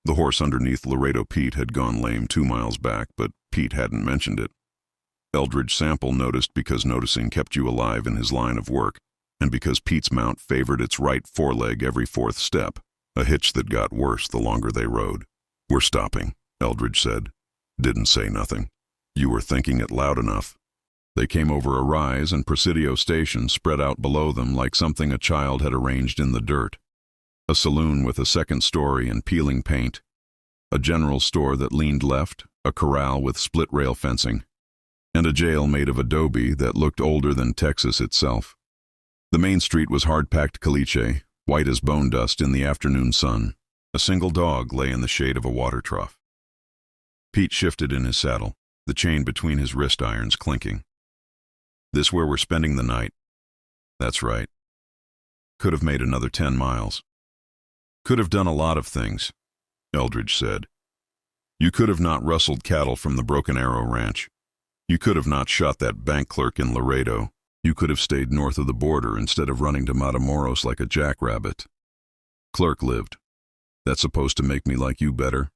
The horse underneath Laredo Pete had gone lame 2 miles back, but Pete hadn't mentioned it. Eldridge Sample noticed because noticing kept you alive in his line of work, and because Pete's mount favored its right foreleg every 4th step, a hitch that got worse the longer they rode. "We're stopping," Eldridge said. "Didn't say nothing. You were thinking it loud enough." They came over a rise, and Presidio Station spread out below them like something a child had arranged in the dirt. A saloon with a 2nd story and peeling paint. A general store that leaned left, a corral with split-rail fencing, and a jail made of adobe that looked older than Texas itself. The main street was hard-packed caliche, white as bone dust in the afternoon sun. A single dog lay in the shade of a water trough. Pete shifted in his saddle, the chain between his wrist irons clinking. "This where we're spending the night?" "That's right." "Could have made another 10 miles. "Could have done a lot of things," Eldridge said. "You could have not rustled cattle from the Broken Arrow Ranch. You could have not shot that bank clerk in Laredo. You could have stayed north of the border instead of running to Matamoros like a jackrabbit. Clerk lived. That's supposed to make me like you better?"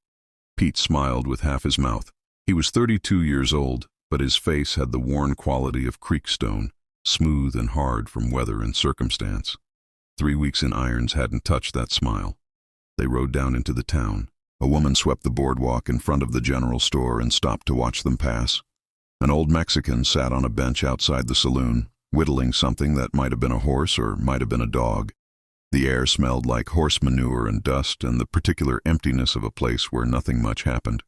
Pete smiled with half his mouth. He was 32 years old, but his face had the worn quality of creekstone, smooth and hard from weather and circumstance. 3 weeks in irons hadn't touched that smile. They rode down into the town. A woman swept the boardwalk in front of the general store and stopped to watch them pass. An old Mexican sat on a bench outside the saloon, whittling something that might have been a horse or might have been a dog. The air smelled like horse manure and dust and the particular emptiness of a place where nothing much happened.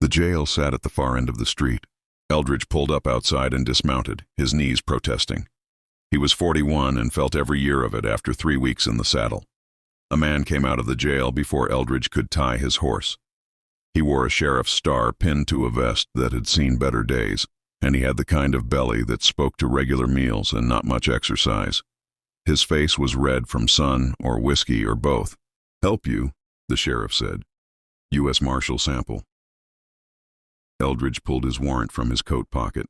The jail sat at the far end of the street. Eldridge pulled up outside and dismounted, his knees protesting. He was 41 and felt every year of it after 3 weeks in the saddle. A man came out of the jail before Eldridge could tie his horse. He wore a sheriff's star pinned to a vest that had seen better days, and he had the kind of belly that spoke to regular meals and not much exercise. His face was red from sun or whiskey or both. "Help you," the sheriff said. "U.S. Marshal Sample." Eldridge pulled his warrant from his coat pocket.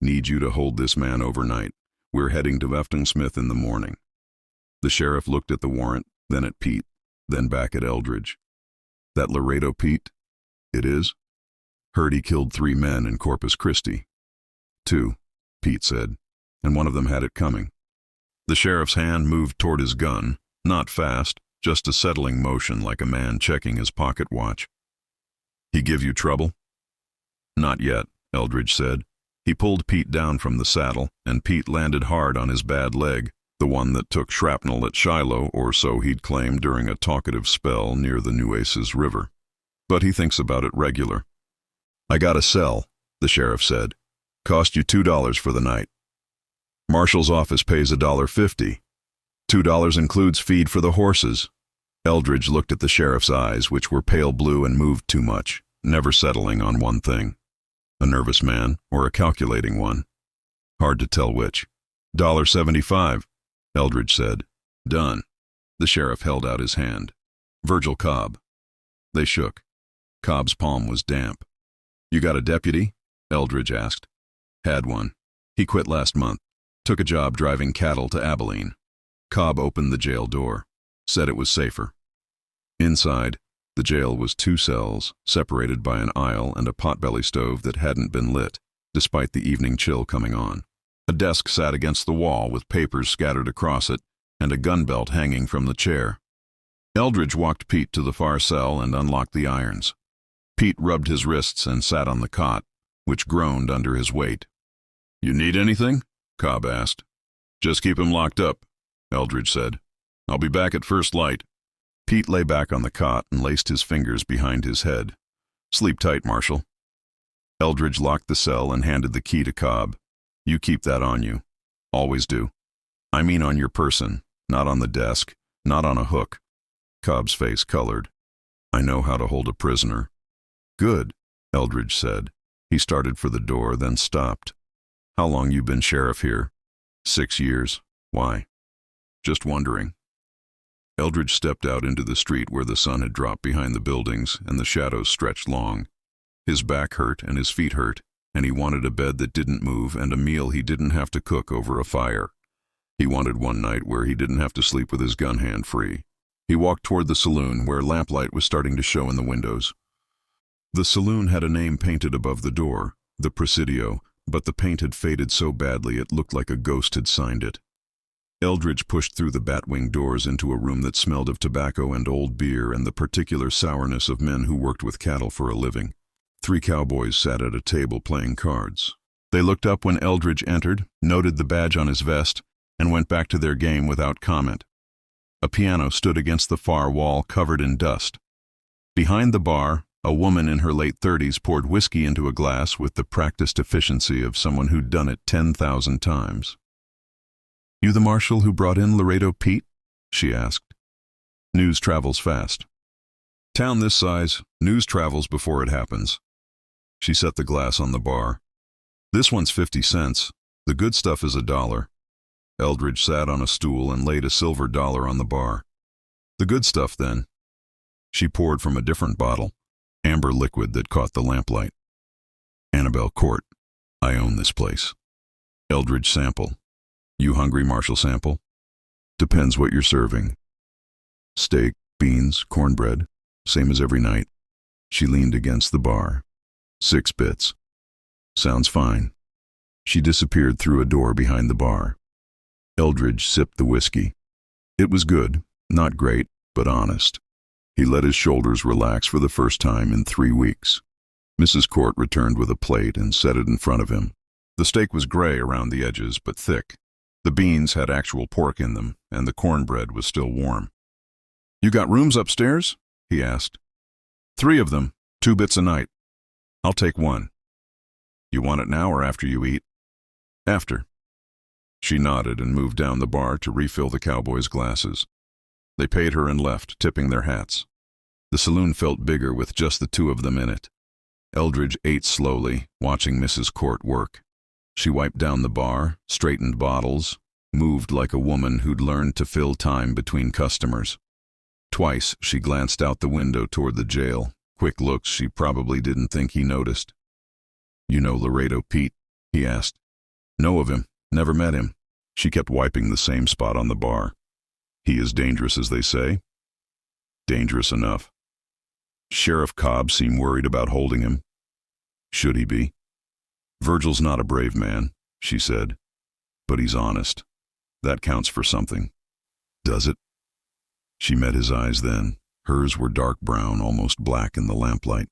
"Need you to hold this man overnight. We're heading to Efton Smith in the morning." The sheriff looked at the warrant, then at Pete, then back at Eldridge. "That Laredo Pete?" "It is." "Heard he killed 3 men in Corpus Christi." "2, Pete said, "and one of them had it coming." The sheriff's hand moved toward his gun, not fast, just a settling motion like a man checking his pocket watch. "He give you trouble?" "Not yet," Eldridge said. He pulled Pete down from the saddle, and Pete landed hard on his bad leg, the one that took shrapnel at Shiloh, or so he'd claimed during a talkative spell near the Nueces River. "But he thinks about it regular." "I got a cell," the sheriff said. "Cost you $2 for the night. Marshal's office pays $1.50. $2 includes feed for the horses." Eldridge looked at the sheriff's eyes, which were pale blue and moved too much, never settling on one thing. A nervous man or a calculating one? Hard to tell which. $1.75, Eldridge said. "Done." The sheriff held out his hand. "Virgil Cobb." They shook. Cobb's palm was damp. "You got a deputy?" Eldridge asked. "Had one. He quit last month. Took a job driving cattle to Abilene." Cobb opened the jail door. Said it was safer. Inside, the jail was 2 cells, separated by an aisle and a potbelly stove that hadn't been lit, despite the evening chill coming on. A desk sat against the wall with papers scattered across it, and a gun belt hanging from the chair. Eldridge walked Pete to the far cell and unlocked the irons. Pete rubbed his wrists and sat on the cot, which groaned under his weight. "You need anything?" Cobb asked. "Just keep him locked up," Eldridge said. "I'll be back at first light." Pete lay back on the cot and laced his fingers behind his head. "Sleep tight, Marshal." Eldridge locked the cell and handed the key to Cobb. "You keep that on you. Always do. I mean on your person, not on the desk, not on a hook." Cobb's face colored. "I know how to hold a prisoner." "Good," Eldridge said. He started for the door, then stopped. "How long you been sheriff here?" 6 years. "Why?" "Just wondering." Eldridge stepped out into the street where the sun had dropped behind the buildings and the shadows stretched long. His back hurt and his feet hurt, and he wanted a bed that didn't move and a meal he didn't have to cook over a fire. He wanted one night where he didn't have to sleep with his gun hand free. He walked toward the saloon, where lamplight was starting to show in the windows. The saloon had a name painted above the door, the Presidio, but the paint had faded so badly it looked like a ghost had signed it. Eldridge pushed through the batwing doors into a room that smelled of tobacco and old beer and the particular sourness of men who worked with cattle for a living. 3 cowboys sat at a table playing cards. They looked up when Eldridge entered, noted the badge on his vest, and went back to their game without comment. A piano stood against the far wall, covered in dust. Behind the bar, a woman in her late 30s poured whiskey into a glass with the practiced efficiency of someone who'd done it 10,000 times. "You the marshal who brought in Laredo Pete?" she asked. "News travels fast. Town this size, news travels before it happens." She set the glass on the bar. "This one's 50 cents. The good stuff is $1. Eldridge sat on a stool and laid a silver dollar on the bar. "The good stuff, then." She poured from a different bottle, amber liquid that caught the lamplight. "Annabelle Court. I own this place." Eldridge Sample. "You hungry, Marshal Sample?" "Depends what you're serving." "Steak, beans, cornbread, same as every night." She leaned against the bar. 6 bits. "Sounds fine." She disappeared through a door behind the bar. Eldridge sipped the whiskey. It was good, not great, but honest. He let his shoulders relax for the first time in 3 weeks. Mrs. Court returned with a plate and set it in front of him. The steak was gray around the edges, but thick. The beans had actual pork in them, and the cornbread was still warm. "You got rooms upstairs?" he asked. "3 of them, 2 bits a night. I'll take 1. You want it now or after you eat?" "After." She nodded and moved down the bar to refill the cowboys' glasses. They paid her and left, tipping their hats. The saloon felt bigger with just the 2 of them in it. Eldridge ate slowly, watching Mrs. Court work. She wiped down the bar, straightened bottles, moved like a woman who'd learned to fill time between customers. Twice she glanced out the window toward the jail, quick looks she probably didn't think he noticed. "You know Laredo Pete?" he asked. "Know of him, never met him." She kept wiping the same spot on the bar. "He is dangerous, as they say?" "Dangerous enough." "Sheriff Cobb seemed worried about holding him." "Should he be?" "Virgil's not a brave man," she said, "but he's honest. That counts for something." "Does it?" She met his eyes then. Hers were dark brown, almost black in the lamplight.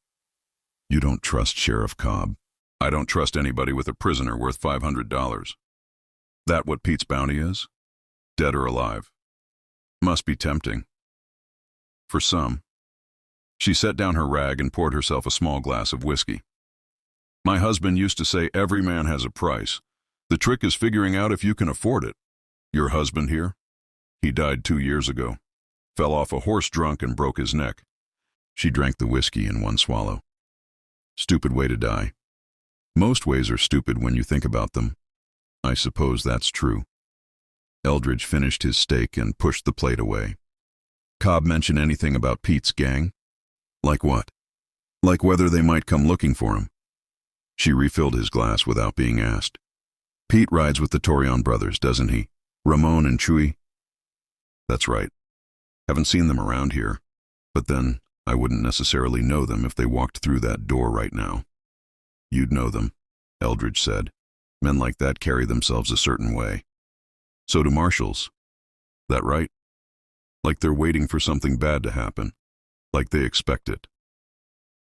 "You don't trust Sheriff Cobb?" "I don't trust anybody with a prisoner worth $500. That what Pete's bounty is? Dead or alive? Must be tempting. For some." She set down her rag and poured herself a small glass of whiskey. "My husband used to say every man has a price. The trick is figuring out if you can afford it. Your husband here? He died 2 years ago. Fell off a horse drunk and broke his neck." She drank the whiskey in one swallow. "Stupid way to die." "Most ways are stupid when you think about them." "I suppose that's true." Eldridge finished his steak and pushed the plate away. "Cobb mention anything about Pete's gang?" "Like what?" "Like whether they might come looking for him." She refilled his glass without being asked. "Pete rides with the Torreon brothers, doesn't he? Ramon and Chuy?" "That's right. Haven't seen them around here. But then, I wouldn't necessarily know them if they walked through that door right now." "You'd know them," Eldridge said. "Men like that carry themselves a certain way. So do marshals." "That right?" "Like they're waiting for something bad to happen. Like they expect it."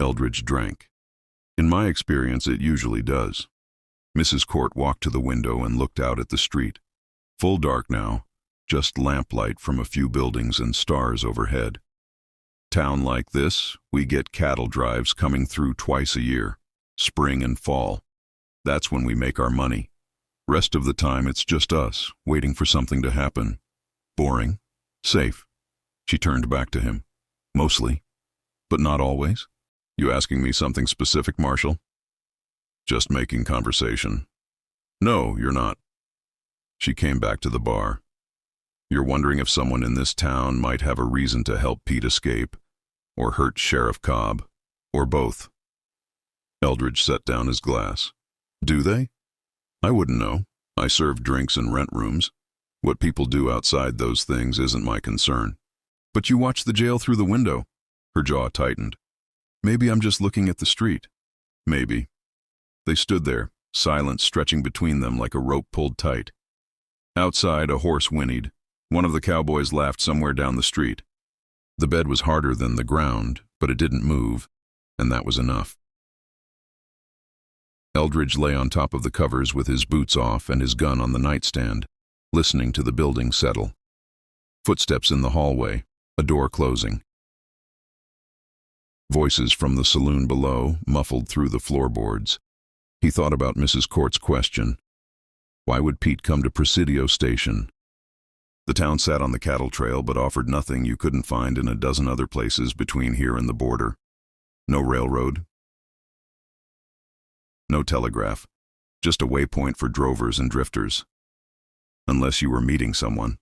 Eldridge drank. "In my experience, it usually does." Mrs. Court walked to the window and looked out at the street. Full dark now, just lamplight from a few buildings and stars overhead. "Town like this, we get cattle drives coming through twice a year, spring and fall. That's when we make our money. Rest of the time it's just us, waiting for something to happen. Boring. Safe." She turned back to him. "Mostly. But not always?" "You asking me something specific, Marshal?" "Just making conversation." "No, you're not." She came back to the bar. "You're wondering if someone in this town might have a reason to help Pete escape, or hurt Sheriff Cobb, or both." Eldridge set down his glass. "Do they? I wouldn't know. I serve drinks in rent rooms. What people do outside those things isn't my concern." But you watched the jail through the window. Her jaw tightened. Maybe I'm just looking at the street. Maybe. They stood there, silence stretching between them like a rope pulled tight. Outside, a horse whinnied. One of the cowboys laughed somewhere down the street. The bed was harder than the ground, but it didn't move, and that was enough. Eldridge lay on top of the covers with his boots off and his gun on the nightstand, listening to the building settle. Footsteps in the hallway, a door closing. Voices from the saloon below, muffled through the floorboards. He thought about Mrs. Court's question. Why would Pete come to Presidio Station? The town sat on the cattle trail but offered nothing you couldn't find in a dozen other places between here and the border. No railroad. No telegraph. Just a waypoint for drovers and drifters. Unless you were meeting someone.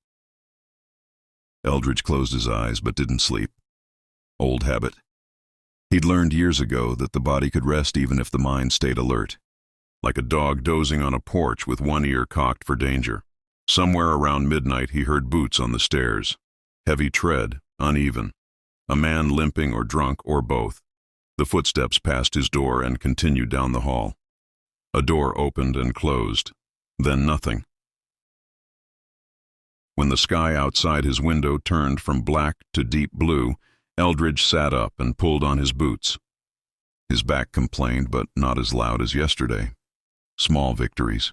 Eldridge closed his eyes but didn't sleep. Old habit. He'd learned years ago that the body could rest even if the mind stayed alert. Like a dog dozing on a porch with one ear cocked for danger. Somewhere around midnight he heard boots on the stairs. Heavy tread, uneven. A man limping or drunk or both. The footsteps passed his door and continued down the hall. A door opened and closed. Then nothing. When the sky outside his window turned from black to deep blue, Eldridge sat up and pulled on his boots. His back complained, but not as loud as yesterday. Small victories.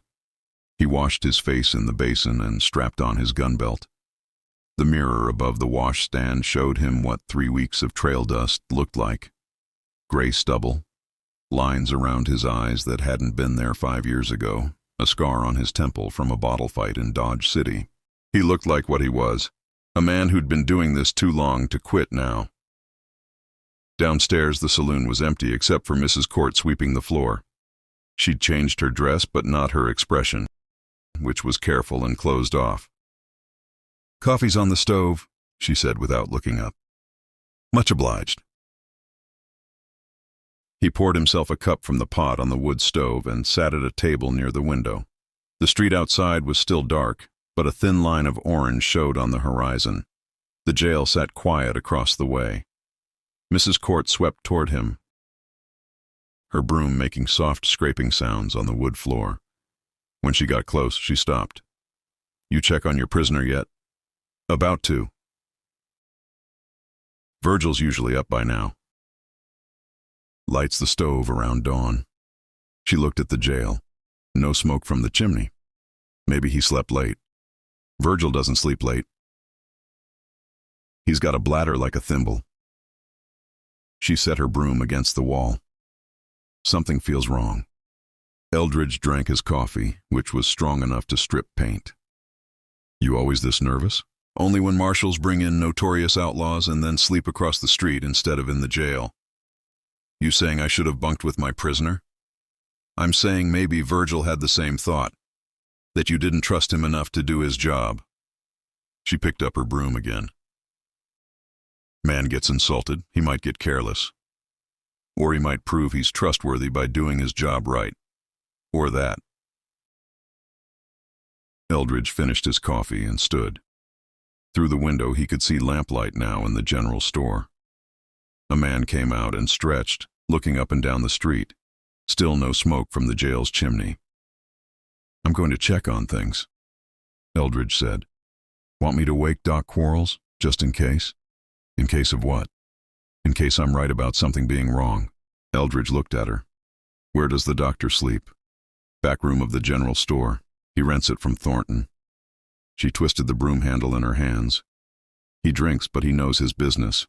He washed his face in the basin and strapped on his gun belt. The mirror above the washstand showed him what 3 weeks of trail dust looked like. Gray stubble, lines around his eyes that hadn't been there 5 years ago, a scar on his temple from a bottle fight in Dodge City. He looked like what he was, a man who'd been doing this too long to quit now. Downstairs the saloon was empty except for Mrs. Court sweeping the floor. She'd changed her dress but not her expression, which was careful and closed off. "Coffee's on the stove," she said without looking up. "Much obliged." He poured himself a cup from the pot on the wood stove and sat at a table near the window. The street outside was still dark, but a thin line of orange showed on the horizon. The jail sat quiet across the way. Mrs. Court swept toward him, her broom making soft scraping sounds on the wood floor. When she got close, she stopped. "You check on your prisoner yet?" "About to. Virgil's usually up by now." Lights the stove around dawn. She looked at the jail. No smoke from the chimney. Maybe he slept late. Virgil doesn't sleep late. He's got a bladder like a thimble. She set her broom against the wall. Something feels wrong. Eldridge drank his coffee, which was strong enough to strip paint. "You always this nervous?" "Only when marshals bring in notorious outlaws and then sleep across the street instead of in the jail." "You saying I should have bunked with my prisoner?" "I'm saying maybe Virgil had the same thought. That you didn't trust him enough to do his job." She picked up her broom again. "Man gets insulted, he might get careless. Or he might prove he's trustworthy by doing his job right. Or that." Eldridge finished his coffee and stood. Through the window he could see lamplight now in the general store. A man came out and stretched, looking up and down the street. Still no smoke from the jail's chimney. "I'm going to check on things," Eldridge said. "Want me to wake Doc Quarles, just in case?" "In case of what?" "In case I'm right about something being wrong." Eldridge looked at her. "Where does the doctor sleep?" "Back room of the general store. He rents it from Thornton." She twisted the broom handle in her hands. "He drinks, but he knows his business."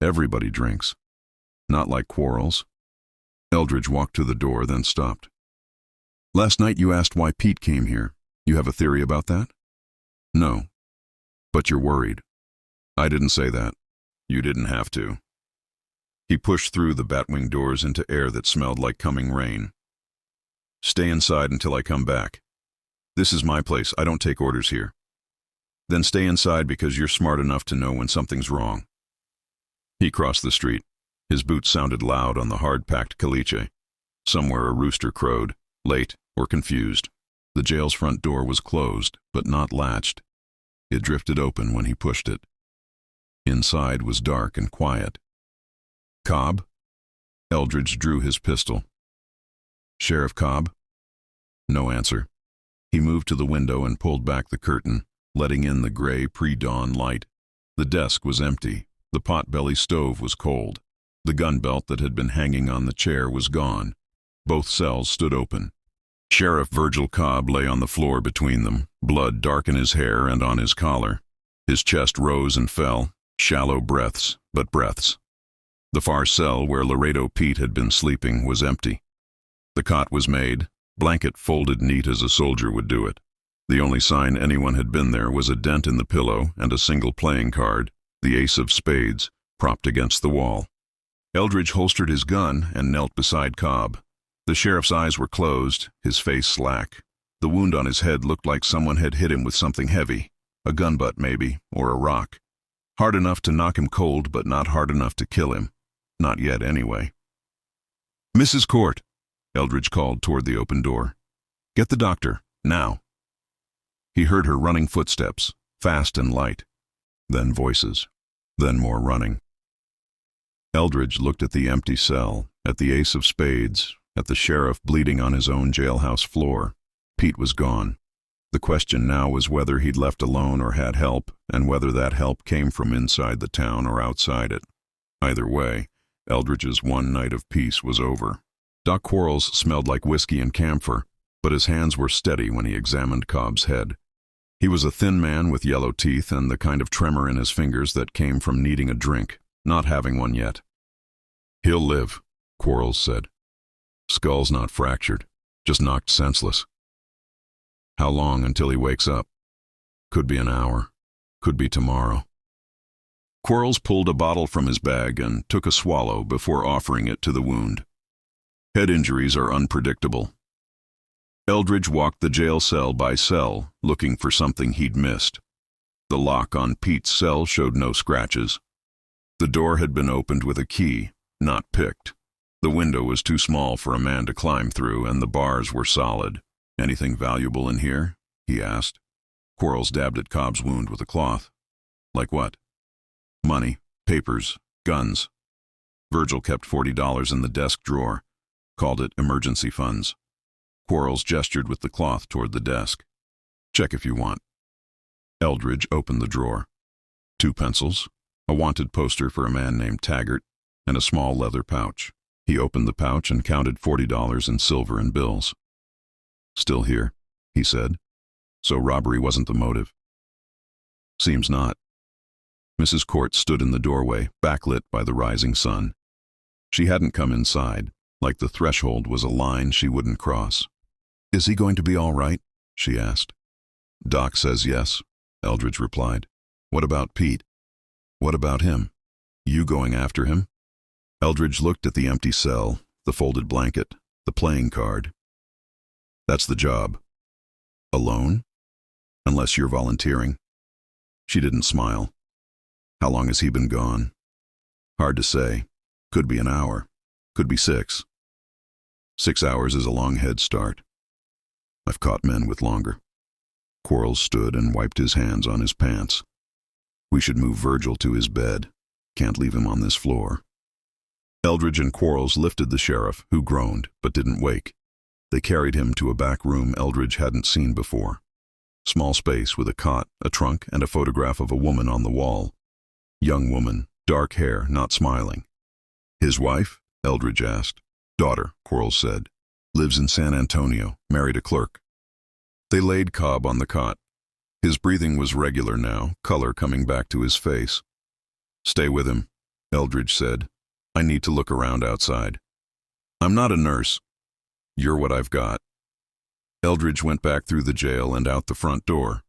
"Everybody drinks. Not like Quarles." Eldridge walked to the door, then stopped. "Last night you asked why Pete came here. You have a theory about that?" "No. But you're worried." "I didn't say that. You didn't have to." He pushed through the batwing doors into air that smelled like coming rain. "Stay inside until I come back. This is my place. I don't take orders here. Then stay inside because you're smart enough to know when something's wrong." He crossed the street. His boots sounded loud on the hard-packed caliche. Somewhere a rooster crowed, late or confused. The jail's front door was closed, but not latched. It drifted open when he pushed it. Inside was dark and quiet. "Cobb?" Eldridge drew his pistol. "Sheriff Cobb?" No answer. He moved to the window and pulled back the curtain, letting in the gray pre-dawn light. The desk was empty. The pot-belly stove was cold. The gun belt that had been hanging on the chair was gone. Both cells stood open. Sheriff Virgil Cobb lay on the floor between them, blood dark in his hair and on his collar. His chest rose and fell, shallow breaths, but breaths. The far cell where Laredo Pete had been sleeping was empty. The cot was made, blanket folded neat as a soldier would do it. The only sign anyone had been there was a dent in the pillow and a single playing card, the ace of spades, propped against the wall. Eldridge holstered his gun and knelt beside Cobb. The sheriff's eyes were closed, his face slack. The wound on his head looked like someone had hit him with something heavy, a gun butt maybe, or a rock. Hard enough to knock him cold, but not hard enough to kill him. Not yet, anyway. "Mrs. Court," Eldridge called toward the open door. "Get the doctor, now." He heard her running footsteps, fast and light. Then voices. Then more running. Eldridge looked at the empty cell, at the ace of spades, at the sheriff bleeding on his own jailhouse floor. Pete was gone. The question now was whether he'd left alone or had help, and whether that help came from inside the town or outside it. Either way, Eldridge's one night of peace was over. Doc Quarles smelled like whiskey and camphor, but his hands were steady when he examined Cobb's head. He was a thin man with yellow teeth and the kind of tremor in his fingers that came from needing a drink, not having one yet. "He'll live," Quarles said. "Skull's not fractured, just knocked senseless." "How long until he wakes up?" "Could be an hour, could be tomorrow." Quarles pulled a bottle from his bag and took a swallow before offering it to the wound. Head injuries are unpredictable. Eldridge walked the jail cell by cell, looking for something he'd missed. The lock on Pete's cell showed no scratches. The door had been opened with a key, not picked. The window was too small for a man to climb through, and the bars were solid. "Anything valuable in here?" he asked. Quarles dabbed at Cobb's wound with a cloth. "Like what?" "Money, papers, guns." Virgil kept $40 in the desk drawer, called it emergency funds. Quarles gestured with the cloth toward the desk. "Check if you want." Eldridge opened the drawer. 2 pencils, a wanted poster for a man named Taggart, and a small leather pouch. He opened the pouch and counted $40 in silver and bills. "Still here," he said. "So robbery wasn't the motive?" "Seems not." Mrs. Court stood in the doorway, backlit by the rising sun. She hadn't come inside, like the threshold was a line she wouldn't cross. "Is he going to be all right?" she asked. "Doc says yes," Eldridge replied. "What about Pete?" "What about him? You going after him?" Eldridge looked at the empty cell, the folded blanket, the playing card. "That's the job." "Alone? Unless you're volunteering." She didn't smile. "How long has he been gone?" "Hard to say. Could be an hour. Could be 6. 6 hours is a long head start. I've caught men with longer." Quarles stood and wiped his hands on his pants. "We should move Virgil to his bed. Can't leave him on this floor." Eldridge and Quarles lifted the sheriff, who groaned but didn't wake. They carried him to a back room Eldridge hadn't seen before. Small space with a cot, a trunk, and a photograph of a woman on the wall. Young woman, dark hair, not smiling. "His wife?" Eldridge asked. "Daughter," Quarles said. "Lives in San Antonio, married a clerk." They laid Cobb on the cot. His breathing was regular now, color coming back to his face. "Stay with him," Eldridge said. "I need to look around outside." "I'm not a nurse." "You're what I've got." Eldridge went back through the jail and out the front door.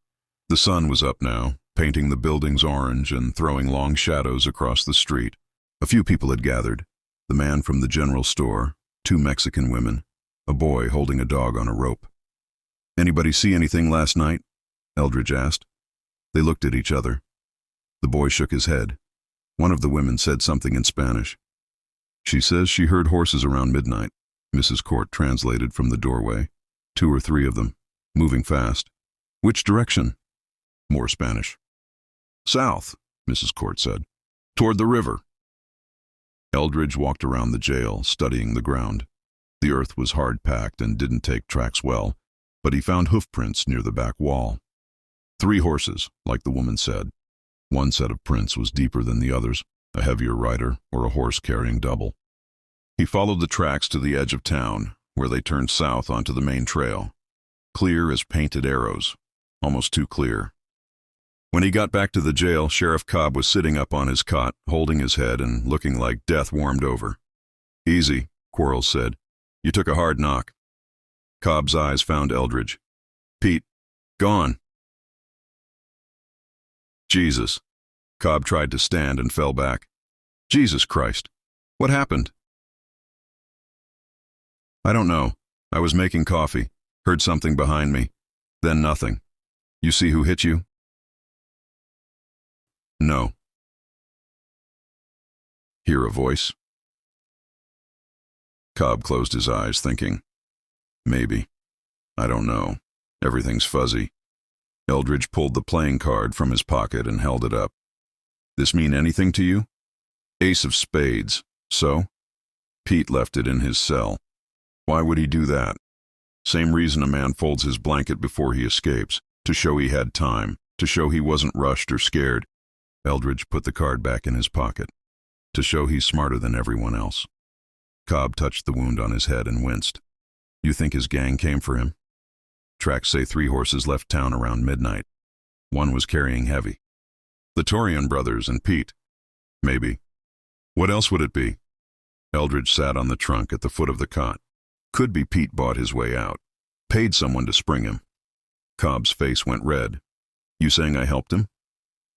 The sun was up now, painting the buildings orange and throwing long shadows across the street. A few people had gathered. The man from the general store, 2 Mexican women, a boy holding a dog on a rope. "Anybody see anything last night?" Eldridge asked. They looked at each other. The boy shook his head. One of the women said something in Spanish. "She says she heard horses around midnight," Mrs. Court translated from the doorway. 2 or 3 of them, moving fast. "Which direction?" More Spanish. "South," Mrs. Court said. "Toward the river." Eldridge walked around the jail, studying the ground. The earth was hard-packed and didn't take tracks well, but he found hoofprints near the back wall. 3 horses, like the woman said. One set of prints was deeper than the others, a heavier rider or a horse carrying double. He followed the tracks to the edge of town, where they turned south onto the main trail. Clear as painted arrows, almost too clear. When he got back to the jail, Sheriff Cobb was sitting up on his cot, holding his head and looking like death warmed over. "Easy," Quarles said. "You took a hard knock." Cobb's eyes found Eldridge. "Pete, gone." "Jesus." Cobb tried to stand and fell back. "Jesus Christ. What happened?" "I don't know. I was making coffee. Heard something behind me. Then nothing. You see who hit you?" "No." "Hear a voice?" Cobb closed his eyes, thinking. "Maybe. I don't know. Everything's fuzzy." Eldridge pulled the playing card from his pocket and held it up. "This mean anything to you?" "Ace of spades. So?" "Pete left it in his cell." "Why would he do that?" "Same reason a man folds his blanket before he escapes, to show he had time, to show he wasn't rushed or scared." Eldridge put the card back in his pocket. "To show he's smarter than everyone else." Cobb touched the wound on his head and winced. "You think his gang came for him?" "Tracks say 3 horses left town around midnight. One was carrying heavy." "The Torian brothers and Pete." "Maybe. What else would it be?" Eldridge sat on the trunk at the foot of the cot. "Could be Pete bought his way out. Paid someone to spring him." Cobb's face went red. "You saying I helped him?"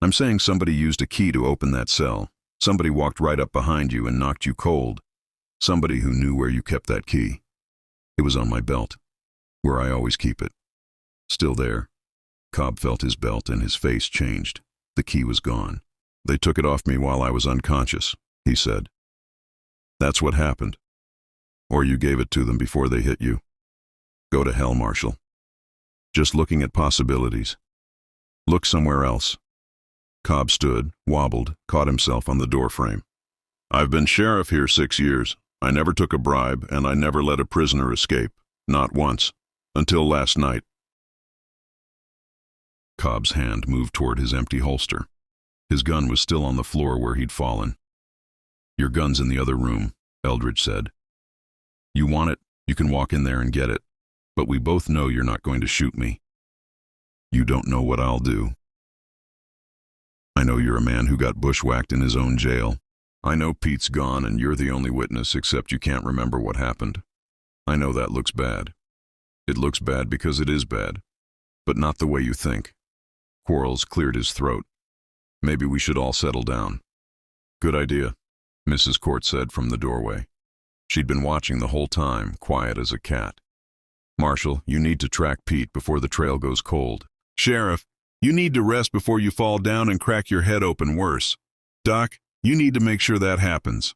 "I'm saying somebody used a key to open that cell. Somebody walked right up behind you and knocked you cold. Somebody who knew where you kept that key. It was on my belt, where I always keep it. Still there." Cobb felt his belt and his face changed. The key was gone. "They took it off me while I was unconscious," he said. "That's what happened. Or you gave it to them before they hit you. Go to hell, Marshal. Just looking at possibilities. Look somewhere else." Cobb stood, wobbled, caught himself on the doorframe. "I've been sheriff here 6 years. I never took a bribe, and I never let a prisoner escape. Not once. Until last night." Cobb's hand moved toward his empty holster. His gun was still on the floor where he'd fallen. "Your gun's in the other room," Eldridge said. "You want it, you can walk in there and get it. But we both know you're not going to shoot me." "You don't know what I'll do." "I know you're a man who got bushwhacked in his own jail. I know Pete's gone and you're the only witness, except you can't remember what happened. I know that looks bad. It looks bad because it is bad. But not the way you think." Quarles cleared his throat. "Maybe we should all settle down." "Good idea," Mrs. Court said from the doorway. She'd been watching the whole time, quiet as a cat. "Marshal, you need to track Pete before the trail goes cold." "Sheriff, you need to rest before you fall down and crack your head open worse. Doc, you need to make sure that happens."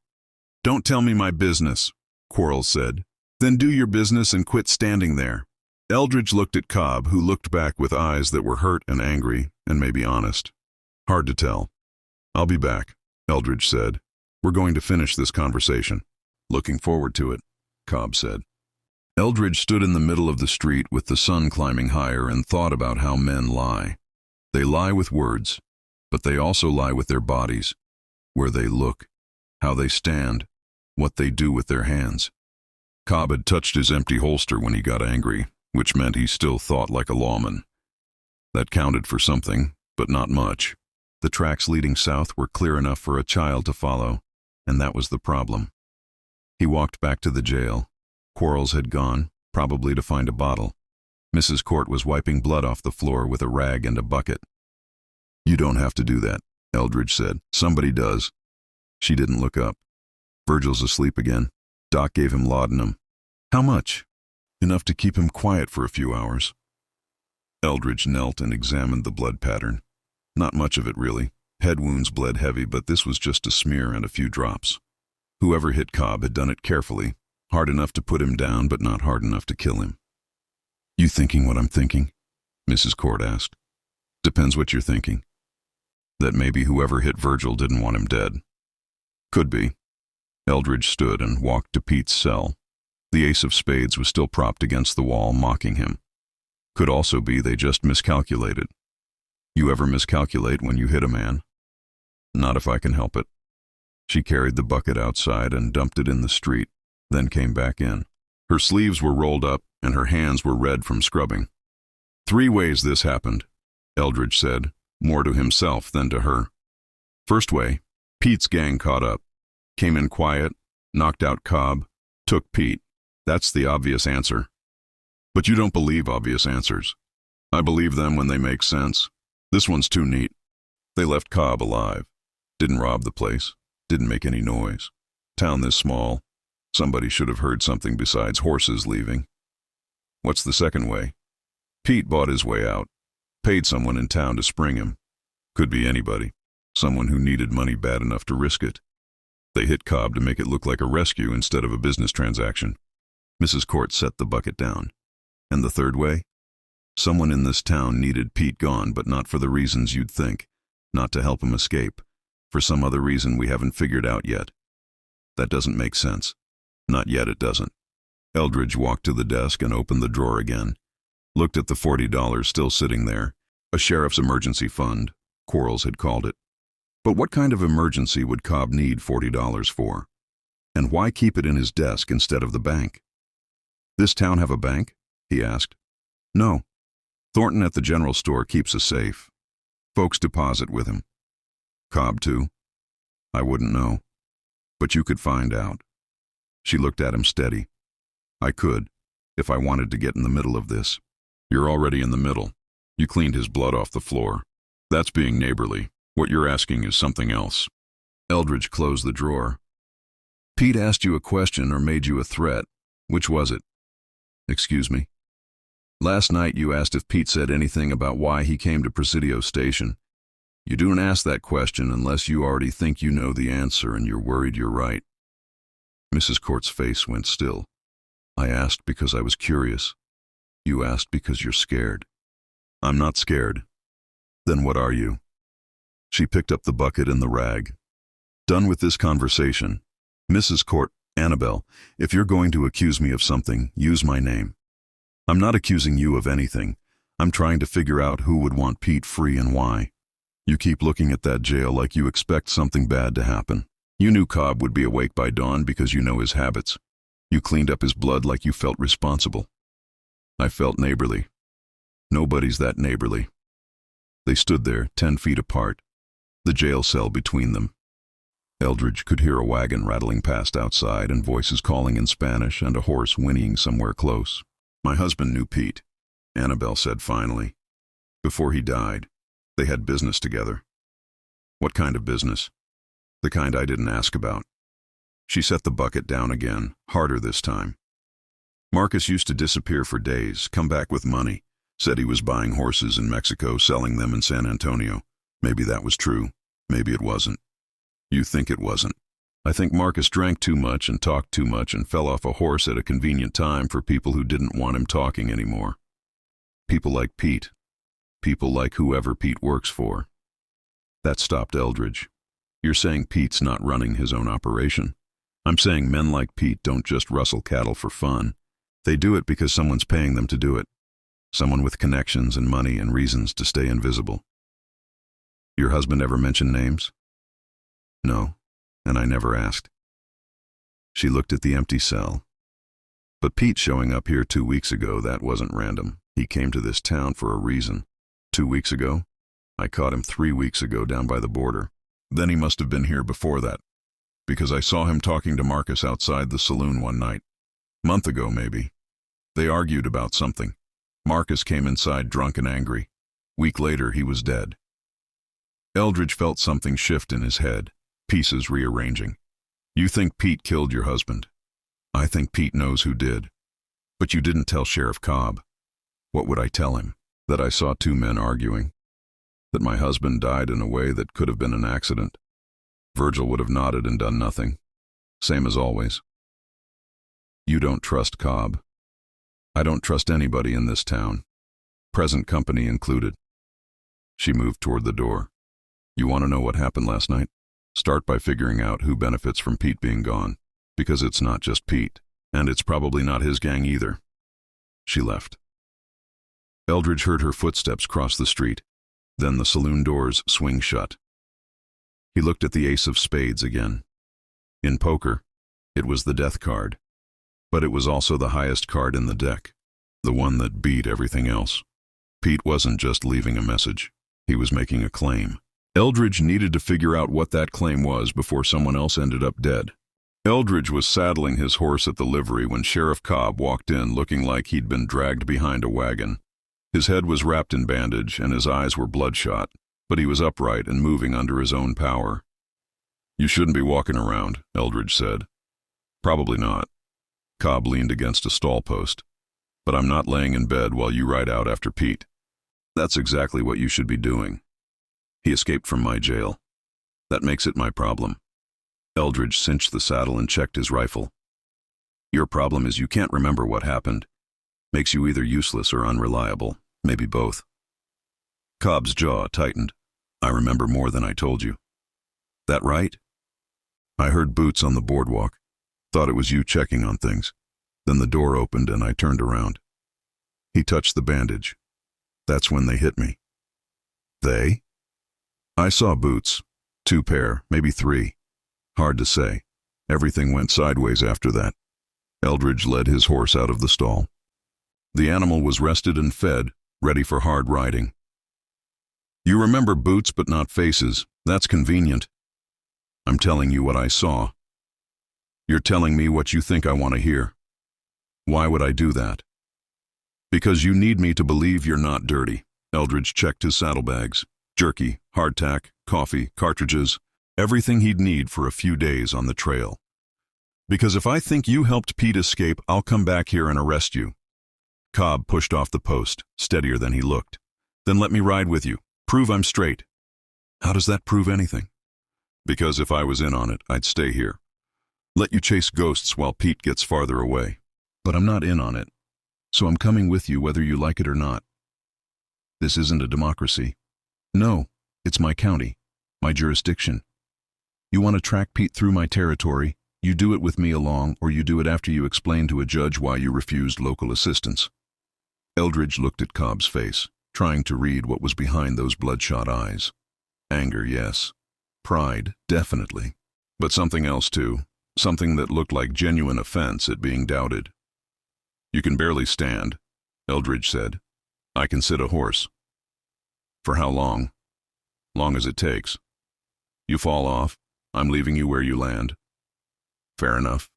"Don't tell me my business," Quarles said. "Then do your business and quit standing there." Eldridge looked at Cobb, who looked back with eyes that were hurt and angry, and maybe honest. "Hard to tell." "I'll be back," Eldridge said. "We're going to finish this conversation." "Looking forward to it," Cobb said. Eldridge stood in the middle of the street with the sun climbing higher and thought about how men lie. They lie with words, but they also lie with their bodies, where they look, how they stand, what they do with their hands. Cobb had touched his empty holster when he got angry, which meant he still thought like a lawman. That counted for something, but not much. The tracks leading south were clear enough for a child to follow, and that was the problem. He walked back to the jail. Quarles had gone, probably to find a bottle. Mrs. Court was wiping blood off the floor with a rag and a bucket. "You don't have to do that," Eldridge said. "Somebody does." She didn't look up. "Virgil's asleep again. Doc gave him laudanum." "How much?" "Enough to keep him quiet for a few hours." Eldridge knelt and examined the blood pattern. Not much of it, really. Head wounds bled heavy, but this was just a smear and a few drops. Whoever hit Cobb had done it carefully, hard enough to put him down, but not hard enough to kill him. "You thinking what I'm thinking?" Mrs. Court asked. "Depends what you're thinking." That maybe whoever hit Virgil didn't want him dead. Could be. Eldridge stood and walked to Pete's cell. The ace of spades was still propped against the wall, mocking him. Could also be they just miscalculated. You ever miscalculate when you hit a man? Not if I can help it. She carried the bucket outside and dumped it in the street, then came back in. Her sleeves were rolled up and her hands were red from scrubbing. 3 ways this happened, Eldridge said, more to himself than to her. First way, Pete's gang caught up. Came in quiet, knocked out Cobb, took Pete. That's the obvious answer. But you don't believe obvious answers. I believe them when they make sense. This one's too neat. They left Cobb alive. Didn't rob the place. Didn't make any noise. Town this small. Somebody should have heard something besides horses leaving. What's the second way? Pete bought his way out. Paid someone in town to spring him. Could be anybody. Someone who needed money bad enough to risk it. They hit Cobb to make it look like a rescue instead of a business transaction. Mrs. Court set the bucket down. And the third way? Someone in this town needed Pete gone, but not for the reasons you'd think. Not to help him escape. For some other reason we haven't figured out yet. That doesn't make sense. Not yet, it doesn't. Eldridge walked to the desk and opened the drawer again. Looked at the $40 still sitting there. A sheriff's emergency fund, Quarles had called it. But what kind of emergency would Cobb need $40 for? And why keep it in his desk instead of the bank? This town have a bank? He asked. No. Thornton at the general store keeps a safe. Folks deposit with him. Cobb too? I wouldn't know. But you could find out. She looked at him steady. I could, if I wanted to get in the middle of this. You're already in the middle. You cleaned his blood off the floor. That's being neighborly. What you're asking is something else. Eldridge closed the drawer. Pete asked you a question or made you a threat. Which was it? Excuse me? Last night you asked if Pete said anything about why he came to Presidio Station. You don't ask that question unless you already think you know the answer and you're worried you're right. Mrs. Court's face went still. I asked because I was curious. You asked because you're scared. I'm not scared. Then what are you? She picked up the bucket and the rag. Done with this conversation. Mrs. Court, Annabelle, if you're going to accuse me of something, use my name. I'm not accusing you of anything. I'm trying to figure out who would want Pete free and why. You keep looking at that jail like you expect something bad to happen. You knew Cobb would be awake by dawn because you know his habits. You cleaned up his blood like you felt responsible. I felt neighborly. Nobody's that neighborly. They stood there, 10 feet apart, the jail cell between them. Eldridge could hear a wagon rattling past outside and voices calling in Spanish and a horse whinnying somewhere close. My husband knew Pete, Annabelle said finally. Before he died, they had business together. What kind of business? The kind I didn't ask about. She set the bucket down again, harder this time. Marcus used to disappear for days, come back with money. Said he was buying horses in Mexico, selling them in San Antonio. Maybe that was true. Maybe it wasn't. You think it wasn't. I think Marcus drank too much and talked too much and fell off a horse at a convenient time for people who didn't want him talking anymore. People like Pete. People like whoever Pete works for. That stopped Eldridge. You're saying Pete's not running his own operation. I'm saying men like Pete don't just rustle cattle for fun. They do it because someone's paying them to do it. Someone with connections and money and reasons to stay invisible. Your husband ever mention names? No, and I never asked. She looked at the empty cell. But Pete showing up here 2 weeks ago, that wasn't random. He came to this town for a reason. 2 weeks ago? I caught him 3 weeks ago down by the border. Then he must have been here before that, because I saw him talking to Marcus outside the saloon one night. Month ago, maybe. They argued about something. Marcus came inside drunk and angry. Week later, he was dead. Eldridge felt something shift in his head, pieces rearranging. You think Pete killed your husband. I think Pete knows who did. But you didn't tell Sheriff Cobb. What would I tell him? That I saw 2 men arguing? That my husband died in a way that could have been an accident? Virgil would have nodded and done nothing. Same as always. You don't trust Cobb. I don't trust anybody in this town, present company included. She moved toward the door. You want to know what happened last night? Start by figuring out who benefits from Pete being gone, because it's not just Pete, and it's probably not his gang either. She left. Eldridge heard her footsteps cross the street, then the saloon doors swing shut. He looked at the ace of spades again. In poker, it was the death card, but it was also the highest card in the deck, the one that beat everything else. Pete wasn't just leaving a message, he was making a claim. Eldridge needed to figure out what that claim was before someone else ended up dead. Eldridge was saddling his horse at the livery when Sheriff Cobb walked in looking like he'd been dragged behind a wagon. His head was wrapped in bandage and his eyes were bloodshot, but he was upright and moving under his own power. "You shouldn't be walking around," Eldridge said. "Probably not." Cobb leaned against a stall post. "But I'm not laying in bed while you ride out after Pete. That's exactly what you should be doing. He escaped from my jail. That makes it my problem." Eldridge cinched the saddle and checked his rifle. "Your problem is you can't remember what happened. Makes you either useless or unreliable, maybe both." Cobb's jaw tightened. "I remember more than I told you." "That right?" "I heard boots on the boardwalk. Thought it was you checking on things. Then the door opened and I turned around." He touched the bandage. "That's when they hit me." "They?" "I saw boots. 2 pair, maybe 3. Hard to say. Everything went sideways after that." Eldridge led his horse out of the stall. The animal was rested and fed, ready for hard riding. "You remember boots but not faces. That's convenient. I'm telling you what I saw. You're telling me what you think I want to hear. Why would I do that?" "Because you need me to believe you're not dirty." Eldridge checked his saddlebags. Jerky, hardtack, coffee, cartridges, everything he'd need for a few days on the trail. "Because if I think you helped Pete escape, I'll come back here and arrest you." Cobb pushed off the post, steadier than he looked. "Then let me ride with you. Prove I'm straight." "How does that prove anything?" "Because if I was in on it, I'd stay here. Let you chase ghosts while Pete gets farther away. But I'm not in on it, so I'm coming with you whether you like it or not. This isn't a democracy. No, it's my county, my jurisdiction. You want to track Pete through my territory, you do it with me along, or you do it after you explain to a judge why you refused local assistance." Eldridge looked at Cobb's face, trying to read what was behind those bloodshot eyes. Anger, yes. Pride, definitely. But something else too, something that looked like genuine offense at being doubted. "You can barely stand," Eldridge said. "I can sit a horse." "For how long?" "Long as it takes. You fall off, I'm leaving you where you land." "Fair enough."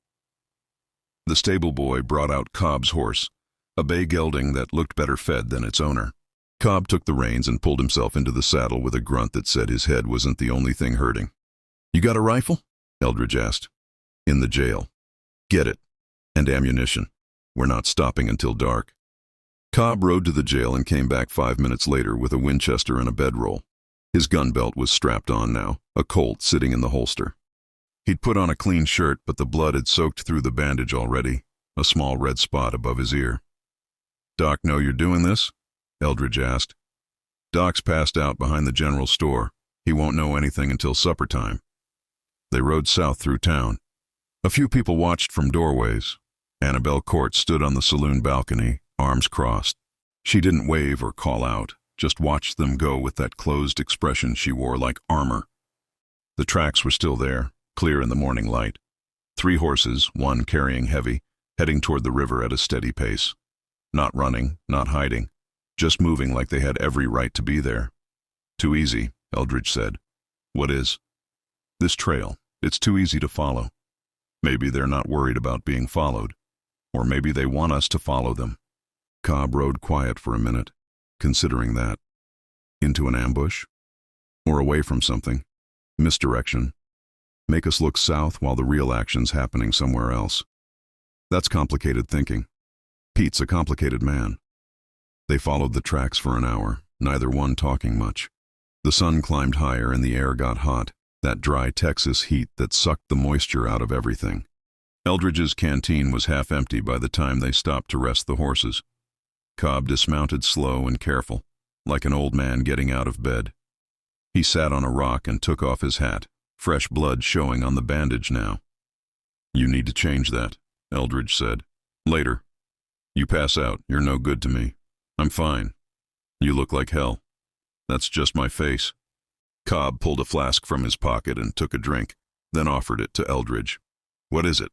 The stable boy brought out Cobb's horse, a bay gelding that looked better fed than its owner. Cobb took the reins and pulled himself into the saddle with a grunt that said his head wasn't the only thing hurting. "You got a rifle?" Eldridge asked. "In the jail." "Get it. And ammunition. We're not stopping until dark." Cobb rode to the jail and came back 5 minutes later with a Winchester and a bedroll. His gun belt was strapped on now, a Colt sitting in the holster. He'd put on a clean shirt, but the blood had soaked through the bandage already, a small red spot above his ear. "Doc know you're doing this?" Eldridge asked. "Doc's passed out behind the general store. He won't know anything until supper time." They rode south through town. A few people watched from doorways. Annabelle Court stood on the saloon balcony, arms crossed. She didn't wave or call out, just watched them go with that closed expression she wore like armor. The tracks were still there, clear in the morning light. 3 horses, one carrying heavy, heading toward the river at a steady pace. Not running, not hiding, just moving like they had every right to be there. "Too easy," Eldridge said. "What is?" "This trail. It's too easy to follow. Maybe they're not worried about being followed. Or maybe they want us to follow them." Cobb rode quiet for a minute, considering that. Into an ambush? Or away from something? Misdirection? Make us look south while the real action's happening somewhere else? That's complicated thinking. Pete's a complicated man. They followed the tracks for an hour, neither one talking much. The sun climbed higher and the air got hot, that dry Texas heat that sucked the moisture out of everything. Eldridge's canteen was half empty by the time they stopped to rest the horses. Cobb dismounted slow and careful, like an old man getting out of bed. He sat on a rock and took off his hat, fresh blood showing on the bandage now. "You need to change that," Eldridge said. "Later. You pass out, you're no good to me. I'm fine. You look like hell. That's just my face." Cobb pulled a flask from his pocket and took a drink, then offered it to Eldridge. "What is it?"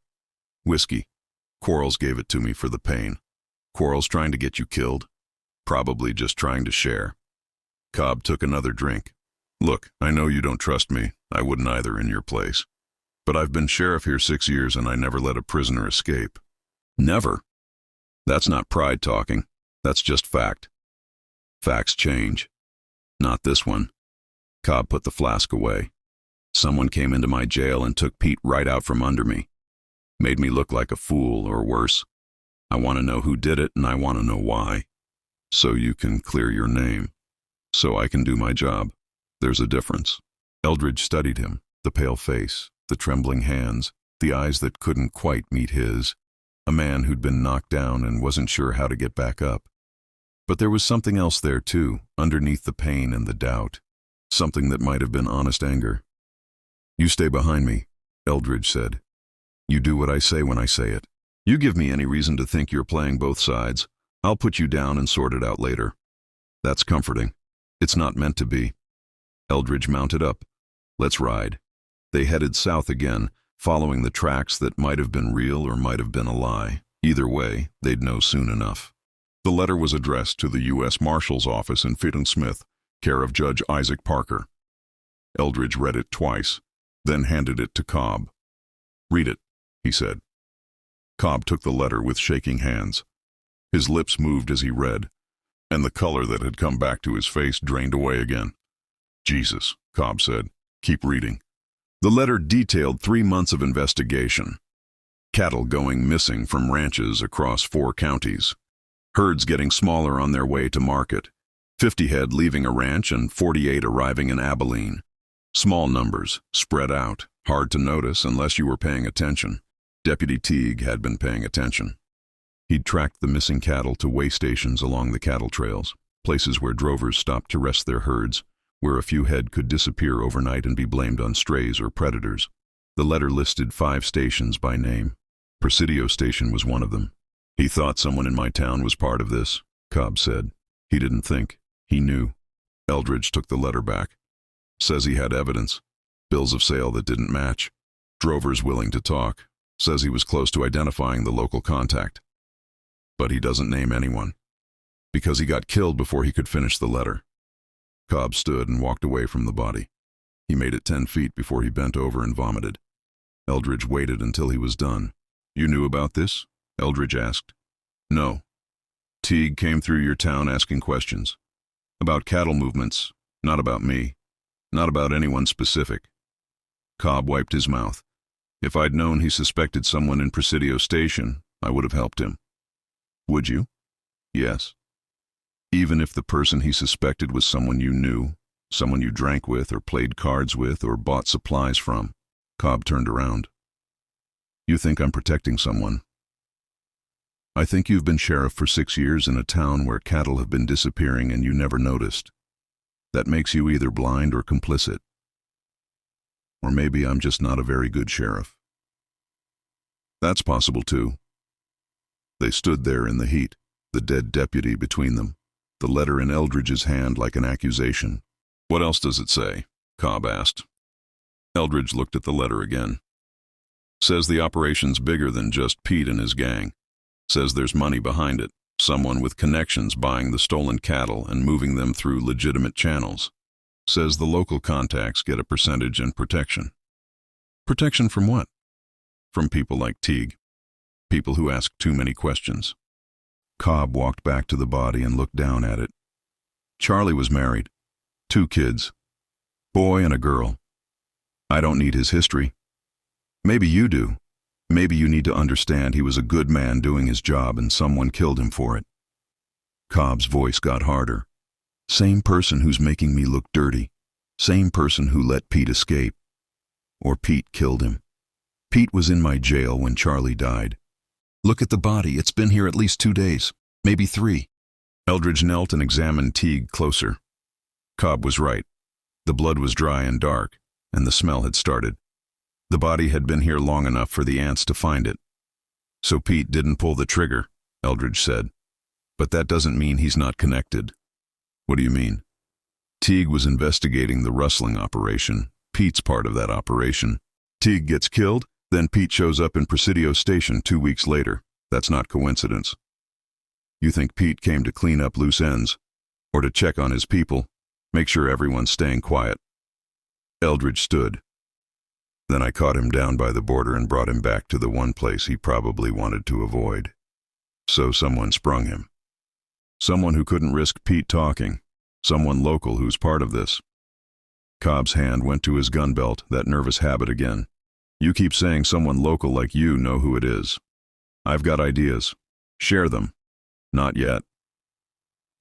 "Whiskey. Quarles gave it to me for the pain." "Quarles trying to get you killed?" "Probably just trying to share." Cobb took another drink. "Look, I know you don't trust me. I wouldn't either in your place. But I've been sheriff here 6 years and I never let a prisoner escape." "Never?" "That's not pride talking. That's just fact. Facts change. Not this one." Cobb put the flask away. "Someone came into my jail and took Pete right out from under me. Made me look like a fool, or worse. I want to know who did it, and I want to know why. So you can clear your name. So I can do my job. There's a difference." Eldridge studied him, the pale face, the trembling hands, the eyes that couldn't quite meet his. A man who'd been knocked down and wasn't sure how to get back up. But there was something else there too, underneath the pain and the doubt. Something that might have been honest anger. "You stay behind me," Eldridge said. "You do what I say when I say it. You give me any reason to think you're playing both sides, I'll put you down and sort it out later." "That's comforting. It's not meant to be." Eldridge mounted up. "Let's ride." They headed south again, following the tracks that might have been real or might have been a lie. Either way, they'd know soon enough. The letter was addressed to the U.S. Marshal's office in Fitton Smith, care of Judge Isaac Parker. Eldridge read it twice, then handed it to Cobb. "Read it," he said. Cobb took the letter with shaking hands. His lips moved as he read, and the color that had come back to his face drained away again. "Jesus," Cobb said. "Keep reading." The letter detailed 3 months of investigation. Cattle going missing from ranches across 4 counties. Herds getting smaller on their way to market. 50 head leaving a ranch and 48 arriving in Abilene. Small numbers, spread out, hard to notice unless you were paying attention. Deputy Teague had been paying attention. He'd tracked the missing cattle to way stations along the cattle trails, places where drovers stopped to rest their herds, where a few head could disappear overnight and be blamed on strays or predators. The letter listed 5 stations by name. Presidio Station was one of them. "He thought someone in my town was part of this," Cobb said. "He didn't think. He knew." Eldridge took the letter back. "Says he had evidence. Bills of sale that didn't match. Drovers willing to talk. Says he was close to identifying the local contact. But he doesn't name anyone. Because he got killed before he could finish the letter." Cobb stood and walked away from the body. He made it 10 feet before he bent over and vomited. Eldridge waited until he was done. "You knew about this?" Eldridge asked. "No. Teague came through your town asking questions. About cattle movements, not about me. Not about anyone specific." Cobb wiped his mouth. "If I'd known he suspected someone in Presidio Station, I would have helped him." "Would you?" "Yes. Even if the person he suspected was someone you knew, someone you drank with or played cards with or bought supplies from." Cobb turned around. "You think I'm protecting someone?" "I think you've been sheriff for 6 years in a town where cattle have been disappearing and you never noticed. That makes you either blind or complicit. Or maybe I'm just not a very good sheriff." "That's possible too." They stood there in the heat, the dead deputy between them, the letter in Eldridge's hand like an accusation. "What else does it say?" Cobb asked. Eldridge looked at the letter again. "Says the operation's bigger than just Pete and his gang. Says there's money behind it, someone with connections buying the stolen cattle and moving them through legitimate channels. Says the local contacts get a percentage and protection." "Protection from what?" "From people like Teague. People who ask too many questions." Cobb walked back to the body and looked down at it. "Charlie was married. 2 kids. Boy and a girl. I don't need his history. Maybe you do. Maybe you need to understand he was a good man doing his job and someone killed him for it." Cobb's voice got harder. "Same person who's making me look dirty. Same person who let Pete escape. Or Pete killed him. Pete was in my jail when Charlie died. Look at the body. It's been here at least 2 days. Maybe 3. Eldridge knelt and examined Teague closer. Cobb was right. The blood was dry and dark, and the smell had started. The body had been here long enough for the ants to find it. So Pete didn't pull the trigger, Eldridge said. But that doesn't mean he's not connected. What do you mean? Teague was investigating the rustling operation. Pete's part of that operation. Teague gets killed, then Pete shows up in Presidio Station 2 weeks later. That's not coincidence. You think Pete came to clean up loose ends, or to check on his people, make sure everyone's staying quiet? Eldridge stood. Then I caught him down by the border and brought him back to the one place he probably wanted to avoid. So someone sprung him. Someone who couldn't risk Pete talking. Someone local who's part of this. Cobb's hand went to his gun belt, that nervous habit again. You keep saying someone local like you know who it is. I've got ideas. Share them. Not yet.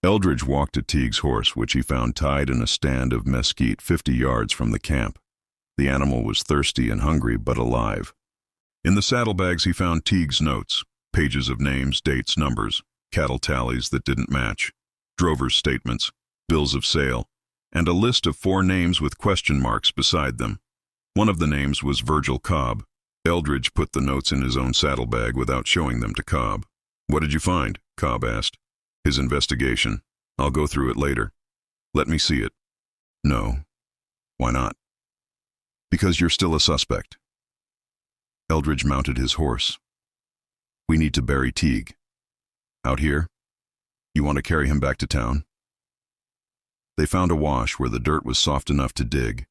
Eldridge walked to Teague's horse, which he found tied in a stand of mesquite 50 yards from the camp. The animal was thirsty and hungry, but alive. In the saddlebags he found Teague's notes, pages of names, dates, numbers, cattle tallies that didn't match, drovers' statements, bills of sale, and a list of 4 names with question marks beside them. One of the names was Virgil Cobb. Eldridge put the notes in his own saddlebag without showing them to Cobb. What did you find? Cobb asked. His investigation. I'll go through it later. Let me see it. No. Why not? Because you're still a suspect. Eldridge mounted his horse. We need to bury Teague. Out here? You want to carry him back to town? They found a wash where the dirt was soft enough to dig,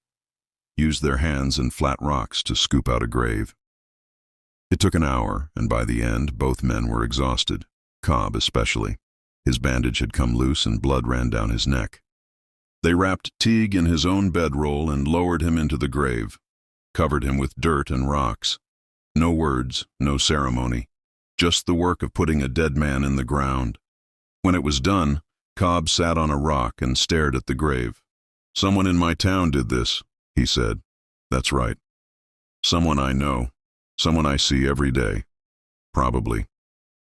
used their hands and flat rocks to scoop out a grave. It took an hour, and by the end, both men were exhausted, Cobb especially. His bandage had come loose and blood ran down his neck. They wrapped Teague in his own bedroll and lowered him into the grave, covered him with dirt and rocks. No words, no ceremony, just the work of putting a dead man in the ground. When it was done, Cobb sat on a rock and stared at the grave. Someone in my town did this, he said. That's right. Someone I know. Someone I see every day. Probably.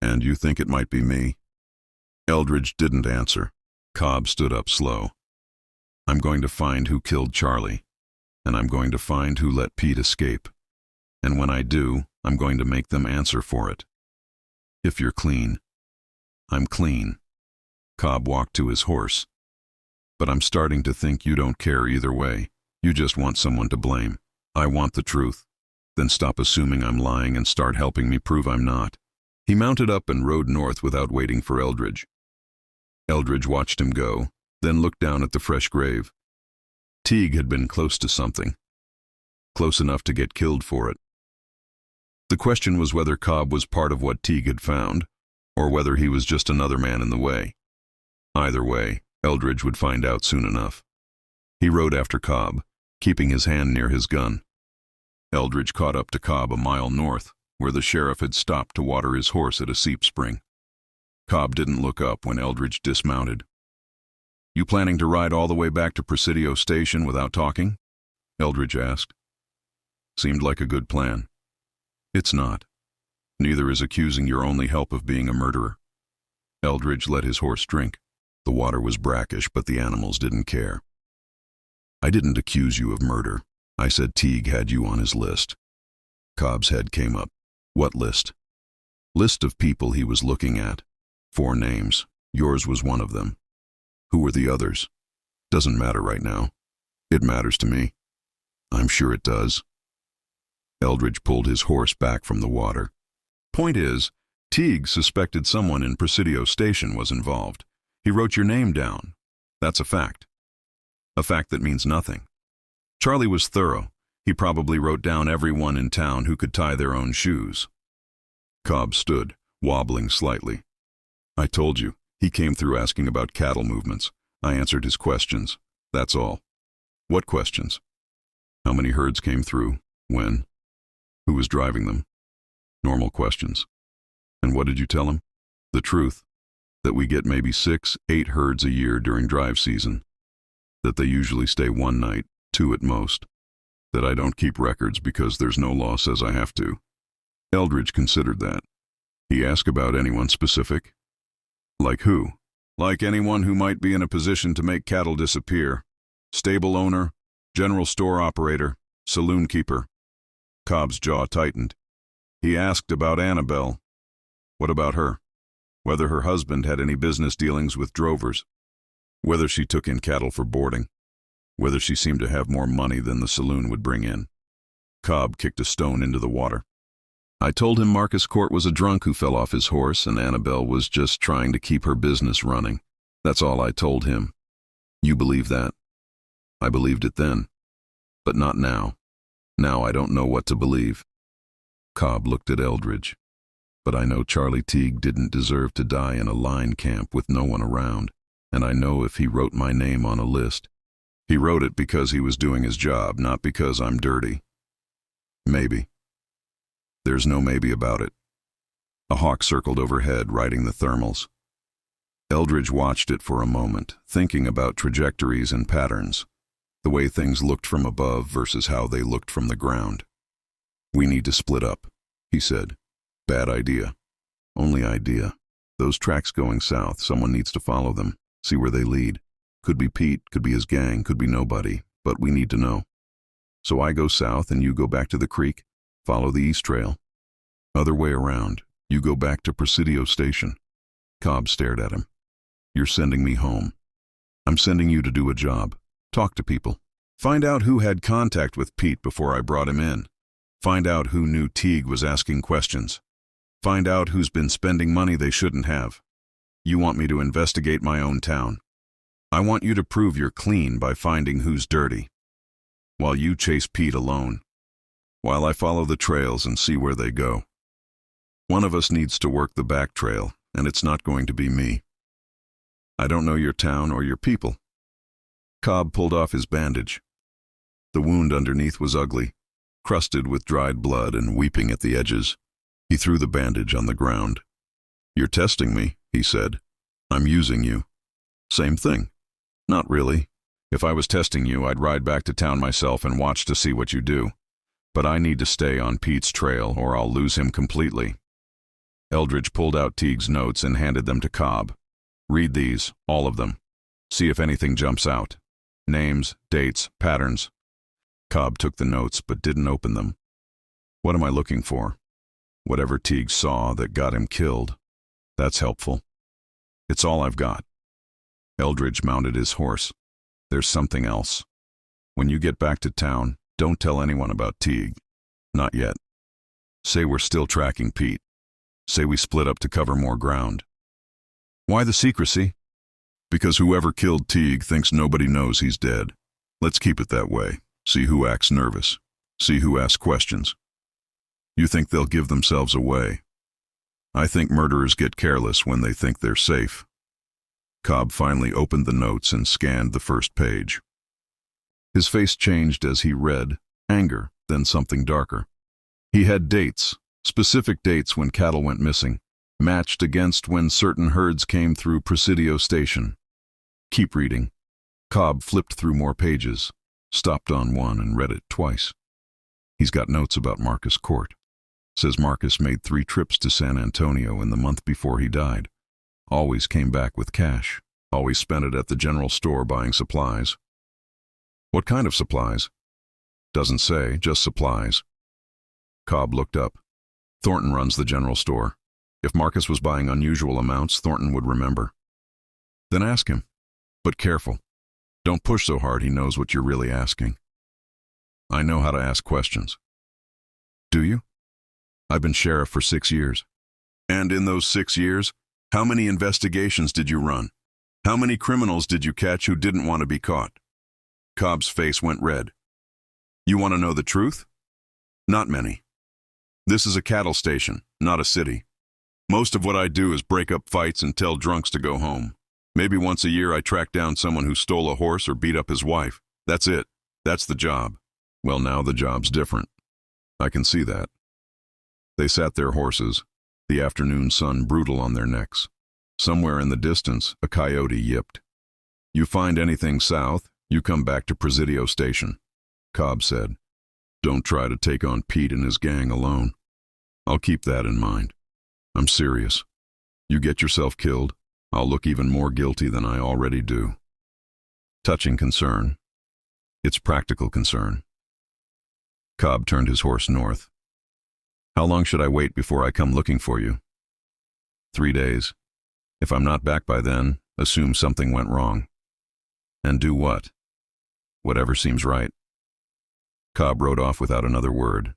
And you think it might be me? Eldridge didn't answer. Cobb stood up slow. I'm going to find who killed Charlie, and I'm going to find who let Pete escape. And when I do, I'm going to make them answer for it. If you're clean. I'm clean. Cobb walked to his horse. But I'm starting to think you don't care either way. You just want someone to blame. I want the truth. Then stop assuming I'm lying and start helping me prove I'm not. He mounted up and rode north without waiting for Eldridge. Eldridge watched him go, then looked down at the fresh grave. Teague had been close to something. Close enough to get killed for it. The question was whether Cobb was part of what Teague had found, or whether he was just another man in the way. Either way, Eldridge would find out soon enough. He rode after Cobb, keeping his hand near his gun. Eldridge caught up to Cobb a mile north, where the sheriff had stopped to water his horse at a seep spring. Cobb didn't look up when Eldridge dismounted. You planning to ride all the way back to Presidio Station without talking? Eldridge asked. Seemed like a good plan. It's not. Neither is accusing your only help of being a murderer. Eldridge let his horse drink. The water was brackish, but the animals didn't care. I didn't accuse you of murder. I said Teague had you on his list. Cobb's head came up. What list? List of people he was looking at. 4 names. Yours was one of them. Who were the others? Doesn't matter right now. It matters to me. I'm sure it does. Eldridge pulled his horse back from the water. Point is, Teague suspected someone in Presidio Station was involved. He wrote your name down. That's a fact. A fact that means nothing. Charlie was thorough. He probably wrote down everyone in town who could tie their own shoes. Cobb stood, wobbling slightly. I told you, he came through asking about cattle movements. I answered his questions. That's all. What questions? How many herds came through? When? Who was driving them? Normal questions. And what did you tell him? The truth. That we get maybe 6, 8 herds a year during drive season. That they usually stay 1 night, 2 at most. That I don't keep records because there's no law says I have to. Eldridge considered that. He asked about anyone specific. Like who? Like anyone who might be in a position to make cattle disappear. Stable owner, general store operator, saloon keeper. Cobb's jaw tightened. He asked about Annabelle. What about her? Whether her husband had any business dealings with drovers. Whether she took in cattle for boarding. Whether she seemed to have more money than the saloon would bring in. Cobb kicked a stone into the water. I told him Marcus Court was a drunk who fell off his horse and Annabelle was just trying to keep her business running. That's all I told him. You believe that? I believed it then, but not now. Now I don't know what to believe. Cobb looked at Eldridge. But I know Charlie Teague didn't deserve to die in a line camp with no one around, and I know if he wrote my name on a list, he wrote it because he was doing his job, not because I'm dirty. Maybe. There's no maybe about it. A hawk circled overhead, riding the thermals. Eldridge watched it for a moment, thinking about trajectories and patterns, the way things looked from above versus how they looked from the ground. We need to split up, he said. Bad idea. Only idea. Those tracks going south, someone needs to follow them, see where they lead. Could be Pete, could be his gang, could be nobody, but we need to know. So I go south and you go back to the creek, follow the east trail. Other way around, you go back to Presidio Station. Cobb stared at him. You're sending me home. I'm sending you to do a job. Talk to people. Find out who had contact with Pete before I brought him in. Find out who knew Teague was asking questions. Find out who's been spending money they shouldn't have. You want me to investigate my own town. I want you to prove you're clean by finding who's dirty. While you chase Pete alone. While I follow the trails and see where they go. One of us needs to work the back trail, and it's not going to be me. I don't know your town or your people. Cobb pulled off his bandage. The wound underneath was ugly, crusted with dried blood and weeping at the edges. He threw the bandage on the ground. You're testing me, he said. I'm using you. Same thing. Not really. If I was testing you, I'd ride back to town myself and watch to see what you do. But I need to stay on Pete's trail or I'll lose him completely. Eldridge pulled out Teague's notes and handed them to Cobb. Read these, all of them. See if anything jumps out. Names, dates, patterns. Cobb took the notes but didn't open them. What am I looking for? Whatever Teague saw that got him killed. That's helpful. It's all I've got. Eldridge mounted his horse. There's something else. When you get back to town, don't tell anyone about Teague. Not yet. Say we're still tracking Pete. Say we split up to cover more ground. Why the secrecy? Because whoever killed Teague thinks nobody knows he's dead. Let's keep it that way. See who acts nervous. See who asks questions. You think they'll give themselves away. I think murderers get careless when they think they're safe. Cobb finally opened the notes and scanned the first page. His face changed as he read, anger, then something darker. He had dates, specific dates when cattle went missing, matched against when certain herds came through Presidio Station. Keep reading. Cobb flipped through more pages, stopped on one and read it twice. He's got notes about Marcus Court. Says Marcus made 3 trips to San Antonio in the month before he died. Always came back with cash. Always spent it at the general store buying supplies. What kind of supplies? Doesn't say, just supplies. Cobb looked up. Thornton runs the general store. If Marcus was buying unusual amounts, Thornton would remember. Then ask him. But careful. Don't push so hard he knows what you're really asking. I know how to ask questions. Do you? I've been sheriff for 6 years. And in those 6 years, how many investigations did you run? How many criminals did you catch who didn't want to be caught? Cobb's face went red. You want to know the truth? Not many. This is a cattle station, not a city. Most of what I do is break up fights and tell drunks to go home. Maybe once a year I track down someone who stole a horse or beat up his wife. That's it. That's the job. Well, now the job's different. I can see that. They sat their horses, the afternoon sun brutal on their necks. Somewhere in the distance, a coyote yipped. You find anything south, you come back to Presidio Station, Cobb said. Don't try to take on Pete and his gang alone. I'll keep that in mind. I'm serious. You get yourself killed, I'll look even more guilty than I already do. Touching concern, It's practical concern. Cobb turned his horse north. How long should I wait before I come looking for you? 3 days. If I'm not back by then, assume something went wrong. And do what? Whatever seems right. Cobb rode off without another word.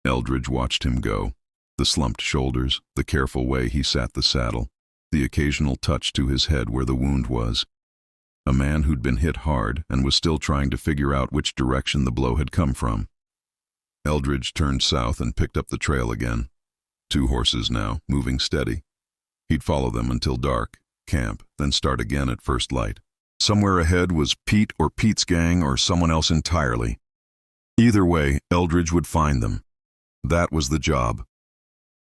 Eldridge watched him go. The slumped shoulders, the careful way he sat the saddle, the occasional touch to his head where the wound was. A man who'd been hit hard and was still trying to figure out which direction the blow had come from. Eldridge turned south and picked up the trail again. 2 horses now, moving steady. He'd follow them until dark, camp, then start again at first light. Somewhere ahead was Pete or Pete's gang or someone else entirely. Either way, Eldridge would find them. That was the job.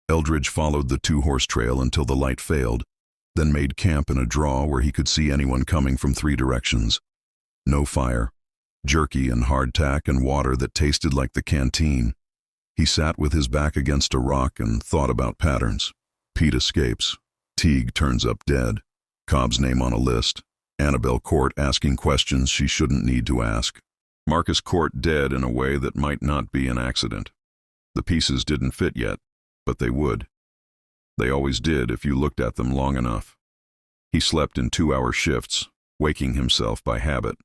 Eldridge followed the 2-horse trail until the light failed, then made camp in a draw where he could see anyone coming from 3 directions. No fire, jerky and hardtack and water that tasted like the canteen. He sat with his back against a rock and thought about patterns. Pete escapes. Teague turns up dead. Cobb's name on a list. Annabelle Court asking questions she shouldn't need to ask. Marcus Court dead in a way that might not be an accident. The pieces didn't fit yet, but they would. They always did if you looked at them long enough. He slept in 2-hour shifts, waking himself by habit.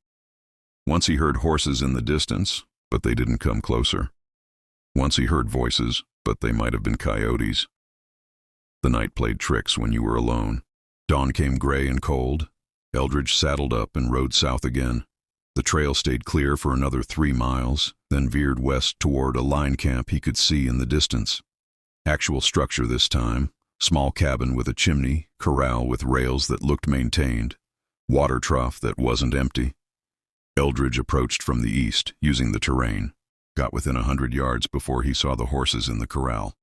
Once he heard horses in the distance, but they didn't come closer. Once he heard voices, but they might have been coyotes. The night played tricks when you were alone. Dawn came gray and cold. Eldridge saddled up and rode south again. The trail stayed clear for another 3 miles, then veered west toward a line camp he could see in the distance. Actual structure this time. Small cabin with a chimney, corral with rails that looked maintained, water trough that wasn't empty. Eldridge approached from the east, using the terrain. Got within 100 yards before he saw the horses in the corral.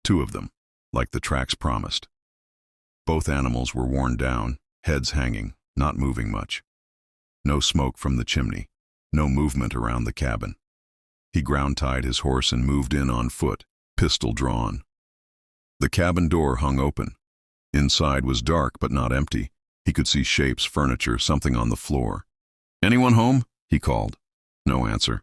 2 of them, like the tracks promised. Both animals were worn down, heads hanging, not moving much. No smoke from the chimney, no movement around the cabin. He ground-tied his horse and moved in on foot, pistol drawn. The cabin door hung open. Inside was dark but not empty. He could see shapes, furniture, something on the floor. "Anyone home?" he called. No answer.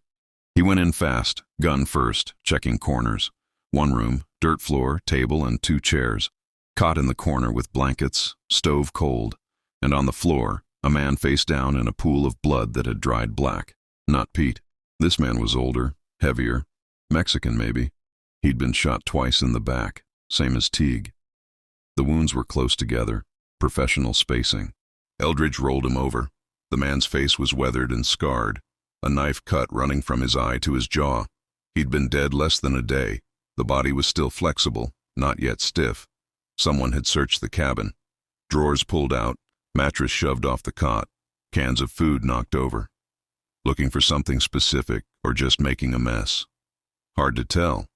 He went in fast, gun first, checking corners. 1 room, dirt floor, table, and 2 chairs. Cot in the corner with blankets, stove cold. And on the floor, a man face down in a pool of blood that had dried black. Not Pete. This man was older, heavier, Mexican maybe. He'd been shot twice in the back, same as Teague. The wounds were close together, professional spacing. Eldridge rolled him over. The man's face was weathered and scarred, a knife cut running from his eye to his jaw. He'd been dead less than a day. The body was still flexible, not yet stiff. Someone had searched the cabin. Drawers pulled out, mattress shoved off the cot, cans of food knocked over. Looking for something specific or just making a mess? Hard to tell.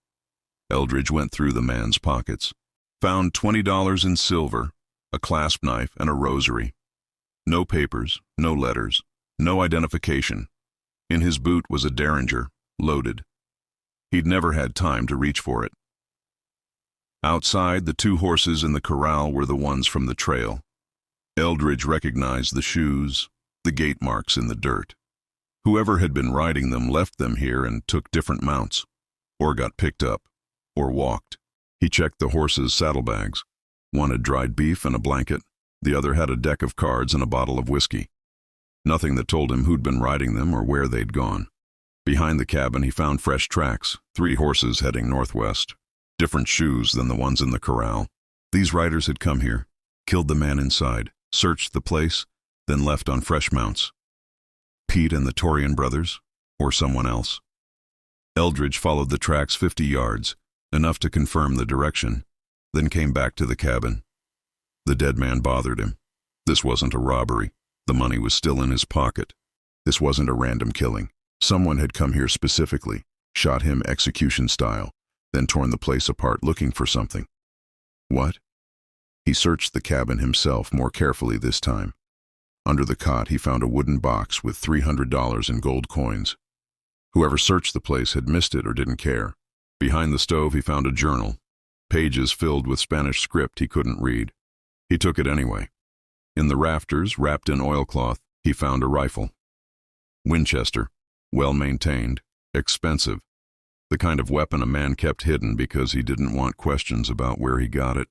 Eldridge went through the man's pockets. Found $20 in silver, a clasp knife, and a rosary. No papers, no letters, no identification. In his boot was a derringer, loaded. He'd never had time to reach for it. Outside, the 2 horses in the corral were the ones from the trail. Eldridge recognized the shoes, the gate marks in the dirt. Whoever had been riding them left them here and took different mounts, or got picked up, or walked. He checked the horses' saddlebags. One had dried beef and a blanket. The other had a deck of cards and a bottle of whiskey. Nothing that told him who'd been riding them or where they'd gone. Behind the cabin he found fresh tracks, 3 horses heading northwest. Different shoes than the ones in the corral. These riders had come here, killed the man inside, searched the place, then left on fresh mounts. Pete and the Torian brothers, or someone else. Eldridge followed the tracks 50 yards, enough to confirm the direction, then came back to the cabin. The dead man bothered him. This wasn't a robbery. The money was still in his pocket. This wasn't a random killing. Someone had come here specifically, shot him execution style, then torn the place apart looking for something. What? He searched the cabin himself more carefully this time. Under the cot he found a wooden box with $300 in gold coins. Whoever searched the place had missed it or didn't care. Behind the stove he found a journal, pages filled with Spanish script he couldn't read. He took it anyway. In the rafters, wrapped in oilcloth, he found a rifle. Winchester, Well-maintained, expensive. The kind of weapon a man kept hidden because he didn't want questions about where he got it.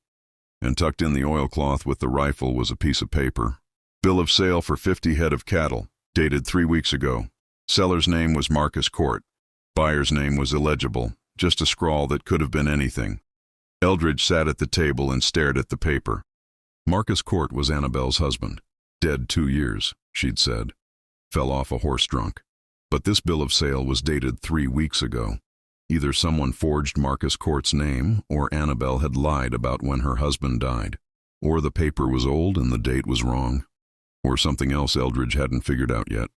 And tucked in the oilcloth with the rifle was a piece of paper. Bill of sale for 50 head of cattle, dated 3 weeks ago. Seller's name was Marcus Court. Buyer's name was illegible, just a scrawl that could have been anything. Eldridge sat at the table and stared at the paper. Marcus Court was Annabelle's husband. Dead 2 years, she'd said. Fell off a horse drunk. But this bill of sale was dated 3 weeks ago. Either someone forged Marcus Court's name, or Annabelle had lied about when her husband died. Or the paper was old and the date was wrong. Or something else Eldridge hadn't figured out yet.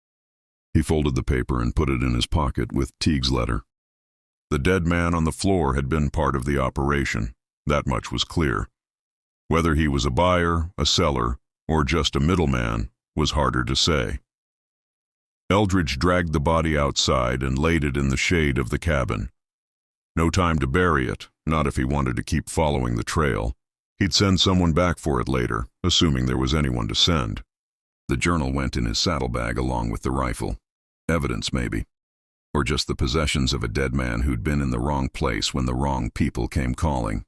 He folded the paper and put it in his pocket with Teague's letter. The dead man on the floor had been part of the operation. That much was clear. Whether he was a buyer, a seller, or just a middleman was harder to say. Eldridge dragged the body outside and laid it in the shade of the cabin. No time to bury it, not if he wanted to keep following the trail. He'd send someone back for it later, assuming there was anyone to send. The journal went in his saddlebag along with the rifle. Evidence, maybe. Or just the possessions of a dead man who'd been in the wrong place when the wrong people came calling.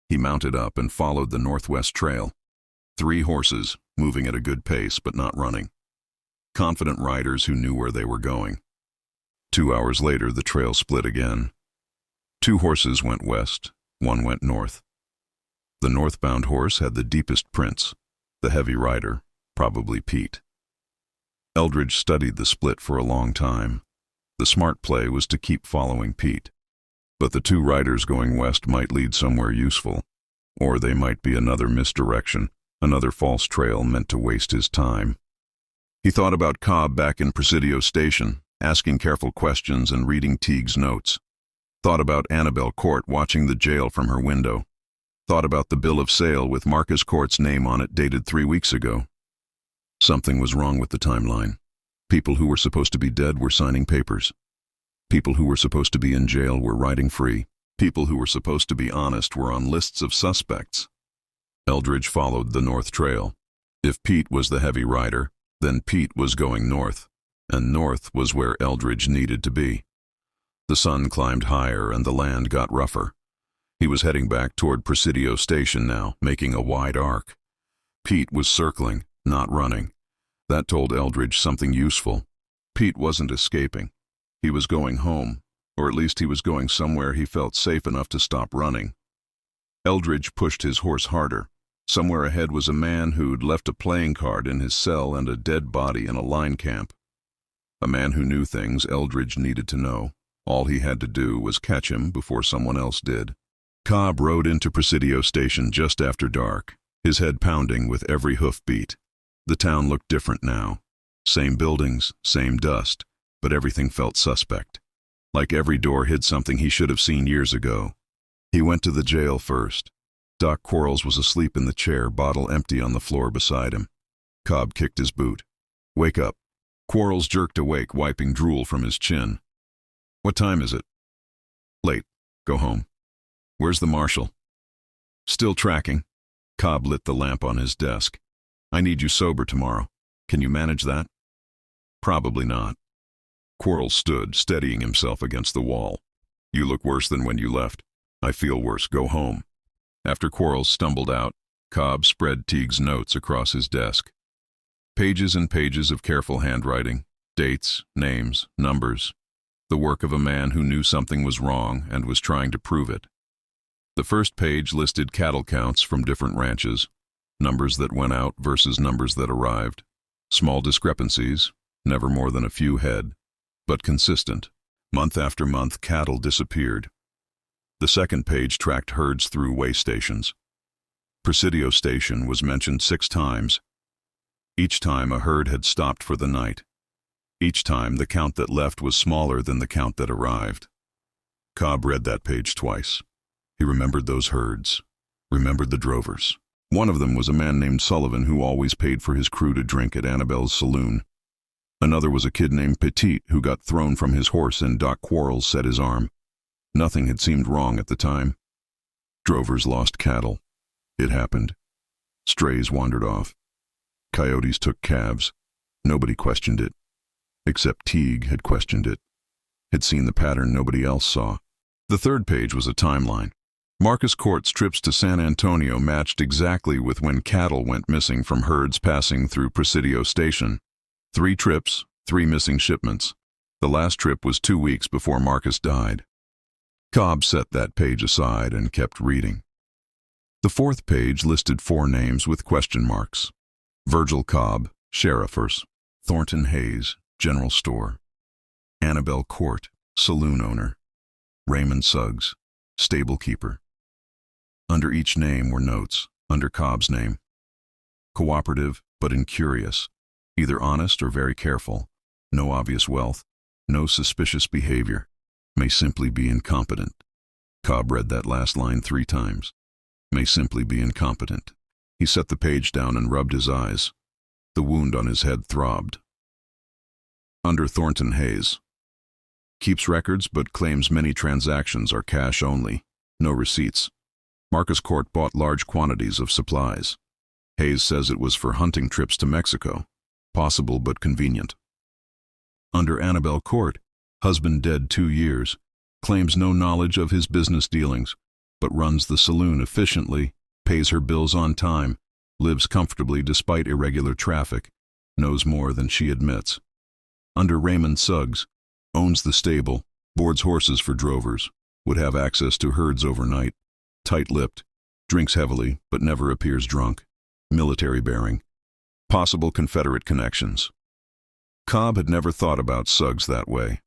He mounted up and followed the northwest trail. 3 horses, moving at a good pace but not running. Confident riders who knew where they were going. 2 hours later, the trail split again. 2 horses went west, 1 went north. The northbound horse had the deepest prints, the heavy rider, probably Pete. Eldridge studied the split for a long time. The smart play was to keep following Pete. But the 2 riders going west might lead somewhere useful, or they might be another misdirection, another false trail meant to waste his time. He thought about Cobb back in Presidio Station, asking careful questions and reading Teague's notes. Thought about Annabelle Court watching the jail from her window. Thought about the bill of sale with Marcus Court's name on it dated 3 weeks ago. Something was wrong with the timeline. People who were supposed to be dead were signing papers. People who were supposed to be in jail were riding free. People who were supposed to be honest were on lists of suspects. Eldridge followed the north trail. If Pete was the heavy rider, then Pete was going north, and north was where Eldridge needed to be. The sun climbed higher and the land got rougher. He was heading back toward Presidio Station now, making a wide arc. Pete was circling, not running. That told Eldridge something useful. Pete wasn't escaping. He was going home, or at least he was going somewhere he felt safe enough to stop running. Eldridge pushed his horse harder. Somewhere ahead was a man who'd left a playing card in his cell and a dead body in a line camp. A man who knew things Eldridge needed to know. All he had to do was catch him before someone else did. Cobb rode into Presidio Station just after dark, his head pounding with every hoofbeat. The town looked different now. Same buildings, same dust, but everything felt suspect. Like every door hid something he should have seen years ago. He went to the jail first. Doc Quarles was asleep in the chair, bottle empty on the floor beside him. Cobb kicked his boot. "Wake up." Quarles jerked awake, wiping drool from his chin. "What time is it?" "Late. Go home." "Where's the marshal?" "Still tracking." Cobb lit the lamp on his desk. "I need you sober tomorrow. Can you manage that?" "Probably not." Quarles stood, steadying himself against the wall. "You look worse than when you left." "I feel worse. Go home." After Quarles stumbled out, Cobb spread Teague's notes across his desk. Pages and pages of careful handwriting, dates, names, numbers. The work of a man who knew something was wrong and was trying to prove it. The first page listed cattle counts from different ranches, numbers that went out versus numbers that arrived. Small discrepancies, never more than a few head, but consistent. Month after month, cattle disappeared. The second page tracked herds through way stations. Presidio Station was mentioned 6 times. Each time a herd had stopped for the night. Each time the count that left was smaller than the count that arrived. Cobb read that page twice. He remembered those herds, remembered the drovers. One of them was a man named Sullivan who always paid for his crew to drink at Annabelle's saloon. Another was a kid named Petit who got thrown from his horse and Doc Quarles set his arm. Nothing had seemed wrong at the time. Drovers lost cattle. It happened. Strays wandered off. Coyotes took calves. Nobody questioned it. except Teague had questioned it, had seen the pattern nobody else saw. The third page was a timeline. Marcus Court's trips to San Antonio matched exactly with when cattle went missing from herds passing through Presidio Station. 3 trips, 3 missing shipments. The last trip was 2 weeks before Marcus died. Cobb set that page aside and kept reading. The fourth page listed 4 names with question marks. Virgil Cobb, Sheriffers. Thornton Hayes, General Store. Annabelle Court, Saloon Owner. Raymond Suggs, Stable Keeper. Under each name were notes, under Cobb's name. Cooperative, but incurious. Either honest or very careful. No obvious wealth. No suspicious behavior. May simply be incompetent. Cobb read that last line 3 times. May simply be incompetent. He set the page down and rubbed his eyes. The wound on his head throbbed. Under Thornton Hayes. Keeps records but claims many transactions are cash only. No receipts. Marcus Court bought large quantities of supplies. Hayes says it was for hunting trips to Mexico. Possible but convenient. Under Annabelle Court, husband dead 2 years, claims no knowledge of his business dealings, but runs the saloon efficiently, pays her bills on time, lives comfortably despite irregular traffic, knows more than she admits. Under Raymond Suggs, owns the stable, boards horses for drovers, would have access to herds overnight, tight-lipped, drinks heavily but never appears drunk, military bearing, possible Confederate connections. Cobb had never thought about Suggs that way.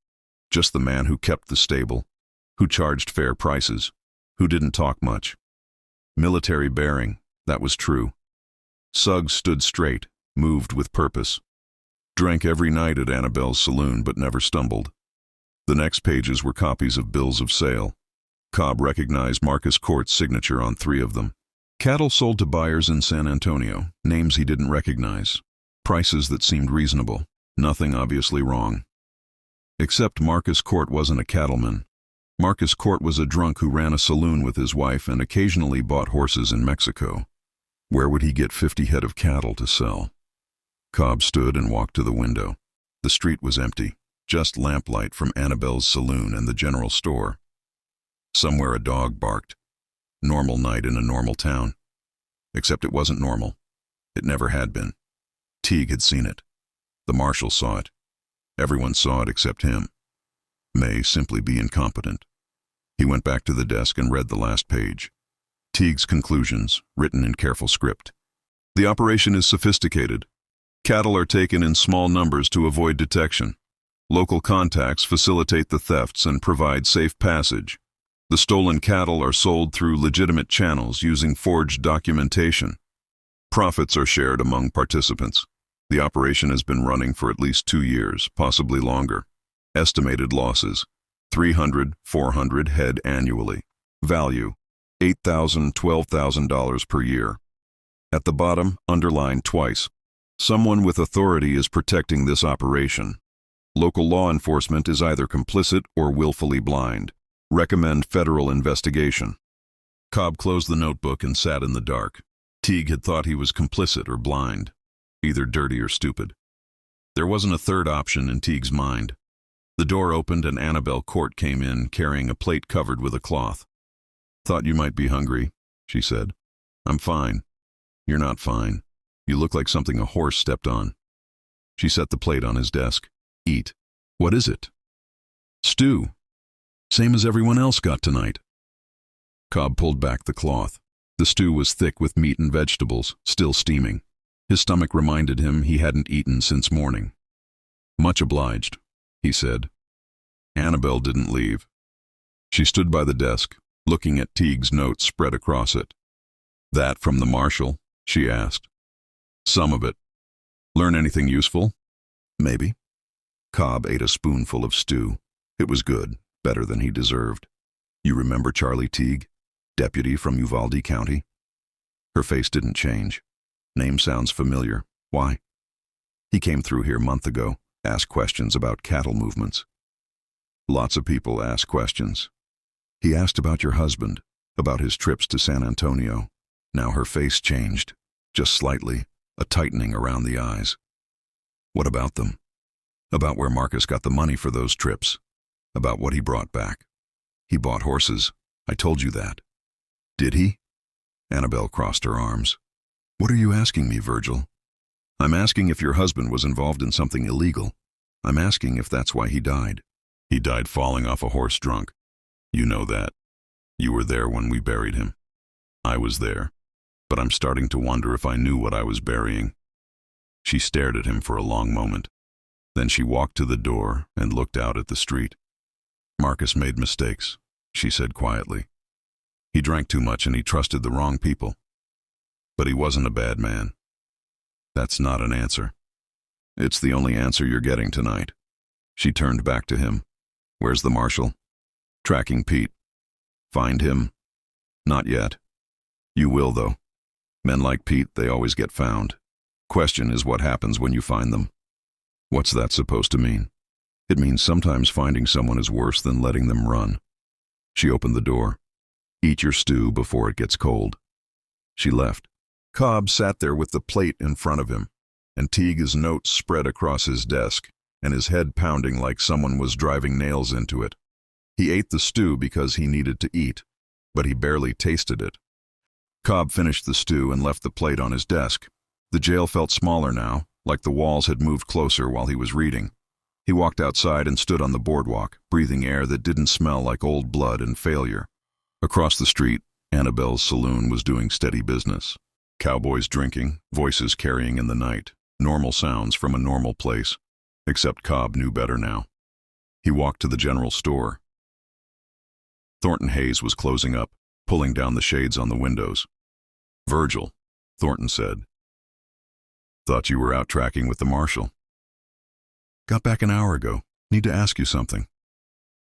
Just the man who kept the stable, who charged fair prices, who didn't talk much. Military bearing, that was true. Suggs stood straight, moved with purpose. Drank every night at Annabelle's saloon but never stumbled. The next pages were copies of bills of sale. Cobb recognized Marcus Court's signature on 3 of them. Cattle sold to buyers in San Antonio, names he didn't recognize. Prices that seemed reasonable, nothing obviously wrong. Except Marcus Court wasn't a cattleman. Marcus Court was a drunk who ran a saloon with his wife and occasionally bought horses in Mexico. Where would he get 50 head of cattle to sell? Cobb stood and walked to the window. The street was empty, just lamplight from Annabelle's saloon and the general store. Somewhere a dog barked. Normal night in a normal town. Except it wasn't normal. It never had been. Teague had seen it. The marshal saw it. Everyone saw it except him. May simply be incompetent. He went back to the desk and read the last page. Teague's conclusions, written in careful script. The operation is sophisticated. Cattle are taken in small numbers to avoid detection. Local contacts facilitate the thefts and provide safe passage. The stolen cattle are sold through legitimate channels using forged documentation. Profits are shared among participants. The operation has been running for at least 2 years, possibly longer. Estimated losses, 300, 400 head annually. Value, $8,000, $12,000 per year. At the bottom, underlined twice. Someone with authority is protecting this operation. Local law enforcement is either complicit or willfully blind. Recommend federal investigation. Cobb closed the notebook and sat in the dark. Teague had thought he was complicit or blind, either dirty or stupid. There wasn't a third option in Teague's mind. The door opened and Annabelle Court came in, carrying a plate covered with a cloth. Thought you might be hungry, she said. I'm fine. You're not fine. You look like something a horse stepped on. She set the plate on his desk. Eat. What is it? Stew. Same as everyone else got tonight. Cobb pulled back the cloth. The stew was thick with meat and vegetables, still steaming. His stomach reminded him he hadn't eaten since morning. Much obliged, he said. Annabelle didn't leave. She stood by the desk, looking at Teague's notes spread across it. That from the marshal? She asked. Some of it. Learn anything useful? Maybe. Cobb ate a spoonful of stew. It was good, better than he deserved. You remember Charlie Teague, deputy from Uvalde County? Her face didn't change. Name sounds familiar. Why? He came through here a month ago, asked questions about cattle movements. Lots of people ask questions. He asked about your husband, about his trips to San Antonio. Now her face changed, just slightly, a tightening around the eyes. What about them? About where Marcus got the money for those trips. About what he brought back. He bought horses. I told you that. Did he? Annabelle crossed her arms. What are you asking me, Virgil? I'm asking if your husband was involved in something illegal. I'm asking if that's why he died. He died falling off a horse drunk. You know that. You were there when we buried him. I was there, but I'm starting to wonder if I knew what I was burying. She stared at him for a long moment. Then she walked to the door and looked out at the street. Marcus made mistakes, she said quietly. He drank too much and he trusted the wrong people. But he wasn't a bad man. That's not an answer. It's the only answer you're getting tonight. She turned back to him. Where's the marshal? Tracking Pete. Find him? Not yet. You will, though. Men like Pete, they always get found. Question is what happens when you find them. What's that supposed to mean? It means sometimes finding someone is worse than letting them run. She opened the door. Eat your stew before it gets cold. She left. Cobb sat there with the plate in front of him, and Teague's notes spread across his desk, and his head pounding like someone was driving nails into it. He ate the stew because he needed to eat, but he barely tasted it. Cobb finished the stew and left the plate on his desk. The jail felt smaller now, like the walls had moved closer while he was reading. He walked outside and stood on the boardwalk, breathing air that didn't smell like old blood and failure. Across the street, Annabelle's saloon was doing steady business. Cowboys drinking, voices carrying in the night, normal sounds from a normal place. Except Cobb knew better now. He walked to the general store. Thornton Hayes was closing up, pulling down the shades on the windows. Virgil, Thornton said. Thought you were out tracking with the marshal. Got back an hour ago. Need to ask you something.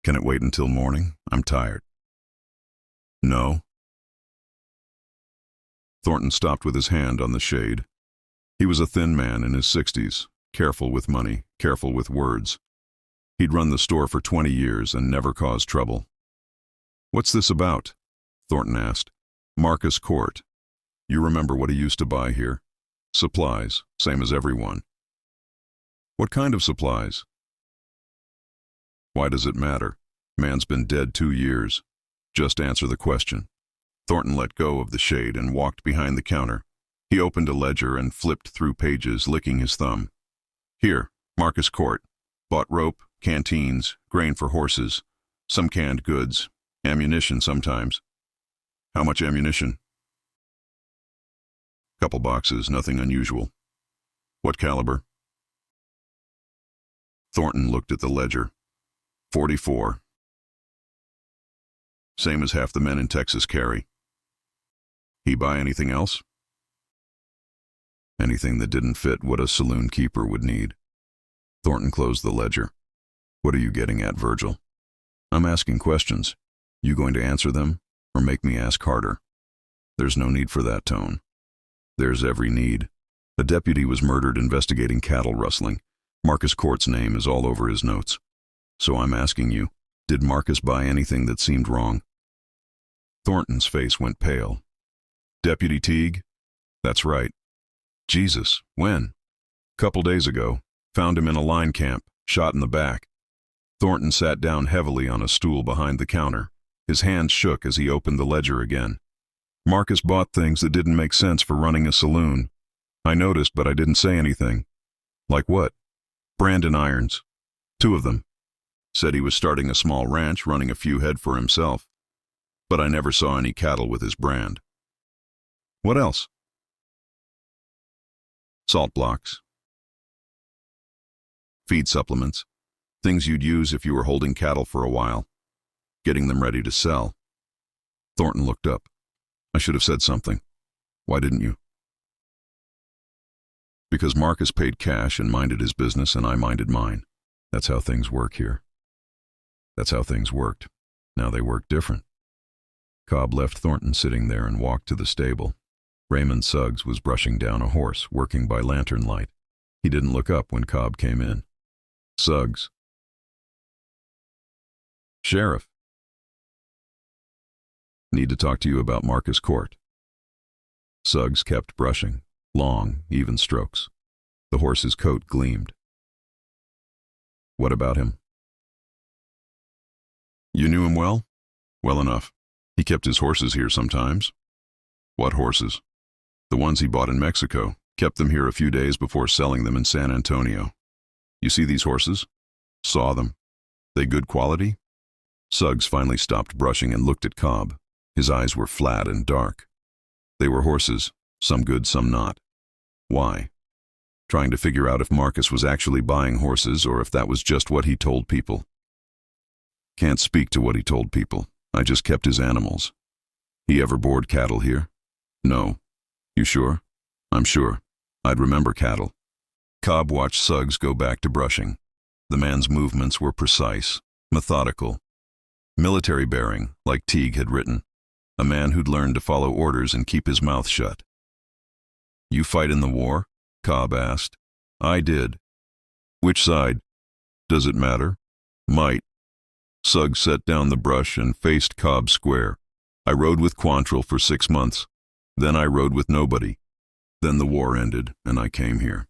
Can it wait until morning? I'm tired. No. Thornton stopped with his hand on the shade. He was a thin man in his 60s, careful with money, careful with words. He'd run the store for 20 years and never caused trouble. What's this about? Thornton asked. Marcus Court. You remember what he used to buy here? Supplies, same as everyone. What kind of supplies? Why does it matter? Man's been dead 2 years. Just answer the question. Thornton let go of the shade and walked behind the counter. He opened a ledger and flipped through pages, licking his thumb. Here, Marcus Court. Bought rope, canteens, grain for horses, some canned goods, ammunition sometimes. How much ammunition? Couple boxes, nothing unusual. What caliber? Thornton looked at the ledger. 44. Same as half the men in Texas carry. He buy anything else? Anything that didn't fit what a saloon keeper would need. Thornton closed the ledger. What are you getting at, Virgil? I'm asking questions. You going to answer them, or make me ask harder? There's no need for that tone. There's every need. A deputy was murdered investigating cattle rustling. Marcus Court's name is all over his notes. So I'm asking you, did Marcus buy anything that seemed wrong? Thornton's face went pale. Deputy Teague? That's right. Jesus, when? Couple days ago. Found him in a line camp, shot in the back. Thornton sat down heavily on a stool behind the counter. His hands shook as he opened the ledger again. Marcus bought things that didn't make sense for running a saloon. I noticed, but I didn't say anything. Like what? Brandon irons. 2 of them. Said he was starting a small ranch, running a few head for himself. But I never saw any cattle with his brand. What else? Salt blocks. Feed supplements. Things you'd use if you were holding cattle for a while. Getting them ready to sell. Thornton looked up. I should have said something. Why didn't you? Because Marcus paid cash and minded his business and I minded mine. That's how things work here. That's how things worked. Now they work different. Cobb left Thornton sitting there and walked to the stable. Raymond Suggs was brushing down a horse, working by lantern light. He didn't look up when Cobb came in. Suggs. Sheriff. Need to talk to you about Marcus Court. Suggs kept brushing, long, even strokes. The horse's coat gleamed. What about him? You knew him well? Well enough. He kept his horses here sometimes. What horses? The ones he bought in Mexico. Kept them here a few days before selling them in San Antonio. You see these horses? Saw them. They good quality? Suggs finally stopped brushing and looked at Cobb. His eyes were flat and dark. They were horses, some good, some not. Why? Trying to figure out if Marcus was actually buying horses or if that was just what he told people. Can't speak to what he told people. I just kept his animals. He ever board cattle here? No. You sure? I'm sure. I'd remember cattle. Cobb watched Suggs go back to brushing. The man's movements were precise, methodical. Military bearing, like Teague had written. A man who'd learned to follow orders and keep his mouth shut. You fight in the war? Cobb asked. I did. Which side? Does it matter? Might. Suggs set down the brush and faced Cobb square. I rode with Quantrill for 6 months. Then I rode with nobody. Then the war ended, and I came here.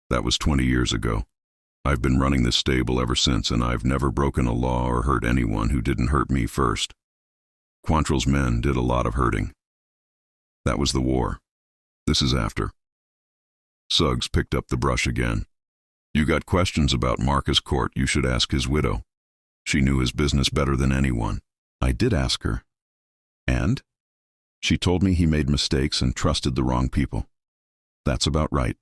That was 20 years ago. I've been running this stable ever since, and I've never broken a law or hurt anyone who didn't hurt me first. Quantrill's men did a lot of hurting. That was the war. This is after. Suggs picked up the brush again. You got questions about Marcus Court, you should ask his widow. She knew his business better than anyone. I did ask her. And? She told me he made mistakes and trusted the wrong people. That's about right.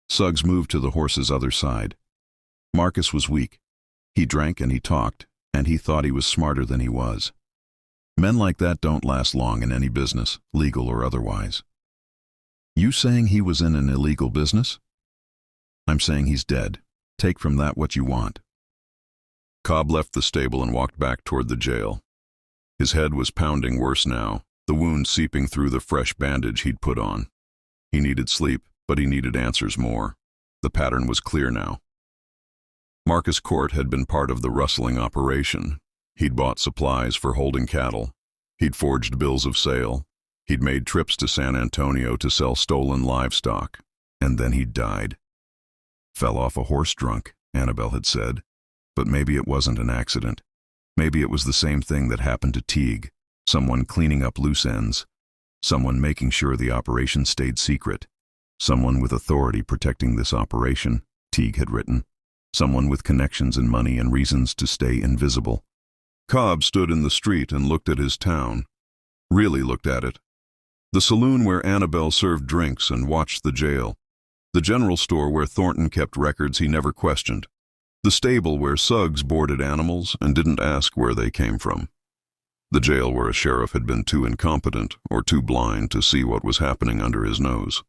Suggs moved to the horse's other side. Marcus was weak. He drank and he talked, and he thought he was smarter than he was. Men like that don't last long in any business, legal or otherwise. You saying he was in an illegal business? I'm saying he's dead. Take from that what you want. Cobb left the stable and walked back toward the jail. His head was pounding worse now, the wound seeping through the fresh bandage he'd put on. He needed sleep, but he needed answers more. The pattern was clear now. Marcus Court had been part of the rustling operation. He'd bought supplies for holding cattle. He'd forged bills of sale. He'd made trips to San Antonio to sell stolen livestock. And then he'd died. Fell off a horse drunk, Annabelle had said. But maybe it wasn't an accident. Maybe it was the same thing that happened to Teague. Someone cleaning up loose ends. Someone making sure the operation stayed secret. Someone with authority protecting this operation, Teague had written. Someone with connections and money and reasons to stay invisible. Cobb stood in the street and looked at his town. Really looked at it. The saloon where Annabelle served drinks and watched the jail. The general store where Thornton kept records he never questioned. The stable where Suggs boarded animals and didn't ask where they came from. The jail where a sheriff had been too incompetent or too blind to see what was happening under his nose.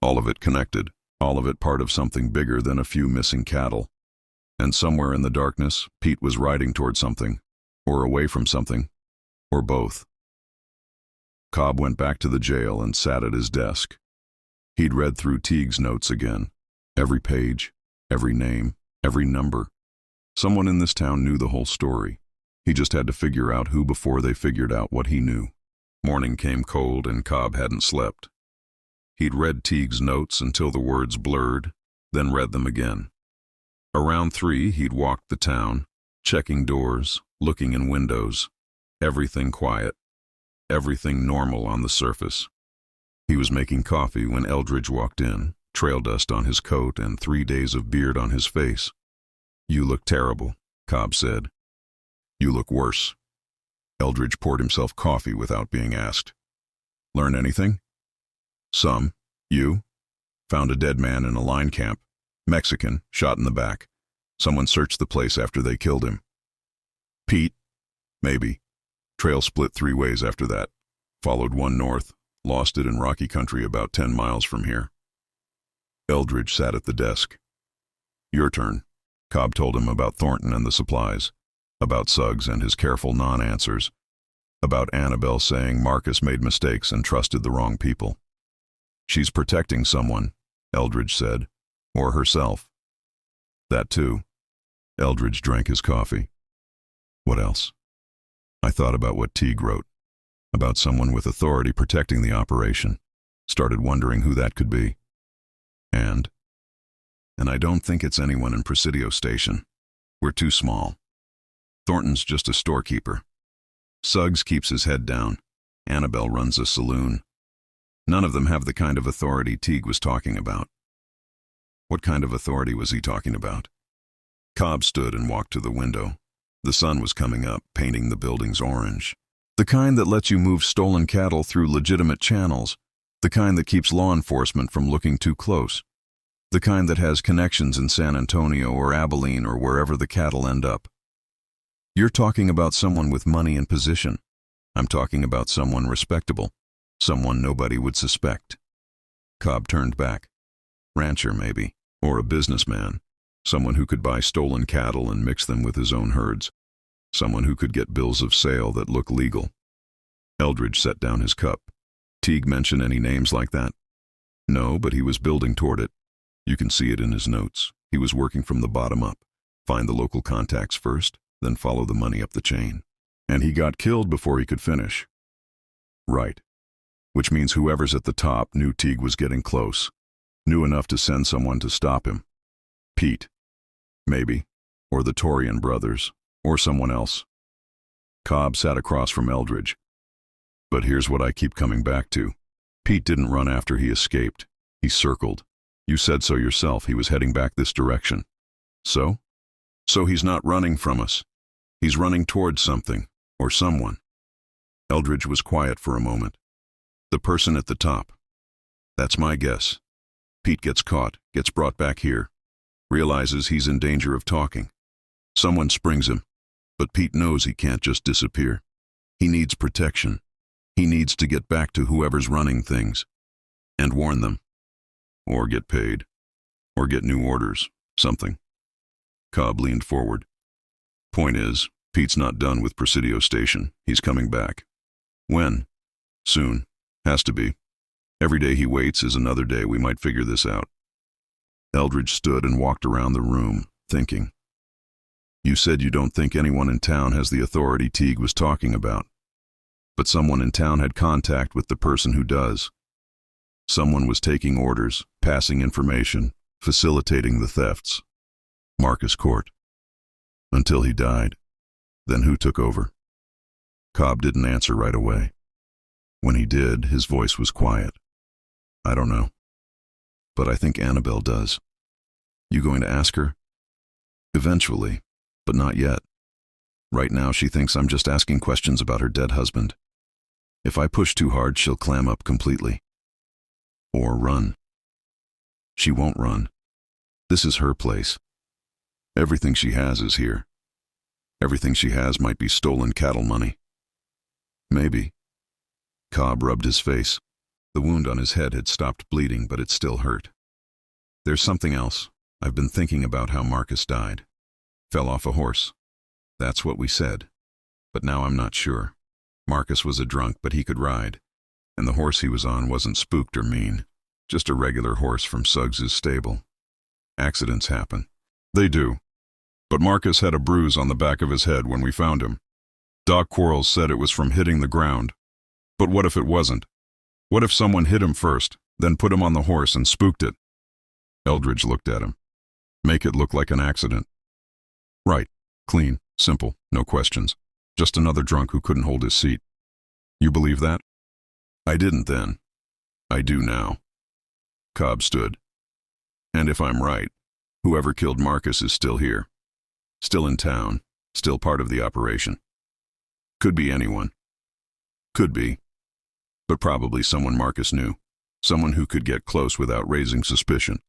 All of it connected, all of it part of something bigger than a few missing cattle. And somewhere in the darkness, Pete was riding toward something, or away from something, or both. Cobb went back to the jail and sat at his desk. He'd read through Teague's notes again. Every page, every name, every number. Someone in this town knew the whole story. He just had to figure out who before they figured out what he knew. Morning came cold and Cobb hadn't slept. He'd read Teague's notes until the words blurred, then read them again. Around 3, he'd walked the town, checking doors, looking in windows. Everything quiet. Everything normal on the surface. He was making coffee when Eldridge walked in, trail dust on his coat and 3 days of beard on his face. You look terrible, Cobb said. You look worse. Eldridge poured himself coffee without being asked. Learn anything? Some. You? Found a dead man in a line camp. Mexican, shot in the back. Someone searched the place after they killed him. Pete? Maybe. Trail split 3 ways after that. Followed one north, lost it in rocky country about 10 miles from here. Eldridge sat at the desk. Your turn. Cobb told him about Thornton and the supplies, about Suggs and his careful non-answers, about Annabelle saying Marcus made mistakes and trusted the wrong people. She's protecting someone, Eldridge said, or herself. That too. Eldridge drank his coffee. What else? I thought about what Teague wrote, about someone with authority protecting the operation. Started wondering who that could be. And And I don't think it's anyone in Presidio Station. We're too small. Thornton's just a storekeeper. Suggs keeps his head down. Annabelle runs a saloon. None of them have the kind of authority Teague was talking about. What kind of authority was he talking about? Cobb stood and walked to the window. The sun was coming up, painting the buildings orange. The kind that lets you move stolen cattle through legitimate channels. The kind that keeps law enforcement from looking too close. The kind that has connections in San Antonio or Abilene or wherever the cattle end up. You're talking about someone with money and position. I'm talking about someone respectable. Someone nobody would suspect. Cobb turned back. Rancher, maybe. Or a businessman. Someone who could buy stolen cattle and mix them with his own herds. Someone who could get bills of sale that look legal. Eldridge set down his cup. Teague mention any names like that? No, but he was building toward it. You can see it in his notes. He was working from the bottom up. Find the local contacts first, then follow the money up the chain. And he got killed before he could finish. Right. Which means whoever's at the top knew Teague was getting close. Knew enough to send someone to stop him. Pete. Maybe. Or the Torian brothers. Or someone else. Cobb sat across from Eldridge. But here's what I keep coming back to. Pete didn't run after he escaped. He circled. You said so yourself, he was heading back this direction. So? So he's not running from us. He's running towards something, or someone. Eldridge was quiet for a moment. The person at the top. That's my guess. Pete gets caught, gets brought back here. Realizes he's in danger of talking. Someone springs him. But Pete knows he can't just disappear. He needs protection. He needs to get back to whoever's running things. And warn them. Or get paid. Or get new orders. Something. Cobb leaned forward. Point is, Pete's not done with Presidio Station. He's coming back. When? Soon. Has to be. Every day he waits is another day we might figure this out. Eldridge stood and walked around the room, thinking. You said you don't think anyone in town has the authority Teague was talking about. But someone in town had contact with the person who does. Someone was taking orders, passing information, facilitating the thefts. Marcus Court. Until he died. Then who took over? Cobb didn't answer right away. When he did, his voice was quiet. I don't know. But I think Annabelle does. You going to ask her? Eventually, but not yet. Right now she thinks I'm just asking questions about her dead husband. If I push too hard, she'll clam up completely. Or run. She won't run. This is her place. Everything she has is here. Everything she has might be stolen cattle money. Maybe. Cobb rubbed his face. The wound on his head had stopped bleeding, but it still hurt. There's something else. I've been thinking about how Marcus died. Fell off a horse. That's what we said. But now I'm not sure. Marcus was a drunk, but he could ride. And the horse he was on wasn't spooked or mean. Just a regular horse from Suggs's stable. Accidents happen. They do. But Marcus had a bruise on the back of his head when we found him. Doc Quarles said it was from hitting the ground. But what if it wasn't? What if someone hit him first, then put him on the horse and spooked it? Eldridge looked at him. Make it look like an accident. Right. Clean. Simple. No questions. Just another drunk who couldn't hold his seat. You believe that? I didn't then. I do now. Cobb stood. And if I'm right, whoever killed Marcus is still here. Still in town. Still part of the operation. Could be anyone. Could be. But probably someone Marcus knew. Someone who could get close without raising suspicion.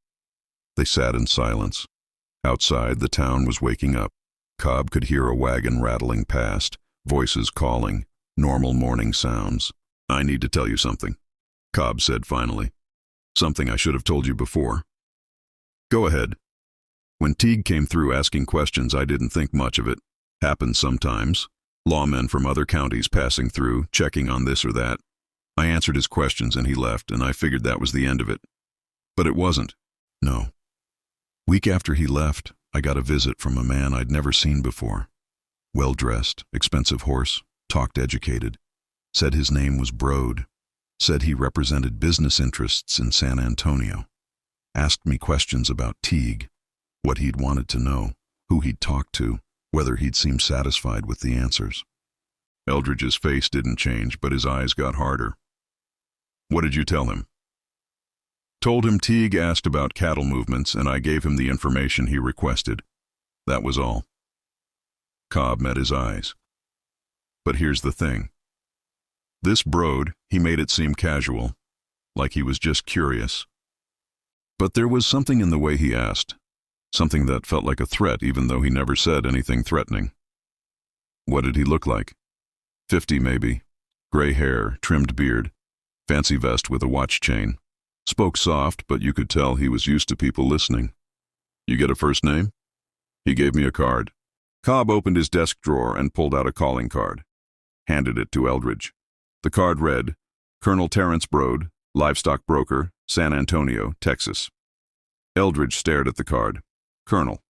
They sat in silence. Outside, the town was waking up. Cobb could hear a wagon rattling past, voices calling, normal morning sounds. I need to tell you something, Cobb said finally. Something I should have told you before. Go ahead. When Teague came through asking questions, I didn't think much of it. Happens sometimes. Lawmen from other counties passing through, checking on this or that. I answered his questions and he left, and I figured that was the end of it. But it wasn't. No. Week after he left, I got a visit from a man I'd never seen before. Well-dressed, expensive horse, talked educated. Said his name was Brode. Said he represented business interests in San Antonio. Asked me questions about Teague, what he'd wanted to know, who he'd talked to, whether he'd seemed satisfied with the answers. Eldridge's face didn't change, but his eyes got harder. What did you tell him? Told him Teague asked about cattle movements, and I gave him the information he requested. That was all. Cobb met his eyes. But here's the thing. This Brode, he made it seem casual, like he was just curious. But there was something in the way he asked, something that felt like a threat even though he never said anything threatening. What did he look like? 50 maybe, gray hair, trimmed beard, fancy vest with a watch chain. Spoke soft, but you could tell he was used to people listening. You get a first name? He gave me a card. Cobb opened his desk drawer and pulled out a calling card. Handed it to Eldridge. The card read, Colonel Terrence Brode, livestock broker, San Antonio, Texas. Eldridge stared at the card. Colonel.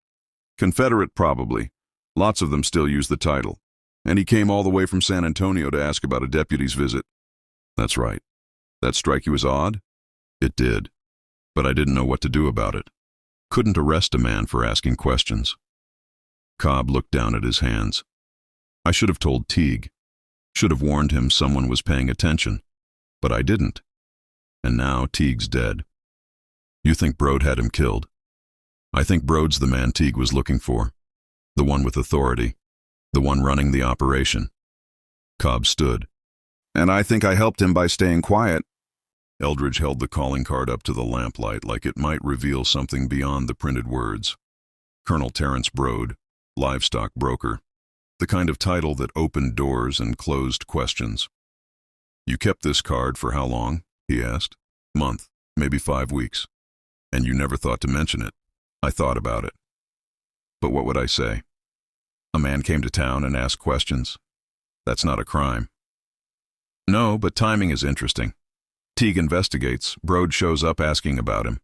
Confederate, probably. Lots of them still use the title. And he came all the way from San Antonio to ask about a deputy's visit. That's right. That strike you as odd? It did. But I didn't know what to do about it. Couldn't arrest a man for asking questions. Cobb looked down at his hands. I should have told Teague. Should have warned him someone was paying attention. But I didn't. And now Teague's dead. You think Brode had him killed? I think Brode's the man Teague was looking for. The one with authority. The one running the operation. Cobb stood. And I think I helped him by staying quiet. Eldridge held the calling card up to the lamplight like it might reveal something beyond the printed words. Colonel Terrence Brode, livestock broker. The kind of title that opened doors and closed questions. You kept this card for how long? He asked. Month, maybe 5 weeks. And you never thought to mention it. I thought about it. But what would I say? A man came to town and asked questions. That's not a crime. No, but timing is interesting. Teague investigates. Brode shows up asking about him.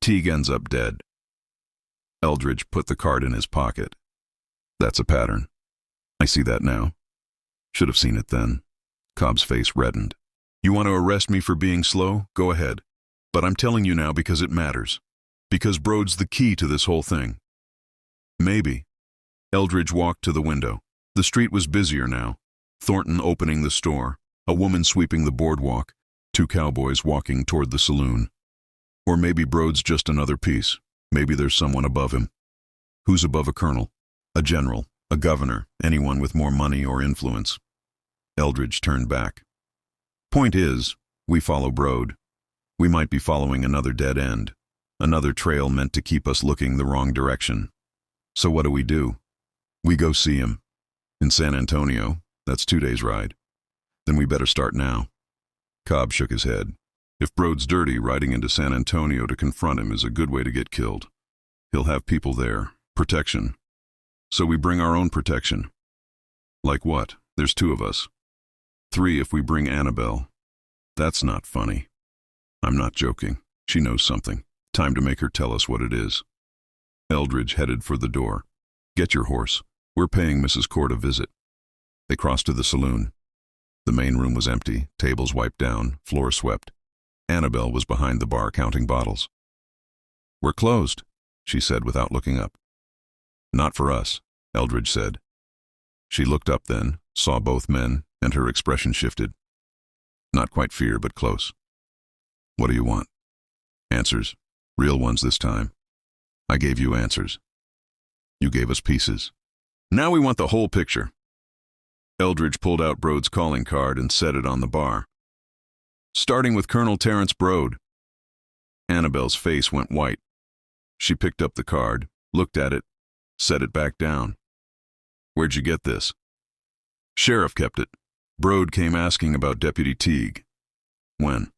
Teague ends up dead. Eldridge put the card in his pocket. That's a pattern. I see that now. Should have seen it then. Cobb's face reddened. You want to arrest me for being slow? Go ahead. But I'm telling you now because it matters. Because Brode's the key to this whole thing. Maybe. Eldridge walked to the window. The street was busier now. Thornton opening the store. A woman sweeping the boardwalk. 2 cowboys walking toward the saloon. Or maybe Brode's just another piece. Maybe there's someone above him. Who's above a colonel? A general, a governor, anyone with more money or influence. Eldridge turned back. Point is, we follow Brode. We might be following another dead end. Another trail meant to keep us looking the wrong direction. So what do? We go see him. In San Antonio, that's 2 days' ride. Then we better start now. Cobb shook his head. If Brode's dirty, riding into San Antonio to confront him is a good way to get killed. He'll have people there. Protection. So we bring our own protection. Like what? There's 2 of us. 3 if we bring Annabelle. That's not funny. I'm not joking. She knows something. Time to make her tell us what it is. Eldridge headed for the door. Get your horse. We're paying Mrs. Court a visit. They crossed to the saloon. The main room was empty, tables wiped down, floor swept. Annabelle was behind the bar counting bottles. We're closed, she said without looking up. Not for us, Eldridge said. She looked up then, saw both men, and her expression shifted. Not quite fear, but close. What do you want? Answers. Real ones this time. I gave you answers. You gave us pieces. Now we want the whole picture. Eldridge pulled out Brode's calling card and set it on the bar. Starting with Colonel Terrence Brode. Annabelle's face went white. She picked up the card, looked at it, set it back down. Where'd you get this? Sheriff kept it. Brode came asking about Deputy Teague. When?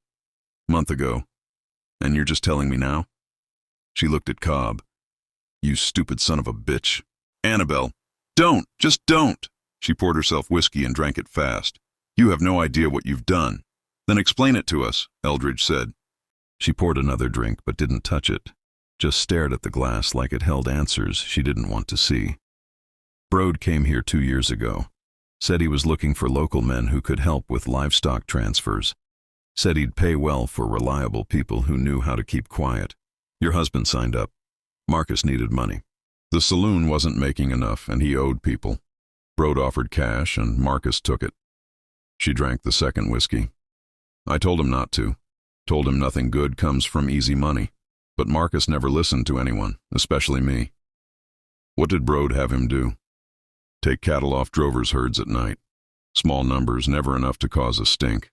Month ago. And you're just telling me now? She looked at Cobb. You stupid son of a bitch. Annabelle, don't, just don't. She poured herself whiskey and drank it fast. You have no idea what you've done. Then explain it to us, Eldridge said. She poured another drink but didn't touch it, just stared at the glass like it held answers she didn't want to see. Brode came here 2 years ago. Said he was looking for local men who could help with livestock transfers. Said he'd pay well for reliable people who knew how to keep quiet. Your husband signed up. Marcus needed money. The saloon wasn't making enough, and he owed people. Brode offered cash, and Marcus took it. She drank the second whiskey. I told him not to. Told him nothing good comes from easy money. But Marcus never listened to anyone, especially me. What did Brode have him do? Take cattle off drovers' herds at night. Small numbers, never enough to cause a stink.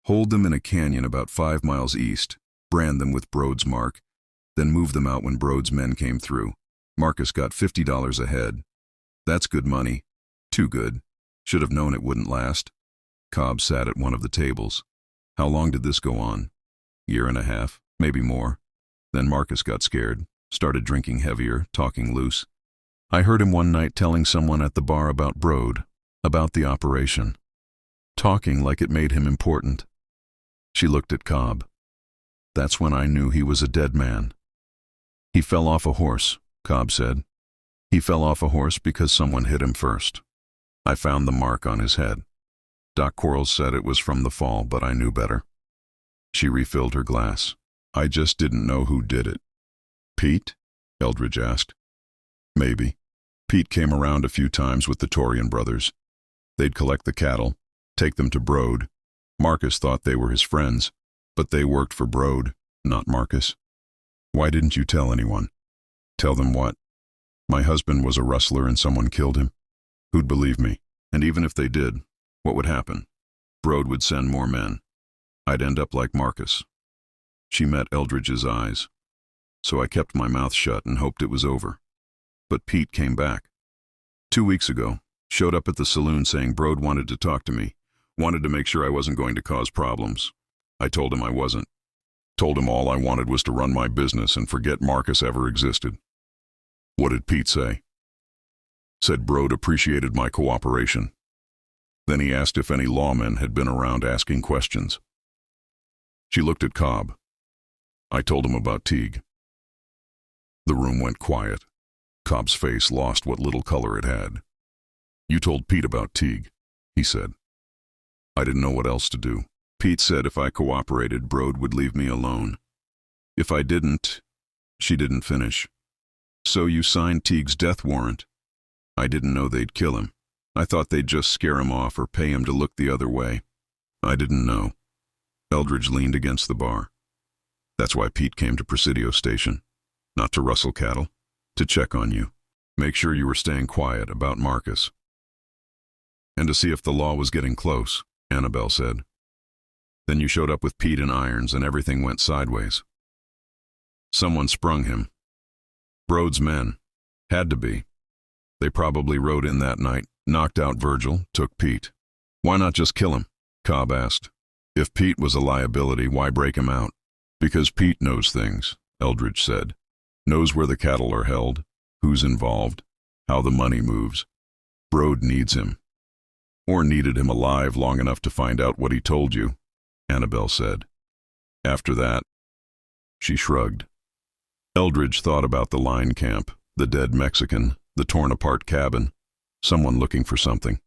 Hold them in a canyon about 5 miles east, brand them with Brode's mark, then move them out when Brode's men came through. Marcus got $50 a head. That's good money. Too good. Should have known it wouldn't last. Cobb sat at one of the tables. How long did this go on? Year and a half, maybe more. Then Marcus got scared, started drinking heavier, talking loose. I heard him one night telling someone at the bar about Brode, about the operation. Talking like it made him important. She looked at Cobb. That's when I knew he was a dead man. He fell off a horse, Cobb said. He fell off a horse because someone hit him first. I found the mark on his head. Doc Quarles said it was from the fall, but I knew better. She refilled her glass. I just didn't know who did it. Pete? Eldridge asked. Maybe. Pete came around a few times with the Torian brothers. They'd collect the cattle, take them to Brode. Marcus thought they were his friends, but they worked for Brode, not Marcus. Why didn't you tell anyone? Tell them what? My husband was a rustler and someone killed him. Who'd believe me? And even if they did, what would happen? Brode would send more men. I'd end up like Marcus. She met Eldridge's eyes. So I kept my mouth shut and hoped it was over. But Pete came back. 2 weeks ago, showed up at the saloon saying Brode wanted to talk to me, wanted to make sure I wasn't going to cause problems. I told him I wasn't. Told him all I wanted was to run my business and forget Marcus ever existed. What did Pete say? Said Brode appreciated my cooperation. Then he asked if any lawmen had been around asking questions. She looked at Cobb. I told him about Teague. The room went quiet. Cobb's face lost what little color it had. You told Pete about Teague, he said. I didn't know what else to do. Pete said if I cooperated, Brode would leave me alone. If I didn't, she didn't finish. So you signed Teague's death warrant. I didn't know they'd kill him. I thought they'd just scare him off or pay him to look the other way. I didn't know. Eldridge leaned against the bar. That's why Pete came to Presidio Station. Not to rustle cattle, to check on you, make sure you were staying quiet about Marcus. And to see if the law was getting close, Annabelle said. Then you showed up with Pete in irons and everything went sideways. Someone sprung him. Brode's men. Had to be. They probably rode in that night, knocked out Virgil, took Pete. Why not just kill him? Cobb asked. If Pete was a liability, why break him out? Because Pete knows things, Eldridge said. Knows where the cattle are held, who's involved, how the money moves. Brode needs him. Or needed him alive long enough to find out what he told you, Annabelle said. After that, she shrugged. Eldridge thought about the line camp, the dead Mexican, the torn-apart cabin, someone looking for something,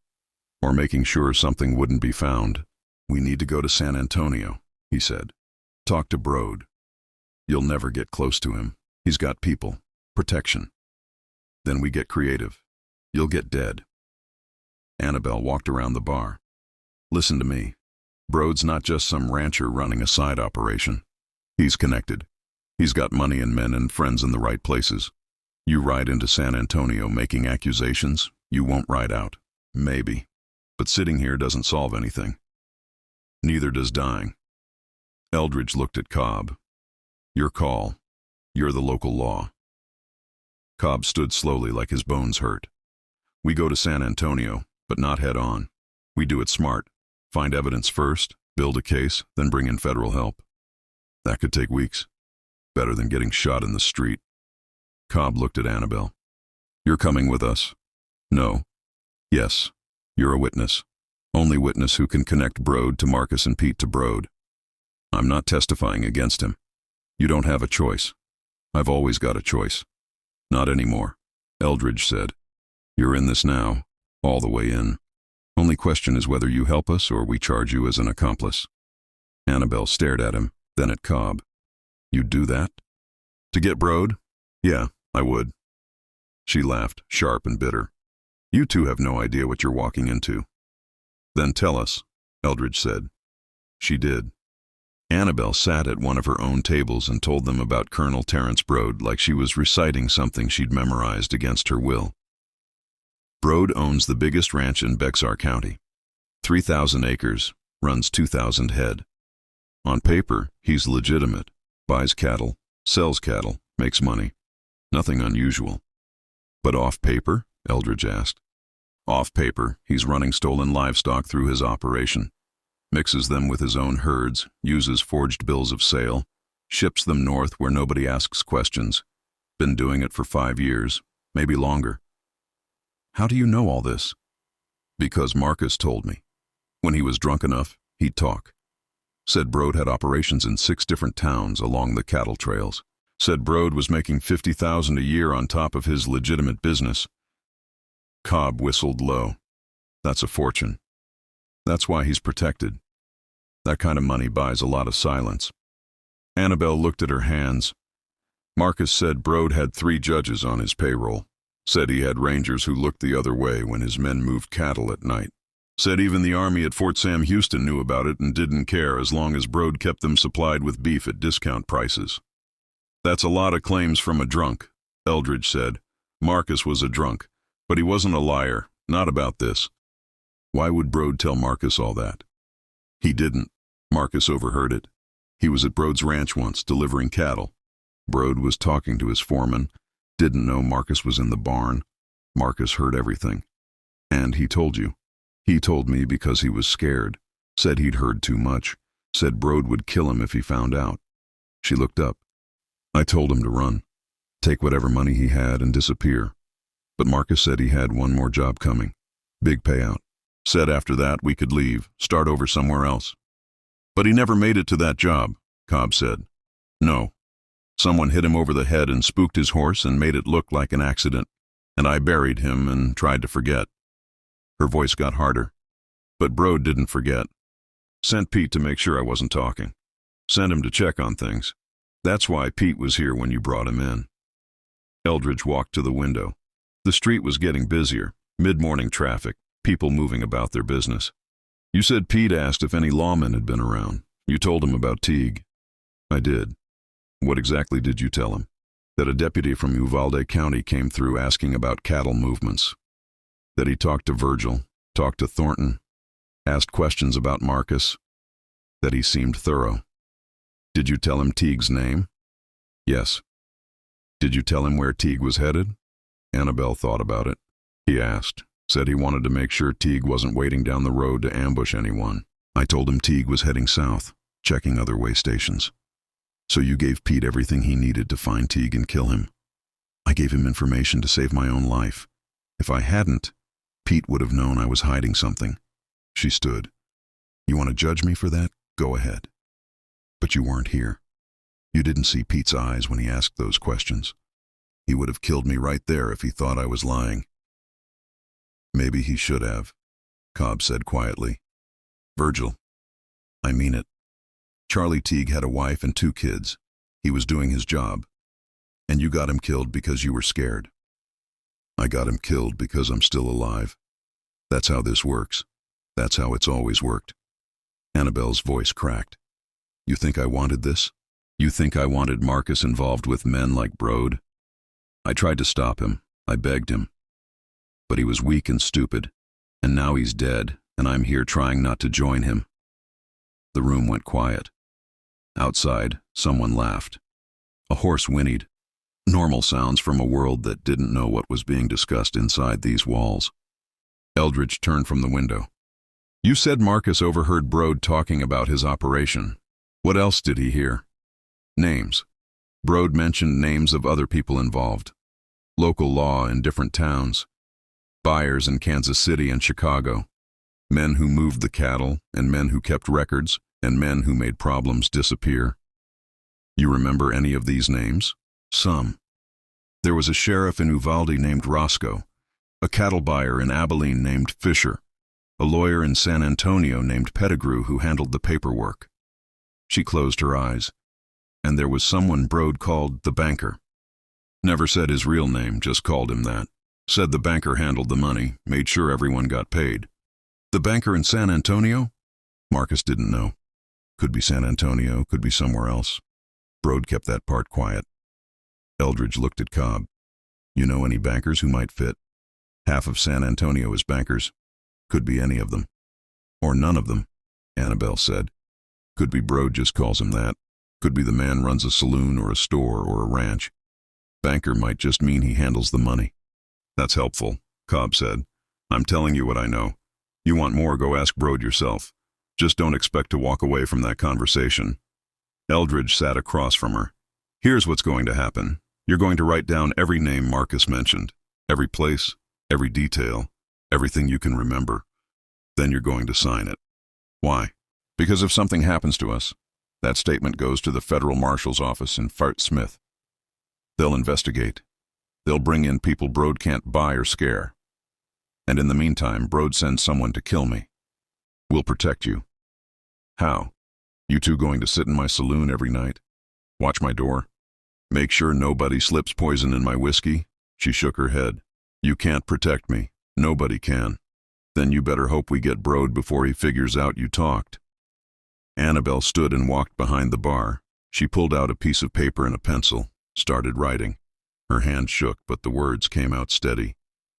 or making sure something wouldn't be found. We need to go to San Antonio, he said. Talk to Brode. You'll never get close to him. He's got people, protection. Then we get creative. You'll get dead. Annabelle walked around the bar. Listen to me. Brode's not just some rancher running a side operation. He's connected. He's got money and men and friends in the right places. You ride into San Antonio making accusations, you won't ride out. Maybe. But sitting here doesn't solve anything. Neither does dying. Eldridge looked at Cobb. Your call. You're the local law. Cobb stood slowly like his bones hurt. We go to San Antonio, but not head on. We do it smart. Find evidence first, build a case, then bring in federal help. That could take weeks. Better than getting shot in the street. Cobb looked at Annabelle. You're coming with us? No. Yes. You're a witness. Only witness who can connect Brode to Marcus and Pete to Brode. I'm not testifying against him. You don't have a choice. I've always got a choice. Not anymore, Eldridge said. You're in this now, all the way in. Only question is whether you help us or we charge you as an accomplice. Annabelle stared at him, then at Cobb. You'd do that? To get Brode? Yeah, I would. She laughed, sharp and bitter. You two have no idea what you're walking into. Then tell us, Eldridge said. She did. Annabelle sat at one of her own tables and told them about Colonel Terence Brode like she was reciting something she'd memorized against her will. Brode owns the biggest ranch in Bexar County. 3,000 acres, runs 2,000 head. On paper, he's legitimate, buys cattle, sells cattle, makes money. Nothing unusual. But off paper? Eldridge asked. Off paper, he's running stolen livestock through his operation. Mixes them with his own herds, uses forged bills of sale, ships them north where nobody asks questions. Been doing it for 5 years, maybe longer. How do you know all this? Because Marcus told me. When he was drunk enough, he'd talk. Said Brode had operations in 6 different towns along the cattle trails. Said Brode was making $50,000 a year on top of his legitimate business. Cobb whistled low. That's a fortune. That's why he's protected. That kind of money buys a lot of silence. Annabelle looked at her hands. Marcus said Brode had 3 judges on his payroll. Said he had rangers who looked the other way when his men moved cattle at night. Said even the army at Fort Sam Houston knew about it and didn't care as long as Brode kept them supplied with beef at discount prices. That's a lot of claims from a drunk, Eldridge said. Marcus was a drunk, but he wasn't a liar, not about this. Why would Brode tell Marcus all that? He didn't. Marcus overheard it. He was at Brode's ranch once, delivering cattle. Brode was talking to his foreman, didn't know Marcus was in the barn. Marcus heard everything. And he told you. He told me because he was scared. Said he'd heard too much. Said Brode would kill him if he found out. She looked up. I told him to run. Take whatever money he had and disappear. But Marcus said he had one more job coming. Big payout. Said after that we could leave, start over somewhere else. But he never made it to that job, Cobb said. No. Someone hit him over the head and spooked his horse and made it look like an accident, and I buried him and tried to forget. Her voice got harder. But Brode didn't forget. Sent Pete to make sure I wasn't talking. Sent him to check on things. That's why Pete was here when you brought him in. Eldridge walked to the window. The street was getting busier, mid-morning traffic, people moving about their business. You said Pete asked if any lawmen had been around. You told him about Teague. I did. What exactly did you tell him? That a deputy from Uvalde County came through asking about cattle movements. That he talked to Virgil, talked to Thornton, asked questions about Marcus. That he seemed thorough. Did you tell him Teague's name? Yes. Did you tell him where Teague was headed? Annabelle thought about it. He asked. Said he wanted to make sure Teague wasn't waiting down the road to ambush anyone. I told him Teague was heading south, checking other way stations. So you gave Pete everything he needed to find Teague and kill him. I gave him information to save my own life. If I hadn't, Pete would have known I was hiding something. She stood. You want to judge me for that? Go ahead. But you weren't here. You didn't see Pete's eyes when he asked those questions. He would have killed me right there if he thought I was lying. Maybe he should have, Cobb said quietly. Virgil, I mean it. Charlie Teague had a wife and 2 kids. He was doing his job. And you got him killed because you were scared. I got him killed because I'm still alive. That's how this works. That's how it's always worked. Annabelle's voice cracked. You think I wanted this? You think I wanted Marcus involved with men like Brode? I tried to stop him. I begged him. But he was weak and stupid, and now he's dead, and I'm here trying not to join him. The room went quiet. Outside, someone laughed. A horse whinnied. Normal sounds from a world that didn't know what was being discussed inside these walls. Eldridge turned from the window. You said Marcus overheard Brode talking about his operation. What else did he hear? Names. Brode mentioned names of other people involved. Local law in different towns. Buyers in Kansas City and Chicago. Men who moved the cattle, and men who kept records, and men who made problems disappear. You remember any of these names? Some. There was a sheriff in Uvalde named Roscoe, a cattle buyer in Abilene named Fisher, a lawyer in San Antonio named Pettigrew who handled the paperwork. She closed her eyes. and there was someone Brode called the banker. Never said his real name, just called him that. Said the banker handled the money, made sure everyone got paid. The banker in San Antonio? Marcus didn't know. Could be San Antonio, could be somewhere else. Brode kept that part quiet. Eldridge looked at Cobb. You know any bankers who might fit? Half of San Antonio is bankers. Could be any of them. Or none of them, Annabelle said. Could be Brode just calls him that. Could be the man runs a saloon or a store or a ranch. Banker might just mean he handles the money. That's helpful, Cobb said. I'm telling you what I know. You want more, go ask Brode yourself. Just don't expect to walk away from that conversation. Eldridge sat across from her. Here's what's going to happen. You're going to write down every name Marcus mentioned, every place, every detail, everything you can remember. Then you're going to sign it. Why? Because if something happens to us, that statement goes to the federal marshal's office in Fort Smith. They'll investigate. They'll bring in people Brode can't buy or scare. And in the meantime, Brode sends someone to kill me. We'll protect you. How? You two going to sit in my saloon every night? Watch my door? Make sure nobody slips poison in my whiskey? She shook her head. You can't protect me. Nobody can. Then you better hope we get Brode before he figures out you talked. Annabelle stood and walked behind the bar. She pulled out a piece of paper and a pencil, started writing. Her hand shook, but the words came out steady.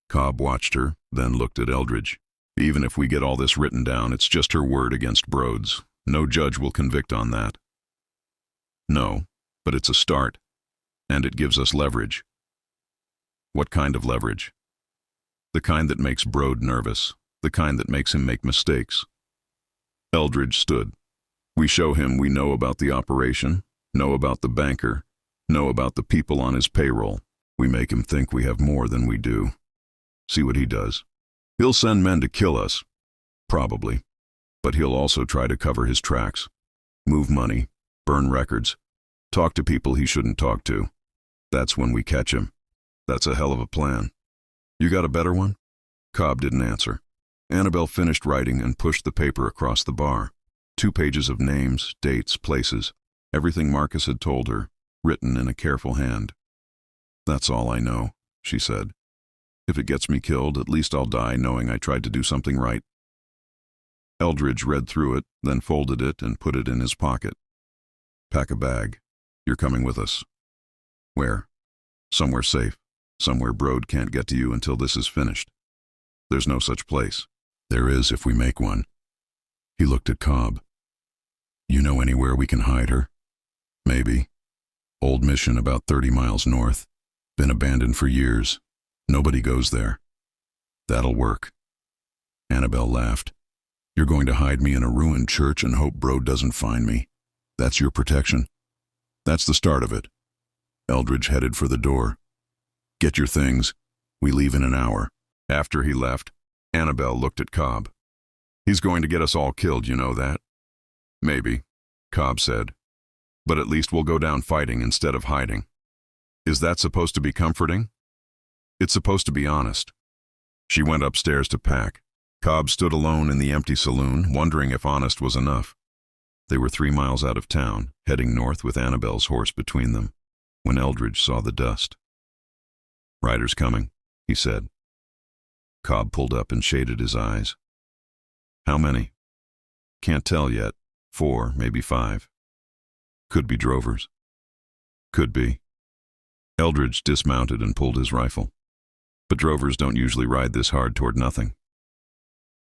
Cobb watched her, then looked at Eldridge. Even if we get all this written down, it's just her word against Brode's. No judge will convict on that. No, but it's a start. And it gives us leverage. What kind of leverage? The kind that makes Brode nervous. The kind that makes him make mistakes. Eldridge stood. We show him we know about the operation, know about the banker, know about the people on his payroll. We make him think we have more than we do. See what he does. He'll send men to kill us. Probably. But he'll also try to cover his tracks. Move money, burn records, talk to people he shouldn't talk to. That's when we catch him. That's a hell of a plan. You got a better one? Cobb didn't answer. Annabelle finished writing and pushed the paper across the bar. 2 pages of names, dates, places, everything Marcus had told her, written in a careful hand. That's all I know, she said. If it gets me killed, at least I'll die knowing I tried to do something right. Eldridge read through it, then folded it and put it in his pocket. Pack a bag. You're coming with us. Where? Somewhere safe. Somewhere Brode can't get to you until this is finished. There's no such place. There is if we make one. He looked at Cobb. You know anywhere we can hide her? Maybe. Old mission about 30 miles north. Been abandoned for years. Nobody goes there. That'll work. Annabelle laughed. You're going to hide me in a ruined church and hope Brode doesn't find me. That's your protection? That's the start of it. Eldridge headed for the door. Get your things. We leave in an hour. After he left, Annabelle looked at Cobb. He's going to get us all killed, you know that? Maybe, Cobb said. But at least we'll go down fighting instead of hiding. Is that supposed to be comforting? It's supposed to be honest. She went upstairs to pack. Cobb stood alone in the empty saloon, wondering if honest was enough. They were 3 miles out of town, heading north with Annabelle's horse between them, when Eldridge saw the dust. Riders coming, he said. Cobb pulled up and shaded his eyes. How many? Can't tell yet. 4, maybe 5. Could be drovers. Could be. Eldridge dismounted and pulled his rifle. But drovers don't usually ride this hard toward nothing.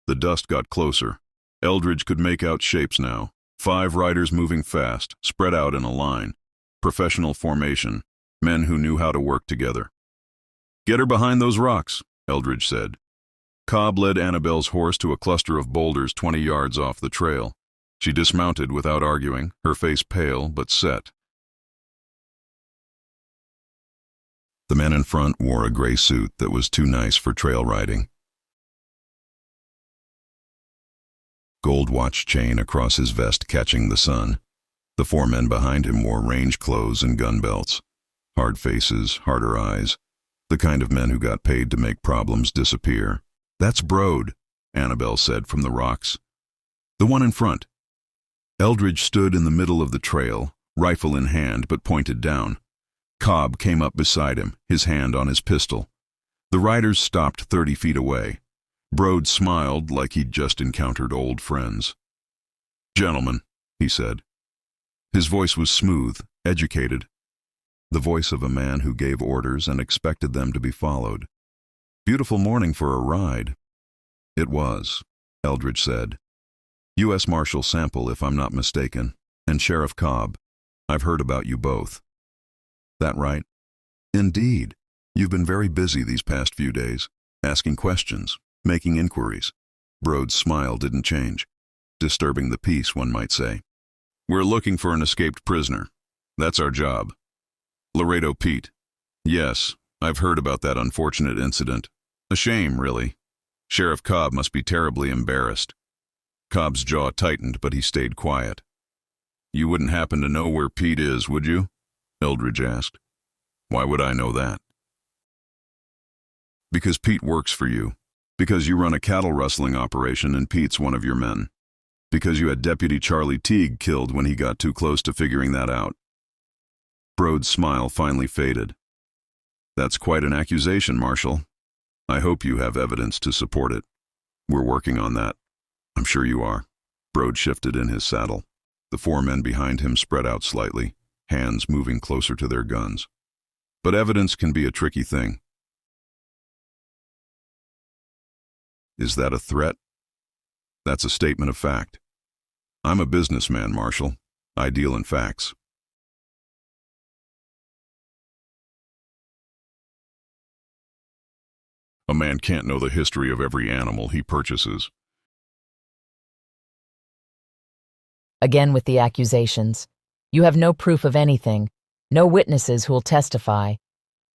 The dust got closer. Eldridge could make out shapes now. 5 riders moving fast, spread out in a line. Professional formation. Men who knew how to work together. Get her behind those rocks, Eldridge said. Cobb led Annabelle's horse to a cluster of boulders 20 yards off the trail. She dismounted without arguing, her face pale but set. The man in front wore a gray suit that was too nice for trail riding. Gold watch chain across his vest catching the sun. The 4 men behind him wore range clothes and gun belts. Hard faces, harder eyes. The kind of men who got paid to make problems disappear. That's Brode, Annabelle said from the rocks. The one in front. Eldridge stood in the middle of the trail, rifle in hand but pointed down. Cobb came up beside him, his hand on his pistol. The riders stopped 30 feet away. Brode smiled like he'd just encountered old friends. "Gentlemen," he said. His voice was smooth, educated, the voice of a man who gave orders and expected them to be followed. "Beautiful morning for a ride." "It was," Eldridge said. "U.S. Marshal Sample, if I'm not mistaken, and Sheriff Cobb. I've heard about you both." "That right?" "Indeed. You've been very busy these past few days, asking questions, making inquiries." Brode's smile didn't change. "Disturbing the peace, one might say." "We're looking for an escaped prisoner. That's our job." "Laredo Pete." "Yes, I've heard about that unfortunate incident. A shame, really. Sheriff Cobb must be terribly embarrassed." Cobb's jaw tightened, but he stayed quiet. "You wouldn't happen to know where Pete is, would you?" Eldridge asked. "Why would I know that?" "Because Pete works for you. Because you run a cattle rustling operation and Pete's one of your men. Because you had Deputy Charlie Teague killed when he got too close to figuring that out." Brode's smile finally faded. "That's quite an accusation, Marshal. I hope you have evidence to support it." "We're working on that." "I'm sure you are." Brode shifted in his saddle. The 4 men behind him spread out slightly, hands moving closer to their guns. "But evidence can be a tricky thing." "Is that a threat?" "That's a statement of fact. I'm a businessman, Marshal. I deal in facts." "A man can't know the history of every animal he purchases." Again with the accusations. "You have no proof of anything, no witnesses who'll testify,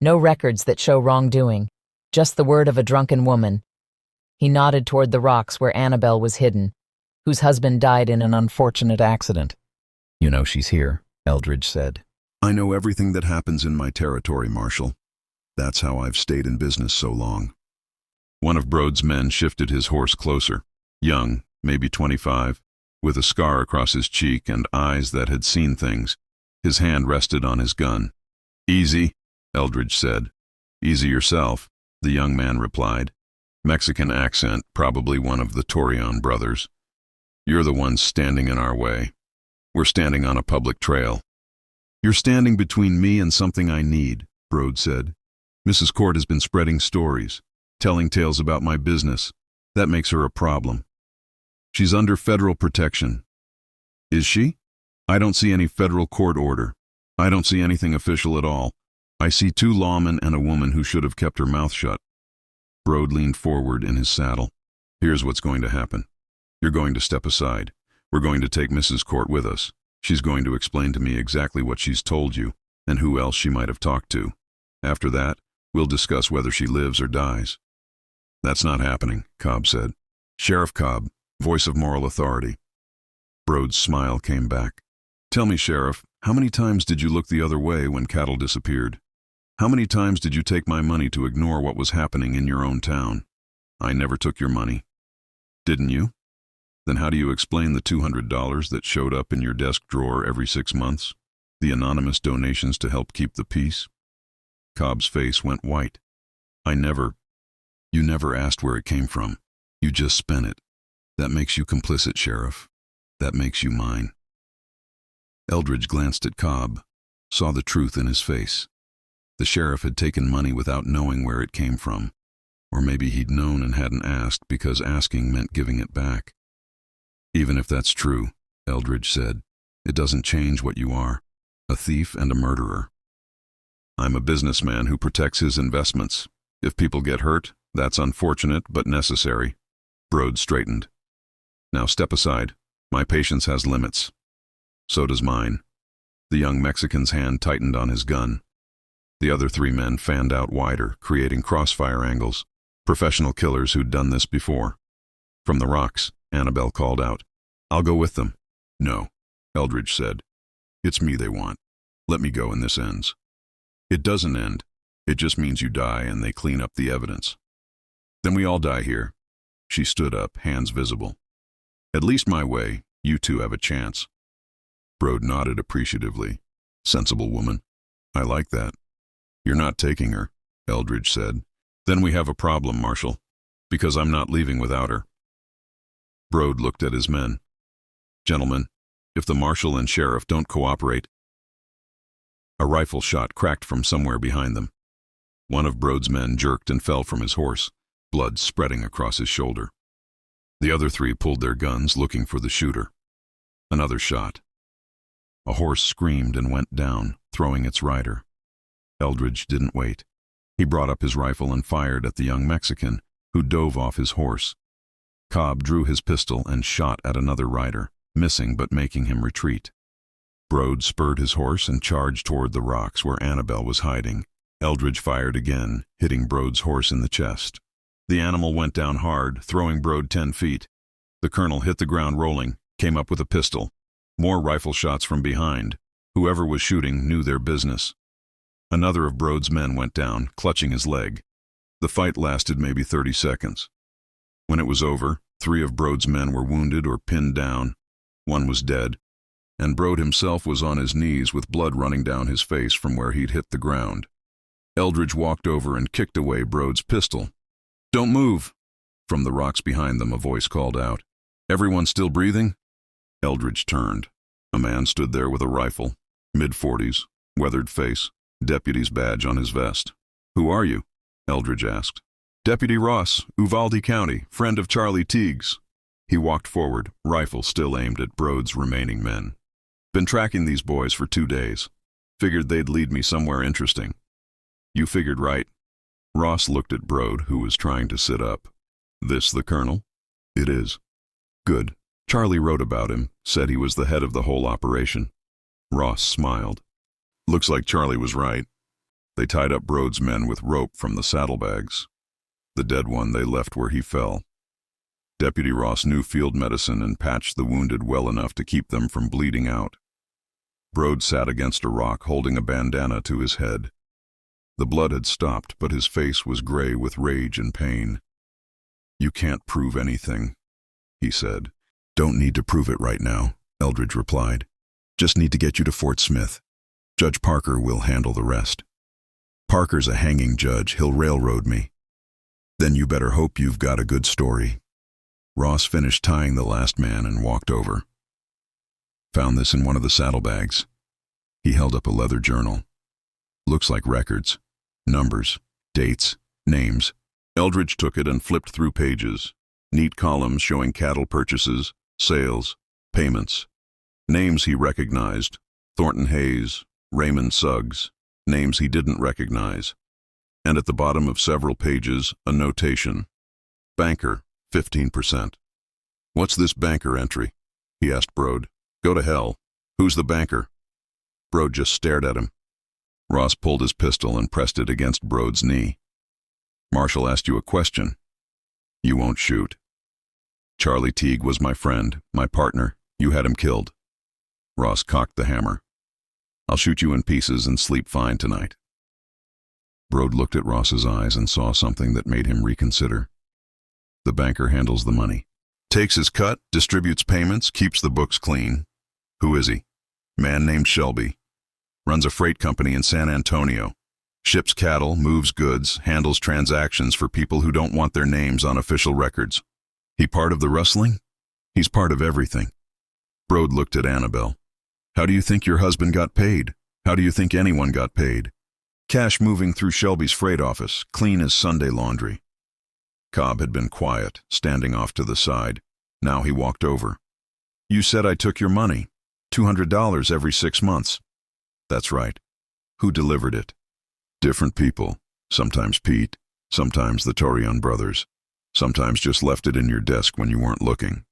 no records that show wrongdoing, just the word of a drunken woman." He nodded toward the rocks where Annabelle was hidden, whose husband died in an unfortunate accident. "You know she's here," Eldridge said. "I know everything that happens in my territory, Marshal. That's how I've stayed in business so long." One of Brode's men shifted his horse closer, young, maybe 25, with a scar across his cheek and eyes that had seen things. His hand rested on his gun. "Easy," Eldridge said. "Easy yourself," the young man replied. Mexican accent, probably one of the Torreon brothers. "You're the ones standing in our way. We're standing on a public trail." "You're standing between me and something I need," Brode said. "Mrs. Court has been spreading stories, telling tales about my business. That makes her a problem. She's under federal protection." "Is she?" "I don't see any federal court order. I don't see anything official at all. I see 2 lawmen and a woman who should have kept her mouth shut." Brode leaned forward in his saddle. "Here's what's going to happen. You're going to step aside. We're going to take Mrs. Court with us. She's going to explain to me exactly what she's told you and who else she might have talked to. After that, we'll discuss whether she lives or dies." "That's not happening," Cobb said. "Sheriff Cobb, voice of moral authority." Brode's smile came back. "Tell me, Sheriff, how many times did you look the other way when cattle disappeared? How many times did you take my money to ignore what was happening in your own town?" "I never took your money." "Didn't you? Then how do you explain the $200 that showed up in your desk drawer every 6 months? The anonymous donations to help keep the peace?" Cobb's face went white. You never asked where it came from. You just spent it. That makes you complicit, Sheriff. That makes you mine." Eldridge glanced at Cobb, saw the truth in his face. The sheriff had taken money without knowing where it came from. Or maybe he'd known and hadn't asked because asking meant giving it back. "Even if that's true," Eldridge said, "it doesn't change what you are, a thief and a murderer." "I'm a businessman who protects his investments. If people get hurt, that's unfortunate but necessary." Brode straightened. "Now step aside. My patience has limits." "So does mine." The young Mexican's hand tightened on his gun. The other 3 men fanned out wider, creating crossfire angles, professional killers who'd done this before. From the rocks, Annabelle called out, "I'll go with them." "No," Eldridge said. "It's me they want. Let me go and this ends." "It doesn't end. It just means you die and they clean up the evidence." "Then we all die here." She stood up, hands visible. "At least my way, you 2 have a chance." Brode nodded appreciatively. Sensible woman. I like that. You're not taking her, Eldridge said. Then we have a problem, Marshal, because I'm not leaving without her. Brode looked at his men. Gentlemen, if the Marshal and Sheriff don't cooperate. A rifle shot cracked from somewhere behind them. One of Brode's men jerked and fell from his horse, blood spreading across his shoulder. The other three pulled their guns, looking for the shooter. Another shot. A horse screamed and went down, throwing its rider. Eldridge didn't wait. He brought up his rifle and fired at the young Mexican, who dove off his horse. Cobb drew his pistol and shot at another rider, missing but making him retreat. Brode spurred his horse and charged toward the rocks where Annabelle was hiding. Eldridge fired again, hitting Brode's horse in the chest. The animal went down hard, throwing Brode 10 feet. The colonel hit the ground rolling, came up with a pistol. More rifle shots from behind. Whoever was shooting knew their business. Another of Brode's men went down, clutching his leg. The fight lasted maybe 30 seconds. When it was over, 3 of Brode's men were wounded or pinned down. One was dead, and Brode himself was on his knees with blood running down his face from where he'd hit the ground. Eldridge walked over and kicked away Brode's pistol. "Don't move!" From the rocks behind them, a voice called out. "Everyone still breathing?" Eldridge turned. A man stood there with a rifle, mid-40s, weathered face, deputy's badge on his vest. "Who are you?" Eldridge asked. "Deputy Ross, Uvalde County, friend of Charlie Teague's." He walked forward, rifle still aimed at Brode's remaining men. "Been tracking these boys for 2 days. Figured they'd lead me somewhere interesting." "You figured right." Ross looked at Brode, who was trying to sit up. "This the colonel?" "It is." "Good. Charlie wrote about him, said he was the head of the whole operation." Ross smiled. "Looks like Charlie was right." They tied up Brode's men with rope from the saddlebags. The dead one they left where he fell. Deputy Ross knew field medicine and patched the wounded well enough to keep them from bleeding out. Brode sat against a rock holding a bandana to his head. The blood had stopped, but his face was gray with rage and pain. "You can't prove anything," he said. "Don't need to prove it right now," Eldridge replied. "Just need to get you to Fort Smith. Judge Parker will handle the rest. Parker's a hanging judge. He'll railroad me. Then you better hope you've got a good story." Ross finished tying the last man and walked over. "Found this in one of the saddlebags." He held up a leather journal. "Looks like records. Numbers, dates, names." Eldridge took it and flipped through pages. Neat columns showing cattle purchases, sales, payments. Names he recognized: Thornton Hayes, Raymond Suggs. Names he didn't recognize. And at the bottom of several pages, a notation. "Banker, 15%. "What's this banker entry?" he asked Brode. "Go to hell. Who's the banker?" Brode just stared at him. Ross pulled his pistol and pressed it against Brode's knee. "Marshal asked you a question. You won't shoot. Charlie Teague was my friend, my partner. You had him killed." Ross cocked the hammer. "I'll shoot you in pieces and sleep fine tonight." Brode looked at Ross's eyes and saw something that made him reconsider. "The banker handles the money. Takes his cut, distributes payments, keeps the books clean." "Who is he?" "Man named Shelby. Runs a freight company in San Antonio. Ships cattle, moves goods, handles transactions for people who don't want their names on official records." "He part of the rustling?" "He's part of everything." Brode looked at Annabelle. "How do you think your husband got paid? How do you think anyone got paid?" "Cash moving through Shelby's freight office, clean as Sunday laundry." Cobb had been quiet, standing off to the side. Now he walked over. "You said I took your money. $200 every 6 months." "That's right." "Who delivered it?" "Different people. Sometimes Pete, sometimes the Torian brothers. Sometimes just left it in your desk when you weren't looking."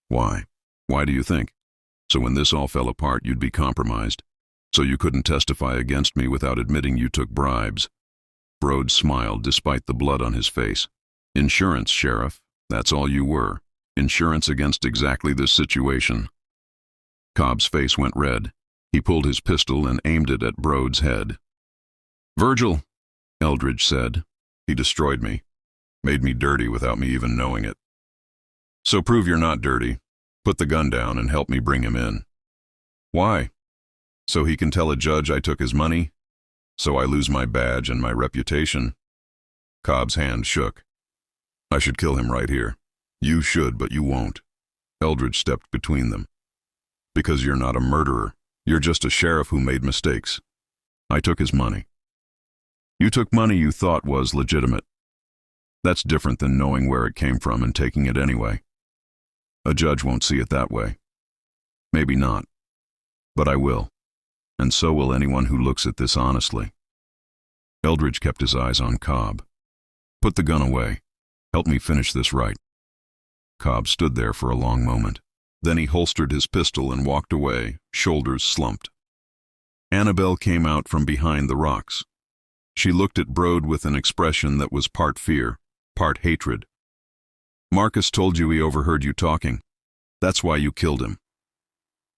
"Why? Why do you think?" "So when this all fell apart, you'd be compromised. So you couldn't testify against me without admitting you took bribes." Brode smiled despite the blood on his face. "Insurance, Sheriff. That's all you were. Insurance against exactly this situation." Cobb's face went red. He pulled his pistol and aimed it at Brode's head. "Virgil," Eldridge said. "He destroyed me. Made me dirty without me even knowing it. So prove you're not dirty. Put the gun down and help me bring him in." Why? So he can tell a judge I took his money? So I lose my badge and my reputation? Cobb's hand shook. I should kill him right here. You should, but you won't. Eldridge stepped between them. Because you're not a murderer. You're just a sheriff who made mistakes. I took his money. You took money you thought was legitimate. That's different than knowing where it came from and taking it anyway. A judge won't see it that way. Maybe not. But I will. And so will anyone who looks at this honestly. Eldridge kept his eyes on Cobb. Put the gun away. Help me finish this right. Cobb stood there for a long moment. Then he holstered his pistol and walked away, shoulders slumped. Annabelle came out from behind the rocks. She looked at Brode with an expression that was part fear, part hatred. Marcus told you he overheard you talking. That's why you killed him.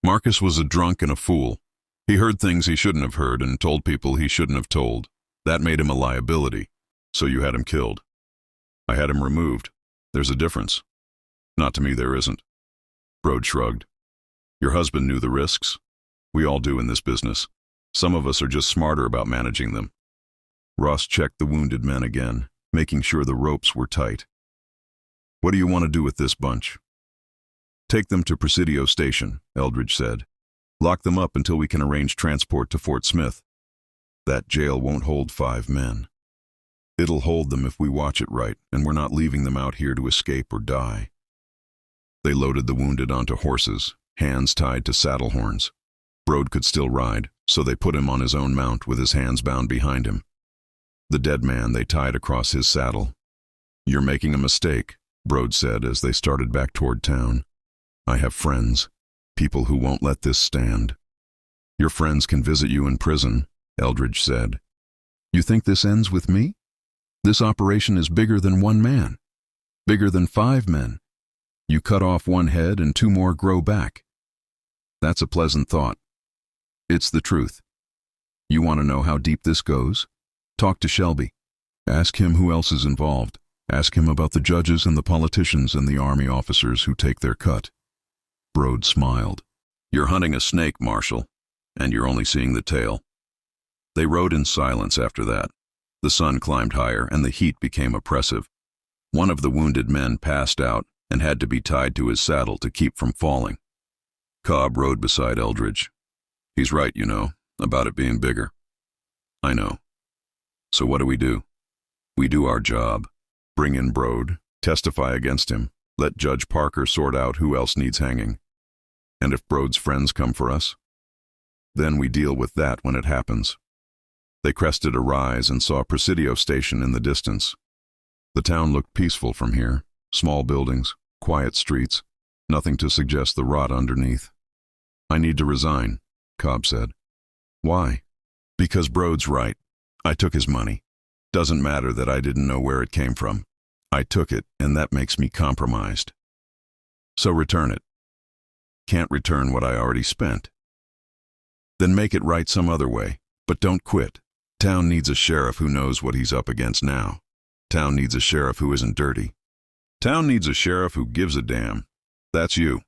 Marcus was a drunk and a fool. He heard things he shouldn't have heard and told people he shouldn't have told. That made him a liability, so you had him killed. I had him removed. There's a difference. Not to me there isn't. Brode shrugged. Your husband knew the risks. We all do in this business. Some of us are just smarter about managing them. Ross checked the wounded men again, making sure the ropes were tight. What do you want to do with this bunch? Take them to Presidio Station, Eldridge said. Lock them up until we can arrange transport to Fort Smith. That jail won't hold 5 men. It'll hold them if we watch it right, and we're not leaving them out here to escape or die. They loaded the wounded onto horses, hands tied to saddle horns. Brode could still ride, so they put him on his own mount with his hands bound behind him. The dead man they tied across his saddle. You're making a mistake, Brode said as they started back toward town. I have friends, people who won't let this stand. Your friends can visit you in prison, Eldridge said. You think this ends with me? This operation is bigger than 1 man, bigger than 5 men. You cut off 1 head and 2 more grow back. That's a pleasant thought. It's the truth. You want to know how deep this goes? Talk to Shelby. Ask him who else is involved. Ask him about the judges and the politicians and the army officers who take their cut. Brode smiled. You're hunting a snake, Marshal, and you're only seeing the tail. They rode in silence after that. The sun climbed higher and the heat became oppressive. One of the wounded men passed out and had to be tied to his saddle to keep from falling. Cobb rode beside Eldridge. He's right, you know, about it being bigger. I know. So what do? We do our job. Bring in Brode, testify against him, let Judge Parker sort out who else needs hanging. And if Brode's friends come for us, then we deal with that when it happens. They crested a rise and saw Presidio Station in the distance. The town looked peaceful from here, small buildings, quiet streets, nothing to suggest the rot underneath. I need to resign, Cobb said. Why? Because Brode's right. I took his money. Doesn't matter that I didn't know where it came from. I took it, and that makes me compromised. So return it. Can't return what I already spent. Then make it right some other way, but don't quit. Town needs a sheriff who knows what he's up against now. Town needs a sheriff who isn't dirty. Town needs a sheriff who gives a damn. That's you.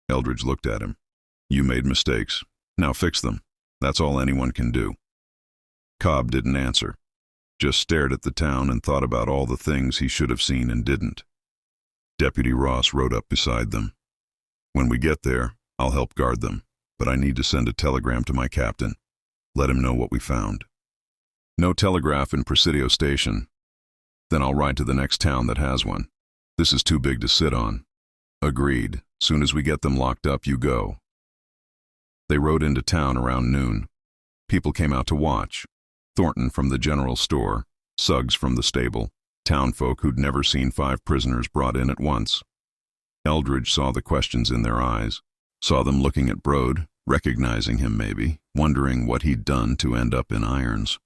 Eldridge looked at him. You made mistakes. Now fix them. That's all anyone can do. Cobb didn't answer. Just stared at the town and thought about all the things he should have seen and didn't. Deputy Ross rode up beside them. When we get there, I'll help guard them, but I need to send a telegram to my captain. Let him know what we found. No telegraph in Presidio Station. Then I'll ride to the next town that has one. This is too big to sit on. Agreed. Soon as we get them locked up, you go. They rode into town around noon. People came out to watch. Thornton from the general store, Suggs from the stable, townfolk who'd never seen 5 prisoners brought in at once. Eldridge saw the questions in their eyes, saw them looking at Brode, recognizing him maybe, wondering what he'd done to end up in irons.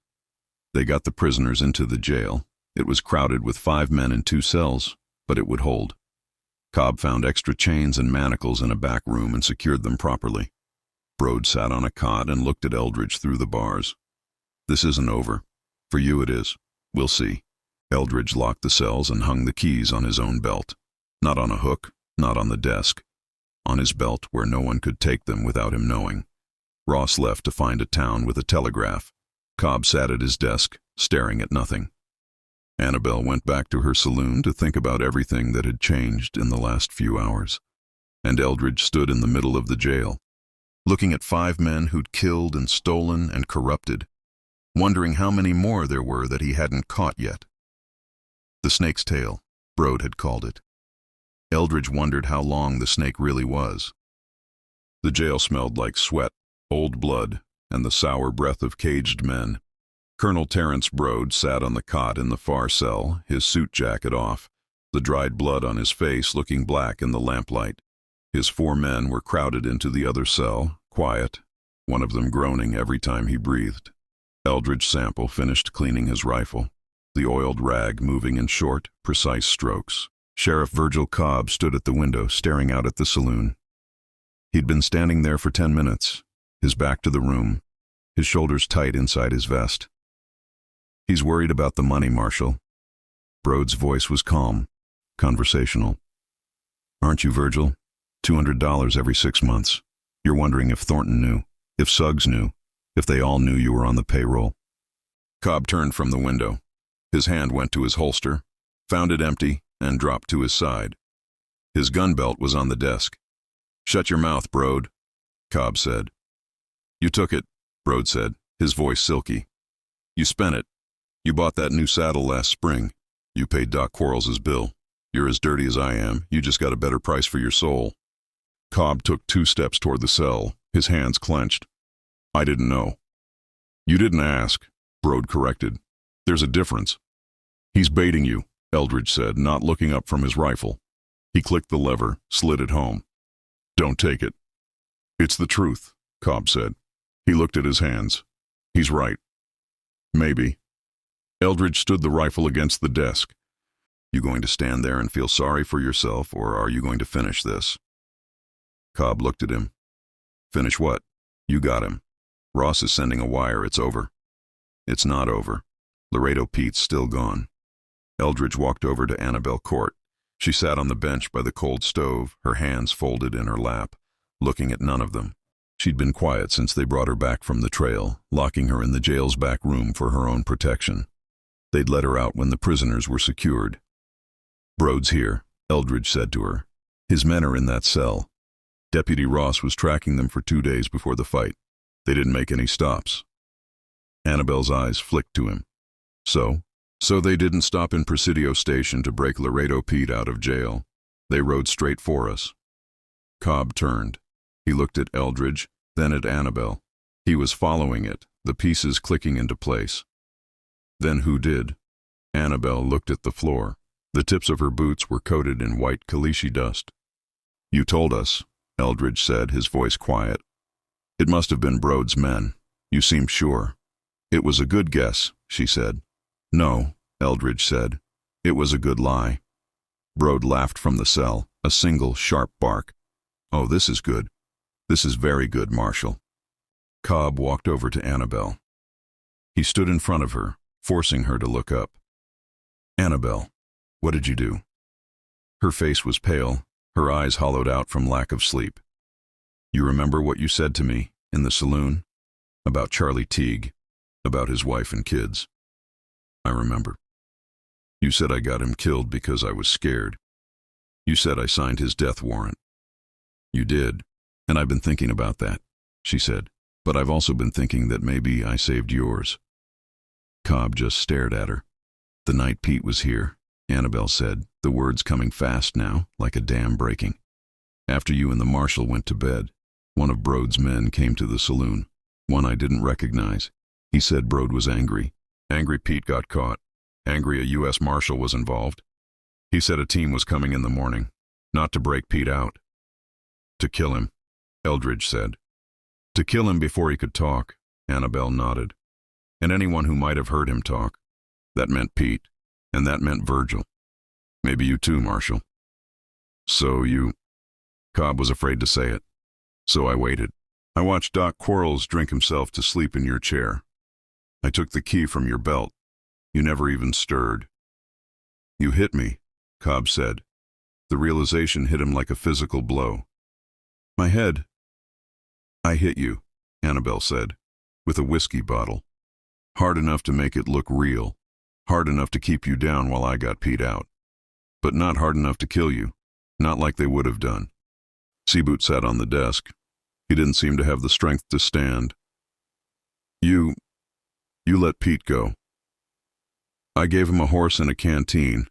They got the prisoners into the jail. It was crowded with 5 men in 2 cells, but it would hold. Cobb found extra chains and manacles in a back room and secured them properly. Brode sat on a cot and looked at Eldridge through the bars. This isn't over. For you it is. We'll see. Eldridge locked the cells and hung the keys on his own belt. Not on a hook, not on the desk. on his belt where no one could take them without him knowing. Ross left to find a town with a telegraph. Cobb sat at his desk, staring at nothing. Annabelle went back to her saloon to think about everything that had changed in the last few hours. And Eldridge stood in the middle of the jail, looking at 5 men who'd killed and stolen and corrupted, wondering how many more there were that he hadn't caught yet. The snake's tail, Brode had called it. Eldridge wondered how long the snake really was. The jail smelled like sweat, old blood, and the sour breath of caged men. Colonel Terence Brode sat on the cot in the far cell, his suit jacket off, the dried blood on his face looking black in the lamplight. His 4 men were crowded into the other cell, quiet, one of them groaning every time he breathed. Eldridge Sample finished cleaning his rifle, the oiled rag moving in short, precise strokes. Sheriff Virgil Cobb stood at the window, staring out at the saloon. He'd been standing there for 10 minutes, his back to the room, his shoulders tight inside his vest. "He's worried about the money, Marshal." Brode's voice was calm, conversational. "Aren't you, Virgil? $200 every 6 months. You're wondering if Thornton knew, if Suggs knew, if they all knew you were on the payroll." Cobb turned from the window. His hand went to his holster, found it empty, and dropped to his side. His gun belt was on the desk. "Shut your mouth, Brode," Cobb said. "You took it," Brode said, his voice silky. "You spent it. You bought that new saddle last spring. You paid Doc Quarles's bill. You're as dirty as I am. You just got a better price for your soul." Cobb took 2 steps toward the cell, his hands clenched. "I didn't know." "You didn't ask," Brode corrected. "There's a difference." "He's baiting you," Eldridge said, not looking up from his rifle. He clicked the lever, slid it home. "Don't take it." "It's the truth," Cobb said. He looked at his hands. "He's right." "Maybe." Eldridge stood the rifle against the desk. "You going to stand there and feel sorry for yourself, or are you going to finish this?" Cobb looked at him. "Finish what?" "You got him. Ross is sending a wire. It's over." "It's not over. Laredo Pete's still gone." Eldridge walked over to Annabelle Court. She sat on the bench by the cold stove, her hands folded in her lap, looking at none of them. She'd been quiet since they brought her back from the trail, locking her in the jail's back room for her own protection. They'd let her out when the prisoners were secured. "Brode's here," Eldridge said to her. "His men are in that cell. Deputy Ross was tracking them for 2 days before the fight. They didn't make any stops." Annabelle's eyes flicked to him. So they didn't stop in Presidio Station to break Laredo Pete out of jail. They rode straight for us." Cobb turned. He looked at Eldridge, then at Annabelle. He was following it, the pieces clicking into place. "Then who did?" Annabelle looked at the floor. The tips of her boots were coated in white caliche dust. "You told us," Eldridge said, his voice quiet. "It must have been Brode's men. You seemed sure." "It was a good guess," she said. "No," Eldridge said. "It was a good lie." Brode laughed from the cell, a single sharp bark. "Oh, this is good. This is very good, Marshal." Cobb walked over to Annabelle. He stood in front of her, forcing her to look up. "Annabelle, what did you do?" Her face was pale, her eyes hollowed out from lack of sleep. "You remember what you said to me in the saloon? About Charlie Teague, about his wife and kids?" "I remember. You said I got him killed because I was scared. You said I signed his death warrant." "You did, and I've been thinking about that," she said. "But I've also been thinking that maybe I saved yours." Cobb just stared at her. "The night Pete was here," Annabelle said, the words coming fast now, like a dam breaking. "After you and the Marshal went to bed, one of Brode's men came to the saloon, one I didn't recognize. He said Brode was angry. Angry Pete got caught. Angry a U.S. Marshal was involved. He said a team was coming in the morning, not to break Pete out. To kill him," Eldridge said. "To kill him before he could talk," Annabelle nodded. "And anyone who might have heard him talk. That meant Pete, and that meant Virgil. Maybe you too, Marshal." "So you—" Cobb was afraid to say it. "So I waited. I watched Doc Quarles drink himself to sleep in your chair. I took the key from your belt. You never even stirred." "You hit me," Cobb said. The realization hit him like a physical blow. My head. I hit you, Annabelle said, with a whiskey bottle. Hard enough to make it look real. Hard enough to keep you down while I got Pete out. But not hard enough to kill you. Not like they would have done. Seaboot sat on the desk. He didn't seem to have the strength to stand. You let Pete go. I gave him a horse and a canteen.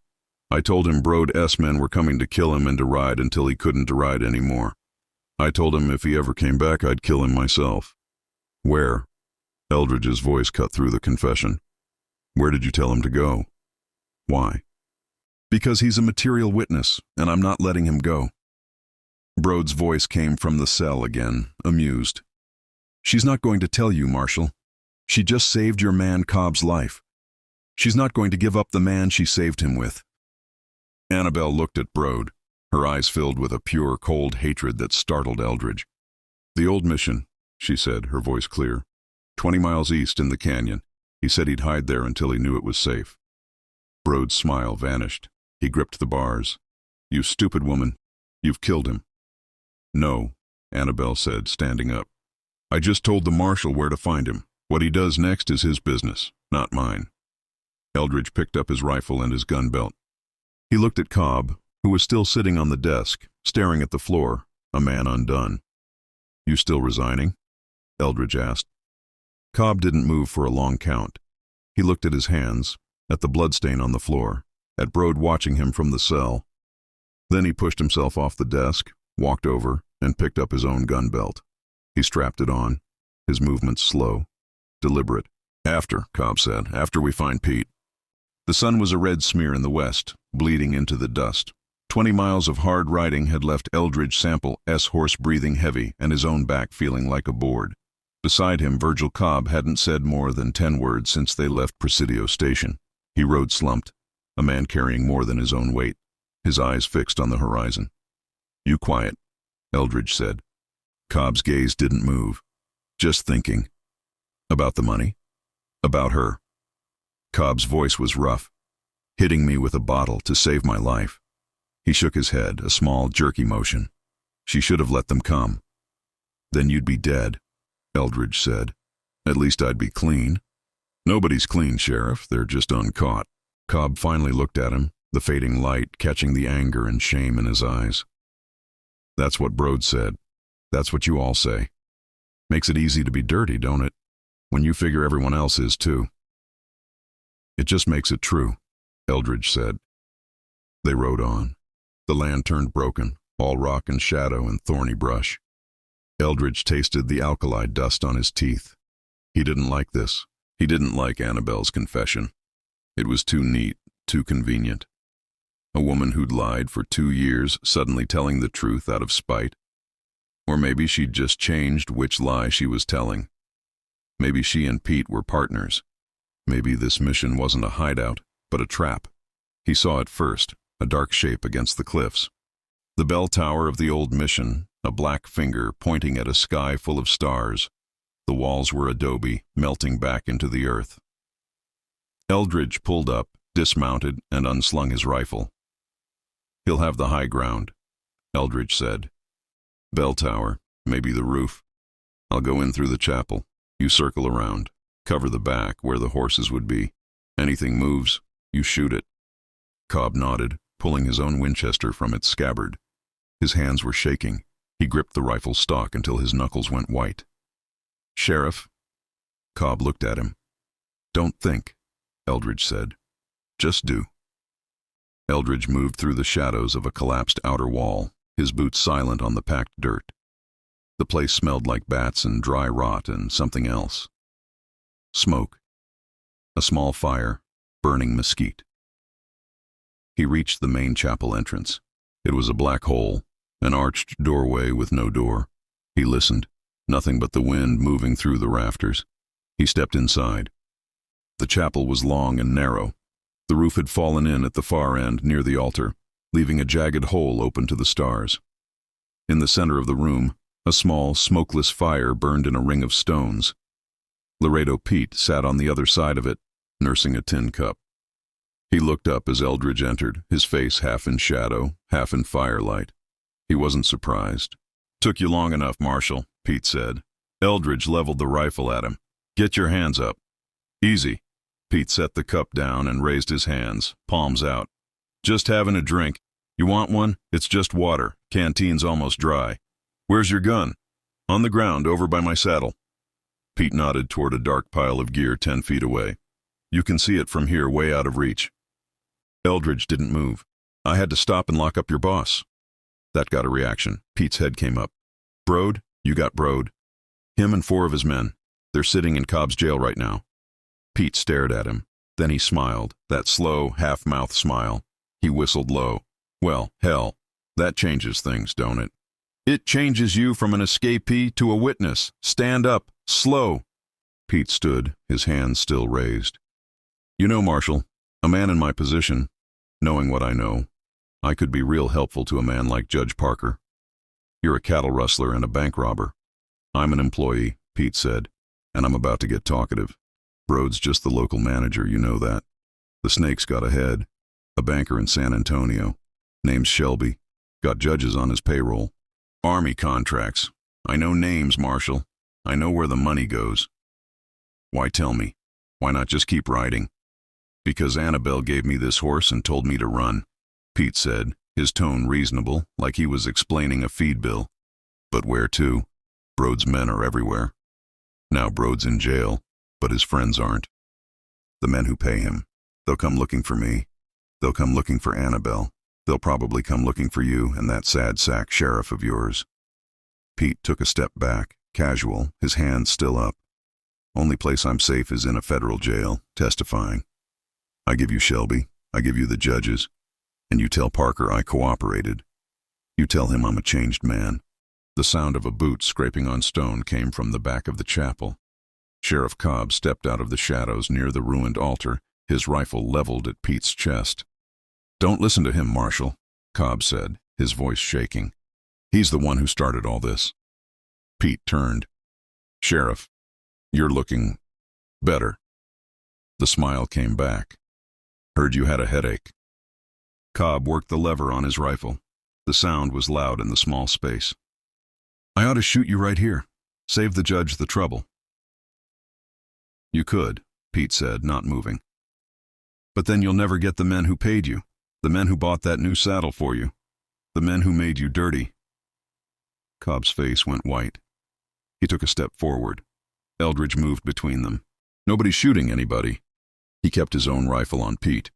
I told him Brode's men were coming to kill him and to ride until he couldn't to ride anymore. I told him if he ever came back, I'd kill him myself. Where? Eldridge's voice cut through the confession. Where did you tell him to go? Why? Because he's a material witness, and I'm not letting him go. Brode's voice came from the cell again, amused. She's not going to tell you, Marshal. She just saved your man Cobb's life. She's not going to give up the man she saved him with. Annabelle looked at Brode, her eyes filled with a pure, cold hatred that startled Eldridge. The old mission, she said, her voice clear. 20 miles east in the canyon. He said he'd hide there until he knew it was safe. Brode's smile vanished. He gripped the bars. You stupid woman. You've killed him. No, Annabelle said, standing up. I just told the marshal where to find him. What he does next is his business, not mine. Eldridge picked up his rifle and his gun belt. He looked at Cobb, who was still sitting on the desk, staring at the floor, a man undone. You still resigning? Eldridge asked. Cobb didn't move for a long count. He looked at his hands, at the bloodstain on the floor, at Brode watching him from the cell. Then he pushed himself off the desk, walked over, and picked up his own gun belt. He strapped it on, his movements slow, deliberate. After, Cobb said, after we find Pete. The sun was a red smear in the west, bleeding into the dust. 20 miles of hard riding had left Eldridge Sample's horse breathing heavy and his own back feeling like a board. Beside him, Virgil Cobb hadn't said more than 10 words since they left Presidio Station. He rode slumped, a man carrying more than his own weight, his eyes fixed on the horizon. You quiet, Eldridge said. Cobb's gaze didn't move. Just thinking. About the money? About her. Cobb's voice was rough, hitting me with a bottle to save my life. He shook his head, a small, jerky motion. She should have let them come. Then you'd be dead, Eldridge said. At least I'd be clean. Nobody's clean, Sheriff. They're just uncaught. Cobb finally looked at him, the fading light catching the anger and shame in his eyes. That's what Brode said. That's what you all say. Makes it easy to be dirty, don't it? When you figure everyone else is too. It just makes it true, Eldridge said. They rode on. The land turned broken, all rock and shadow and thorny brush. Eldridge tasted the alkali dust on his teeth. He didn't like this. He didn't like Annabelle's confession. It was too neat, too convenient. A woman who'd lied for 2 years suddenly telling the truth out of spite. Or maybe she'd just changed which lie she was telling. Maybe she and Pete were partners. Maybe this mission wasn't a hideout, but a trap. He saw it first, a dark shape against the cliffs. The bell tower of the old mission, a black finger pointing at a sky full of stars. The walls were adobe, melting back into the earth. Eldridge pulled up, dismounted, and unslung his rifle. He'll have the high ground, Eldridge said. Bell tower, maybe the roof. I'll go in through the chapel. You circle around, cover the back where the horses would be. Anything moves, you shoot it. Cobb nodded, pulling his own Winchester from its scabbard. His hands were shaking. He gripped the rifle stock until his knuckles went white. Sheriff. Cobb looked at him. Don't think, Eldridge said. Just do. Eldridge moved through the shadows of a collapsed outer wall, his boots silent on the packed dirt. The place smelled like bats and dry rot and something else. Smoke. A small fire, burning mesquite. He reached the main chapel entrance. It was a black hole, an arched doorway with no door. He listened, nothing but the wind moving through the rafters. He stepped inside. The chapel was long and narrow. The roof had fallen in at the far end near the altar, leaving a jagged hole open to the stars. In the center of the room, a small, smokeless fire burned in a ring of stones. Laredo Pete sat on the other side of it, nursing a tin cup. He looked up as Eldridge entered, his face half in shadow, half in firelight. He wasn't surprised. Took you long enough, Marshal, Pete said. Eldridge leveled the rifle at him. Get your hands up. Easy. Pete set the cup down and raised his hands, palms out. Just having a drink. You want one? It's just water. Canteen's almost dry. Where's your gun? On the ground, over by my saddle. Pete nodded toward a dark pile of gear 10 feet away. You can see it from here, way out of reach. Eldridge didn't move. I had to stop and lock up your boss. That got a reaction. Pete's head came up. Brode? You got Brode. Him and 4 of his men. They're sitting in Cobb's jail right now. Pete stared at him. Then he smiled, that slow, half-mouth smile. He whistled low. Well, hell, that changes things, don't it? It changes you from an escapee to a witness. Stand up. Slow. Pete stood, his hands still raised. You know, Marshal, a man in my position, knowing what I know, I could be real helpful to a man like Judge Parker. You're a cattle rustler and a bank robber. I'm an employee, Pete said, and I'm about to get talkative. Brode's just the local manager, you know that. The snake's got a head, a banker in San Antonio. Name's Shelby. Got judges on his payroll. Army contracts. I know names, Marshal. I know where the money goes. Why tell me? Why not just keep riding? Because Annabelle gave me this horse and told me to run, Pete said, his tone reasonable, like he was explaining a feed bill. But where to? Brode's men are everywhere. Now Brode's in jail, but his friends aren't. The men who pay him. They'll come looking for me. They'll come looking for Annabelle. They'll probably come looking for you and that sad sack sheriff of yours. Pete took a step back, casual, his hands still up. Only place I'm safe is in a federal jail, testifying. I give you Shelby, I give you the judges, and you tell Parker I cooperated. You tell him I'm a changed man. The sound of a boot scraping on stone came from the back of the chapel. Sheriff Cobb stepped out of the shadows near the ruined altar, his rifle leveled at Pete's chest. Don't listen to him, Marshal, Cobb said, his voice shaking. He's the one who started all this. Pete turned. Sheriff, you're looking better. The smile came back. Heard you had a headache. Cobb worked the lever on his rifle. The sound was loud in the small space. I ought to shoot you right here. Save the judge the trouble. You could, Pete said, not moving. But then you'll never get the men who paid you, the men who bought that new saddle for you, the men who made you dirty. Cobb's face went white. He took a step forward. Eldridge moved between them. Nobody's shooting anybody. He kept his own rifle on Pete.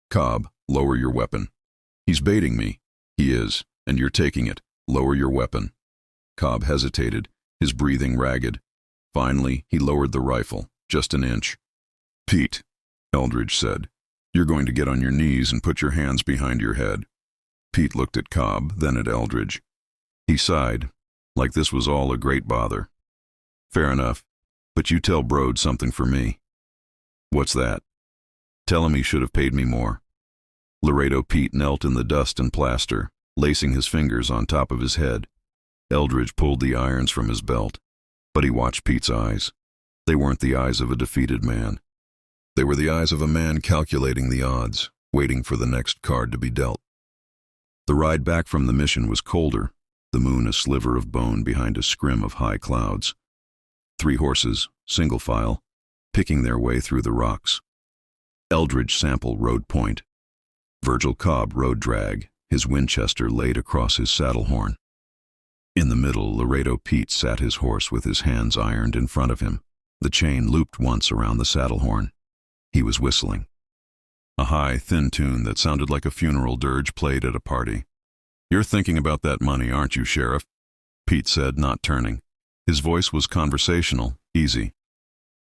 Cobb, lower your weapon. He's baiting me. He is, and you're taking it. Lower your weapon. Cobb hesitated, his breathing ragged. Finally, he lowered the rifle, just an inch. Pete, Eldridge said, you're going to get on your knees and put your hands behind your head. Pete looked at Cobb, then at Eldridge. He sighed, like this was all a great bother. Fair enough, but you tell Brode something for me. What's that? Tell him he should have paid me more. Laredo Pete knelt in the dust and plaster, lacing his fingers on top of his head. Eldridge pulled the irons from his belt, but he watched Pete's eyes. They weren't the eyes of a defeated man. They were the eyes of a man calculating the odds, waiting for the next card to be dealt. The ride back from the mission was colder, the moon a sliver of bone behind a scrim of high clouds. 3 horses, single file, picking their way through the rocks. Eldridge Sample rode point. Virgil Cobb rode drag, his Winchester laid across his saddle horn. In the middle, Laredo Pete sat his horse with his hands ironed in front of him. The chain looped once around the saddle horn. He was whistling. A high, thin tune that sounded like a funeral dirge played at a party. You're thinking about that money, aren't you, Sheriff? Pete said, not turning. His voice was conversational, easy.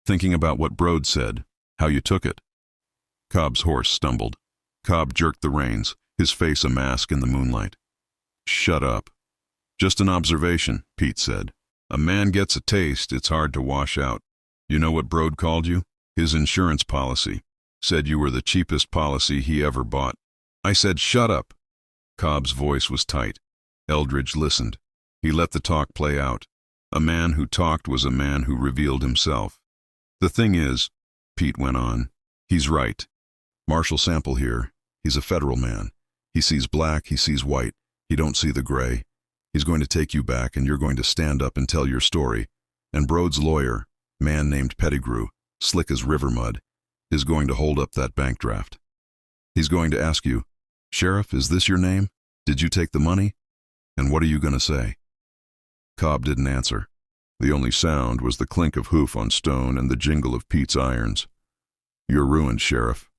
Thinking about what Brode said, how you took it. Cobb's horse stumbled. Cobb jerked the reins, his face a mask in the moonlight. Shut up. Just an observation, Pete said. A man gets a taste, it's hard to wash out. You know what Brode called you? His insurance policy. Said you were the cheapest policy he ever bought. I said, shut up. Cobb's voice was tight. Eldridge listened. He let the talk play out. A man who talked was a man who revealed himself. The thing is, Pete went on, he's right. Marshal Sample here, he's a federal man. He sees black, he sees white. He don't see the gray. He's going to take you back and you're going to stand up and tell your story. And Brode's lawyer, man named Pettigrew, slick as river mud, is going to hold up that bank draft. He's going to ask you, Sheriff, is this your name? Did you take the money? And what are you going to say? Cobb didn't answer. The only sound was the clink of hoof on stone and the jingle of Pete's irons. You're ruined, Sheriff,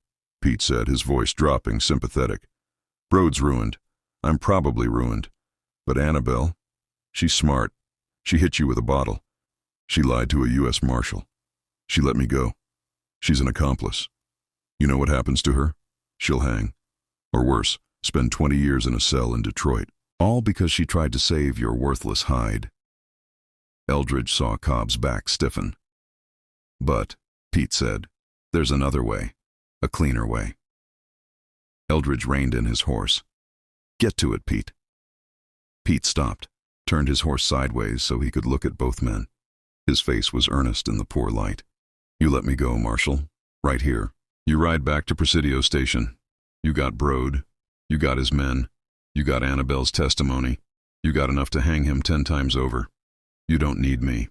Pete said, his voice dropping, sympathetic. Brode's ruined. I'm probably ruined. But Annabelle, she's smart. She hit you with a bottle. She lied to a U.S. Marshal. She let me go. She's an accomplice. You know what happens to her? She'll hang. Or worse, spend 20 years in a cell in Detroit. All because she tried to save your worthless hide. Eldridge saw Cobb's back stiffen. But, Pete said, there's another way. A cleaner way. Eldridge reined in his horse. Get to it, Pete. Pete stopped, turned his horse sideways so he could look at both men. His face was earnest in the poor light. You let me go, Marshal. Right here. You ride back to Presidio Station. You got Brode. You got his men. You got Annabelle's testimony. You got enough to hang him 10 times over. You don't need me.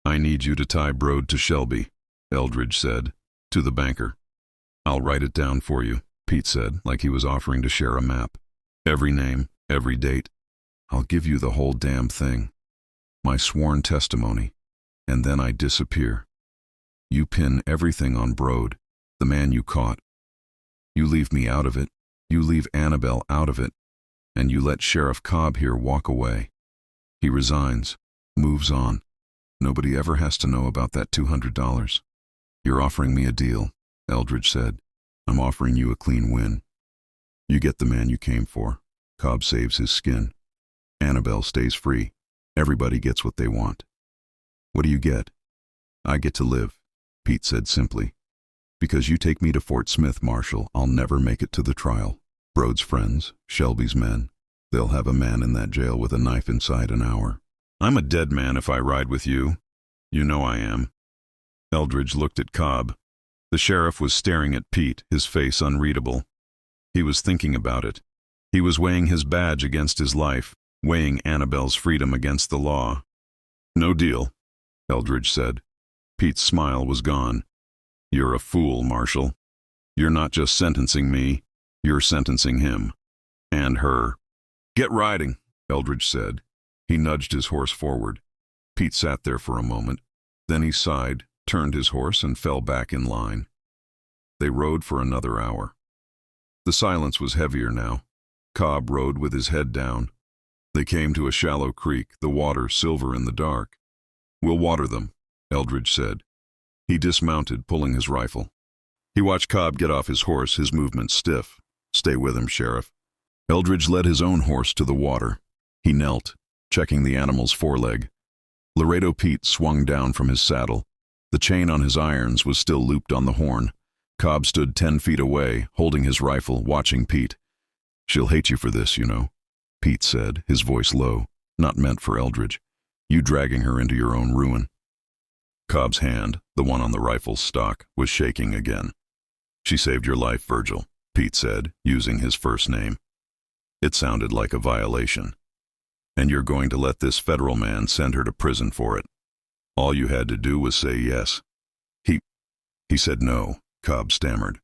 I need you to tie Brode to Shelby, Eldridge said, to the banker. I'll write it down for you, Pete said, like he was offering to share a map. Every name, every date. I'll give you the whole damn thing. My sworn testimony. And then I disappear. You pin everything on Brode, the man you caught. You leave me out of it. You leave Annabelle out of it. And you let Sheriff Cobb here walk away. He resigns, moves on. Nobody ever has to know about that $200. You're offering me a deal, Eldridge said. I'm offering you a clean win. You get the man you came for. Cobb saves his skin. Annabelle stays free. Everybody gets what they want. What do you get? I get to live, Pete said simply. Because you take me to Fort Smith, Marshal, I'll never make it to the trial. Brode's friends, Shelby's men, they'll have a man in that jail with a knife inside an hour. I'm a dead man if I ride with you. You know I am. Eldridge looked at Cobb. The sheriff was staring at Pete, his face unreadable. He was thinking about it. He was weighing his badge against his life, weighing Annabelle's freedom against the law. No deal, Eldridge said. Pete's smile was gone. You're a fool, Marshal. You're not just sentencing me, you're sentencing him. And her. Get riding, Eldridge said. He nudged his horse forward. Pete sat there for a moment. Then he sighed, turned his horse, and fell back in line. They rode for another hour. The silence was heavier now. Cobb rode with his head down. They came to a shallow creek, the water silver in the dark. We'll water them, Eldridge said. He dismounted, pulling his rifle. He watched Cobb get off his horse, his movements stiff. Stay with him, Sheriff. Eldridge led his own horse to the water. He knelt, checking the animal's foreleg. Laredo Pete swung down from his saddle. The chain on his irons was still looped on the horn. Cobb stood 10 feet away, holding his rifle, watching Pete. She'll hate you for this, you know, Pete said, his voice low, not meant for Eldridge. You dragging her into your own ruin. Cobb's hand, the one on the rifle's stock, was shaking again. She saved your life, Virgil, Pete said, using his first name. It sounded like a violation. And you're going to let this federal man send her to prison for it. All you had to do was say yes. He said no, Cobb stammered.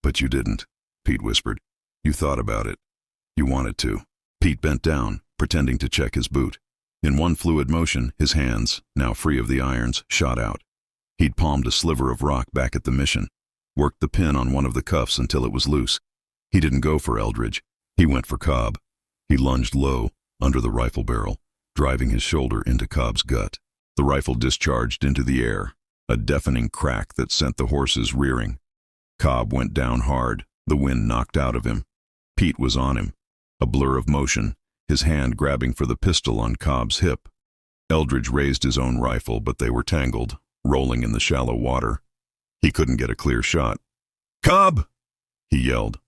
But you didn't, Pete whispered. You thought about it. You wanted to. Pete bent down, pretending to check his boot. In one fluid motion, his hands, now free of the irons, shot out. He'd palmed a sliver of rock back at the mission, worked the pin on one of the cuffs until it was loose. He didn't go for Eldridge. He went for Cobb. He lunged low, under the rifle barrel, driving his shoulder into Cobb's gut. The rifle discharged into the air, a deafening crack that sent the horses rearing. Cobb went down hard, the wind knocked out of him. Pete was on him, a blur of motion, his hand grabbing for the pistol on Cobb's hip. Eldridge raised his own rifle, but they were tangled, rolling in the shallow water. He couldn't get a clear shot. Cobb! He yelled.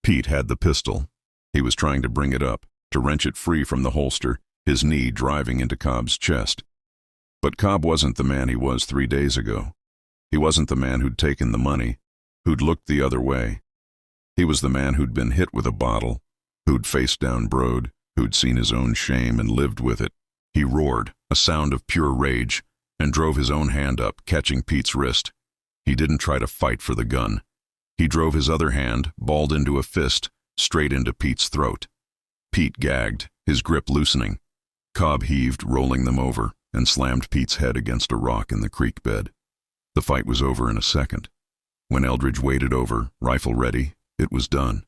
Pete had the pistol. He was trying to bring it up, to wrench it free from the holster, his knee driving into Cobb's chest. But Cobb wasn't the man he was 3 days ago. He wasn't the man who'd taken the money, who'd looked the other way. He was the man who'd been hit with a bottle, who'd faced down Brode, who'd seen his own shame and lived with it. He roared, a sound of pure rage, and drove his own hand up, catching Pete's wrist. He didn't try to fight for the gun. He drove his other hand, balled into a fist, straight into Pete's throat. Pete gagged, his grip loosening. Cobb heaved, rolling them over, and slammed Pete's head against a rock in the creek bed. The fight was over in a second. When Eldridge waded over, rifle ready, it was done.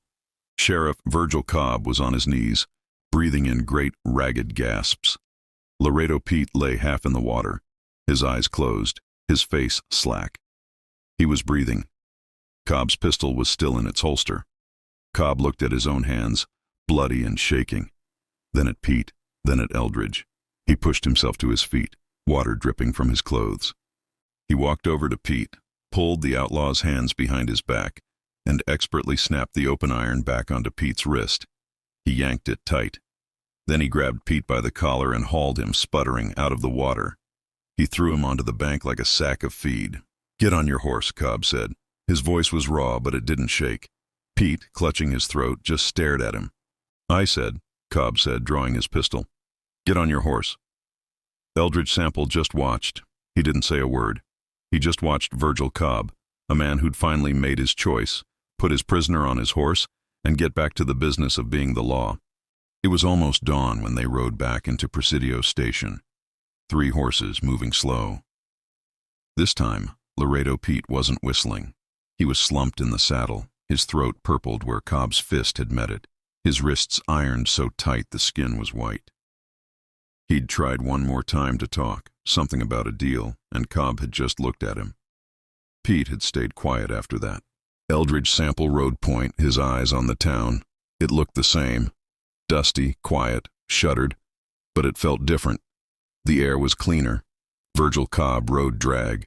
Sheriff Virgil Cobb was on his knees, breathing in great, ragged gasps. Laredo Pete lay half in the water, his eyes closed, his face slack. He was breathing. Cobb's pistol was still in its holster. Cobb looked at his own hands, bloody and shaking. Then at Pete, then at Eldridge. He pushed himself to his feet, water dripping from his clothes. He walked over to Pete, pulled the outlaw's hands behind his back, and expertly snapped the open iron back onto Pete's wrist. He yanked it tight. Then he grabbed Pete by the collar and hauled him, sputtering, out of the water. He threw him onto the bank like a sack of feed. "Get on your horse," Cobb said. His voice was raw, but it didn't shake. Pete, clutching his throat, just stared at him. "I said," Cobb said, drawing his pistol. "Get on your horse." Eldridge Sample just watched. He didn't say a word. He just watched Virgil Cobb, a man who'd finally made his choice, put his prisoner on his horse, and get back to the business of being the law. It was almost dawn when they rode back into Presidio Station. 3 horses moving slow. This time, Laredo Pete wasn't whistling. He was slumped in the saddle, his throat purpled where Cobb's fist had met it, his wrists ironed so tight the skin was white. He'd tried one more time to talk, something about a deal, and Cobb had just looked at him. Pete had stayed quiet after that. Eldridge Sample rode point, his eyes on the town. It looked the same. Dusty, quiet, shuttered, but it felt different. The air was cleaner. Virgil Cobb rode drag.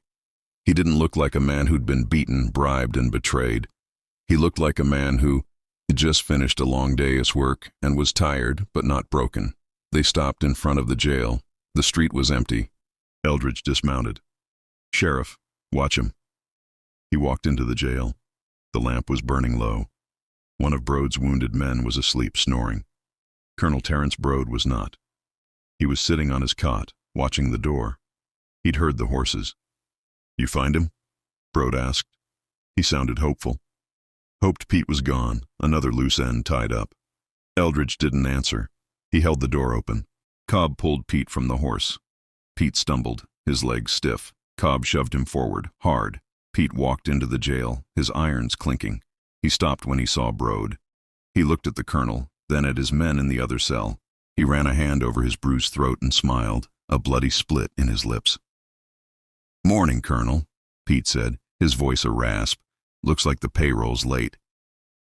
He didn't look like a man who'd been beaten, bribed, and betrayed. He looked like a man who had just finished a long day's work and was tired, but not broken. They stopped in front of the jail. The street was empty. Eldridge dismounted. "Sheriff, watch him." He walked into the jail. The lamp was burning low. One of Brode's wounded men was asleep, snoring. Colonel Terrence Brode was not. He was sitting on his cot, watching the door. He'd heard the horses. "You find him?" Brode asked. He sounded hopeful. Hoped Pete was gone, another loose end tied up. Eldridge didn't answer. He held the door open. Cobb pulled Pete from the horse. Pete stumbled, his legs stiff. Cobb shoved him forward, hard. Pete walked into the jail, his irons clinking. He stopped when he saw Brode. He looked at the colonel, then at his men in the other cell. He ran a hand over his bruised throat and smiled, a bloody split in his lips. "Morning, Colonel," Pete said, his voice a rasp. "Looks like the payroll's late."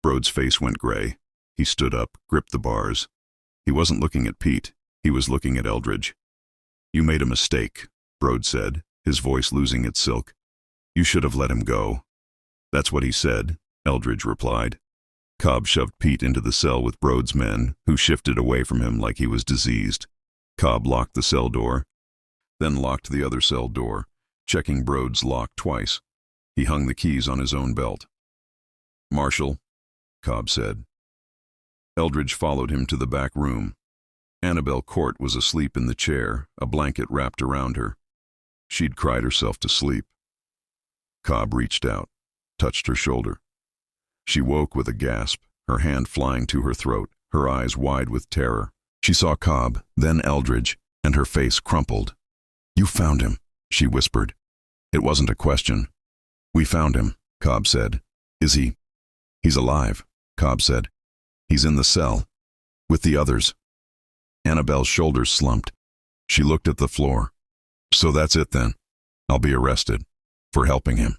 Brode's face went gray. He stood up, gripped the bars. He wasn't looking at Pete. He was looking at Eldridge. "You made a mistake," Brode said, his voice losing its silk. "You should have let him go." "That's what he said," Eldridge replied. Cobb shoved Pete into the cell with Brode's men, who shifted away from him like he was diseased. Cobb locked the cell door, then locked the other cell door, checking Brode's lock twice. He hung the keys on his own belt. "Marshal," Cobb said. Eldridge followed him to the back room. Annabelle Court was asleep in the chair, a blanket wrapped around her. She'd cried herself to sleep. Cobb reached out, touched her shoulder. She woke with a gasp, her hand flying to her throat, her eyes wide with terror. She saw Cobb, then Eldridge, and her face crumpled. "You found him," she whispered. It wasn't a question. "We found him," Cobb said. "Is he?" "He's alive," Cobb said. "He's in the cell. With the others." Annabelle's shoulders slumped. She looked at the floor. "So that's it then. I'll be arrested. For helping him."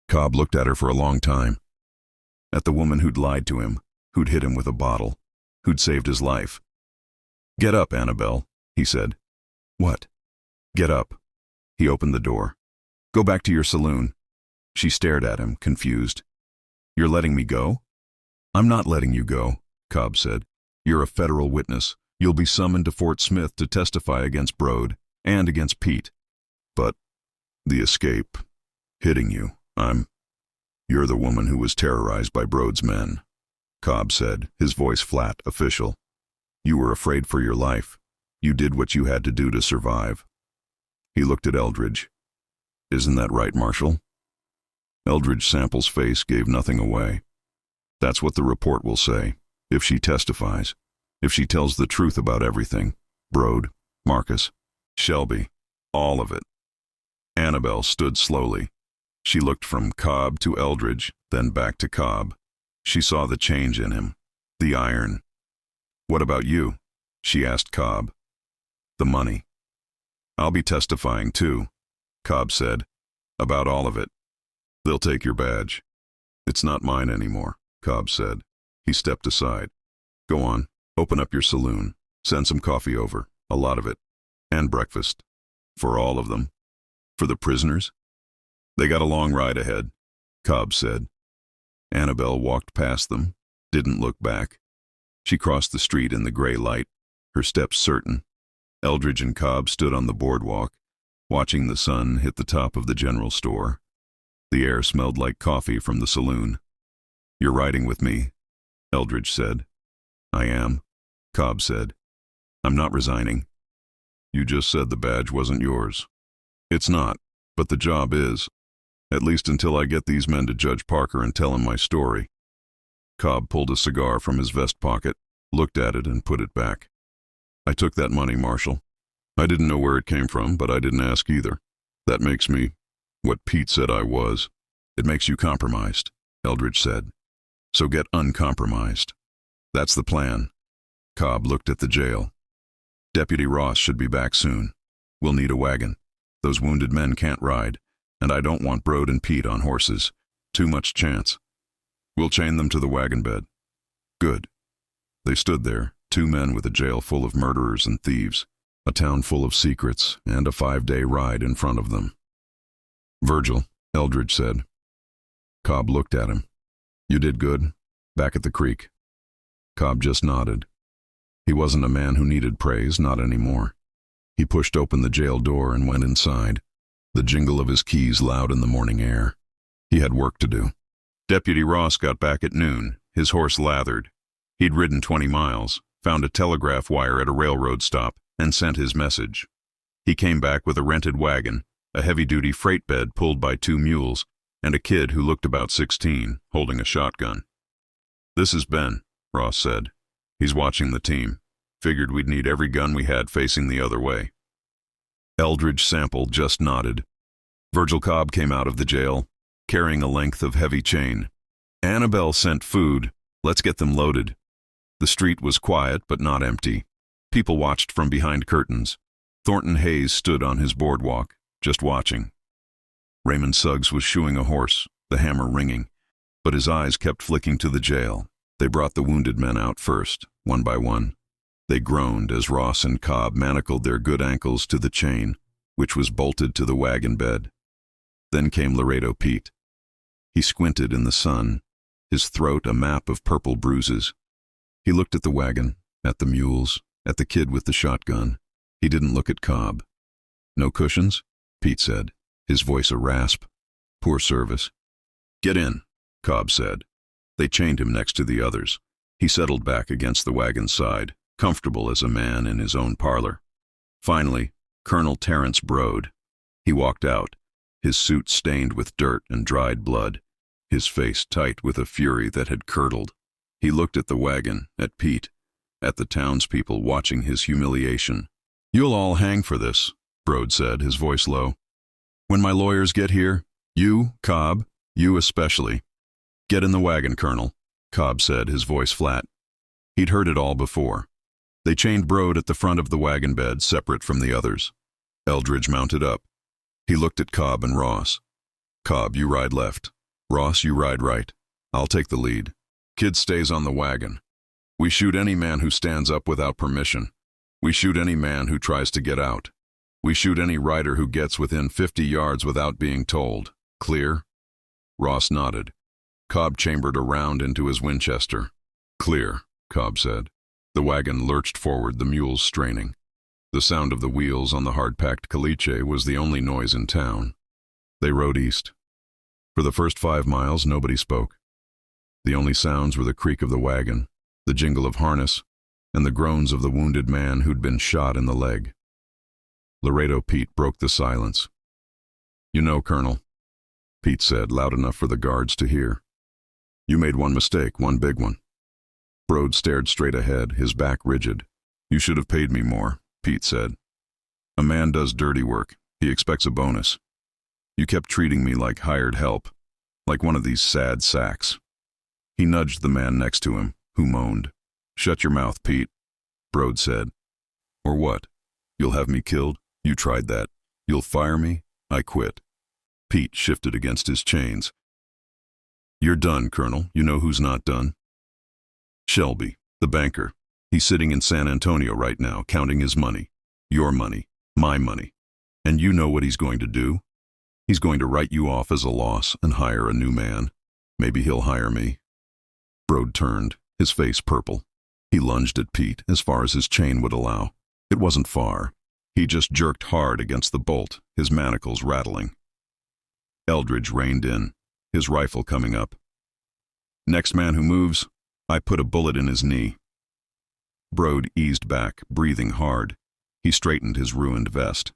Cobb looked at her for a long time. At the woman who'd lied to him, who'd hit him with a bottle, who'd saved his life. "Get up, Annabelle," he said. "What?" "Get up." He opened the door. "Go back to your saloon." She stared at him, confused. "You're letting me go?" "I'm not letting you go," Cobb said. "You're a federal witness. You'll be summoned to Fort Smith to testify against Brode and against Pete. But the escape, hitting you, You're the woman who was terrorized by Brode's men," Cobb said, his voice flat, official. You were afraid for your life. You did what you had to do to survive." He looked at Eldridge. "Isn't that right, Marshal?" Eldridge Sample's face gave nothing away. "That's what the report will say, if she testifies, if she tells the truth about everything. Brode, Marcus, Shelby, all of it." Annabelle stood slowly. She looked from Cobb to Eldridge, then back to Cobb. She saw the change in him, the iron. "What about you?" she asked Cobb. "The money." "I'll be testifying too," Cobb said. "About all of it. They'll take your badge." "It's not mine anymore," Cobb said. He stepped aside. "Go on, open up your saloon. Send some coffee over, a lot of it. And breakfast. For all of them. For the prisoners?" "They got a long ride ahead," Cobb said. Annabelle walked past them, didn't look back. She crossed the street in the gray light, her steps certain. Eldridge and Cobb stood on the boardwalk, watching the sun hit the top of the general store. The air smelled like coffee from the saloon. "You're riding with me," Eldridge said. "I am," Cobb said. "I'm not resigning." "You just said the badge wasn't yours." "It's not, but the job is. At least until I get these men to Judge Parker and tell him my story." Cobb pulled a cigar from his vest pocket, looked at it and put it back. "I took that money, Marshal. I didn't know where it came from, but I didn't ask either. That makes me what Pete said I was." "It makes you compromised," Eldridge said. "So get uncompromised. That's the plan." Cobb looked at the jail. "Deputy Ross should be back soon. We'll need a wagon. Those wounded men can't ride, and I don't want Brode and Pete on horses. Too much chance. We'll chain them to the wagon bed." "Good." They stood there, 2 men with a jail full of murderers and thieves, a town full of secrets, and a 5-day ride in front of them. "Virgil," Eldridge said. Cobb looked at him. "You did good, back at the creek." Cobb just nodded. He wasn't a man who needed praise, not anymore. He pushed open the jail door and went inside, the jingle of his keys loud in the morning air. He had work to do. Deputy Ross got back at noon, his horse lathered. He'd ridden 20 miles, found a telegraph wire at a railroad stop, and sent his message. He came back with a rented wagon, a heavy-duty freight bed pulled by 2 mules, and a kid who looked about 16, holding a shotgun. "This is Ben," Ross said. "He's watching the team. Figured we'd need every gun we had facing the other way." Eldridge Sample just nodded. Virgil Cobb came out of the jail, carrying a length of heavy chain. "Annabelle sent food. Let's get them loaded." The street was quiet but not empty. People watched from behind curtains. Thornton Hayes stood on his boardwalk, just watching. Raymond Suggs was shoeing a horse, the hammer ringing, but his eyes kept flicking to the jail. They brought the wounded men out first, one by one. They groaned as Ross and Cobb manacled their good ankles to the chain, which was bolted to the wagon bed. Then came Laredo Pete. He squinted in the sun, his throat a map of purple bruises. He looked at the wagon, at the mules, at the kid with the shotgun. He didn't look at Cobb. "No cushions?" Pete said, his voice a rasp. "Poor service." "Get in," Cobb said. They chained him next to the others. He settled back against the wagon's side, comfortable as a man in his own parlor. Finally, Colonel Terence Brode. He walked out, his suit stained with dirt and dried blood, his face tight with a fury that had curdled. He looked at the wagon, at Pete, at the townspeople watching his humiliation. "You'll all hang for this," Brode said, his voice low. "When my lawyers get here, you, Cobb, you especially." "Get in the wagon, Colonel," Cobb said, his voice flat. He'd heard it all before. They chained Brode at the front of the wagon bed, separate from the others. Eldridge mounted up. He looked at Cobb and Ross. "Cobb, you ride left. Ross, you ride right. I'll take the lead. Kid stays on the wagon. We shoot any man who stands up without permission. We shoot any man who tries to get out. We shoot any rider who gets within 50 yards without being told. Clear?" Ross nodded. Cobb chambered a round into his Winchester. "Clear," Cobb said. The wagon lurched forward, the mules straining. The sound of the wheels on the hard-packed caliche was the only noise in town. They rode east. For the first 5 miles, nobody spoke. The only sounds were the creak of the wagon, the jingle of harness, and the groans of the wounded man who'd been shot in the leg. Laredo Pete broke the silence. "You know, Colonel," Pete said, loud enough for the guards to hear. "You made one mistake, one big one." Brode stared straight ahead, his back rigid. "You should have paid me more," Pete said. "A man does dirty work. He expects a bonus. You kept treating me like hired help, like one of these sad sacks." He nudged the man next to him, who moaned. "Shut your mouth, Pete," Brode said. "Or what? You'll have me killed? You tried that. You'll fire me? I quit." Pete shifted against his chains. "You're done, Colonel. You know who's not done? Shelby, the banker. He's sitting in San Antonio right now, counting his money. Your money, my money. And you know what he's going to do? He's going to write you off as a loss and hire a new man. Maybe he'll hire me." Brode turned, his face purple. He lunged at Pete as far as his chain would allow. It wasn't far. He just jerked hard against the bolt, his manacles rattling. Eldridge reined in, his rifle coming up. "Next man who moves, I put a bullet in his knee." Brode eased back, breathing hard. He straightened his ruined vest.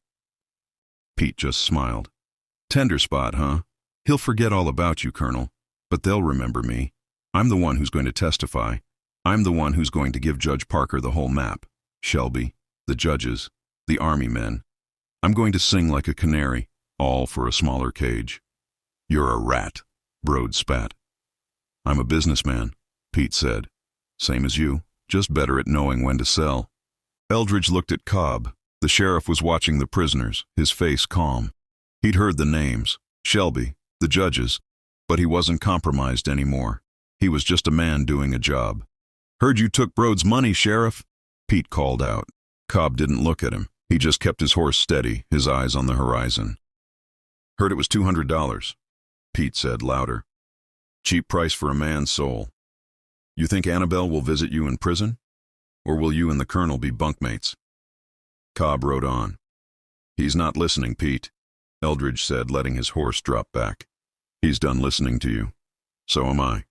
Pete just smiled. "Tender spot, huh? He'll forget all about you, Colonel, but they'll remember me. I'm the one who's going to testify. I'm the one who's going to give Judge Parker the whole map. Shelby, the judges, the army men. I'm going to sing like a canary, all for a smaller cage." "You're a rat," Brode spat. "I'm a businessman," Pete said. "Same as you, just better at knowing when to sell." Eldridge looked at Cobb. The sheriff was watching the prisoners, his face calm. He'd heard the names, Shelby, the judges, but he wasn't compromised anymore. He was just a man doing a job. "Heard you took Brode's money, Sheriff," Pete called out. Cobb didn't look at him. He just kept his horse steady, his eyes on the horizon. "Heard it was $200, Pete said louder. "Cheap price for a man's soul. You think Annabelle will visit you in prison? Or will you and the Colonel be bunkmates?" Cobb rode on. "He's not listening, Pete," Eldridge said, letting his horse drop back. "He's done listening to you. So am I."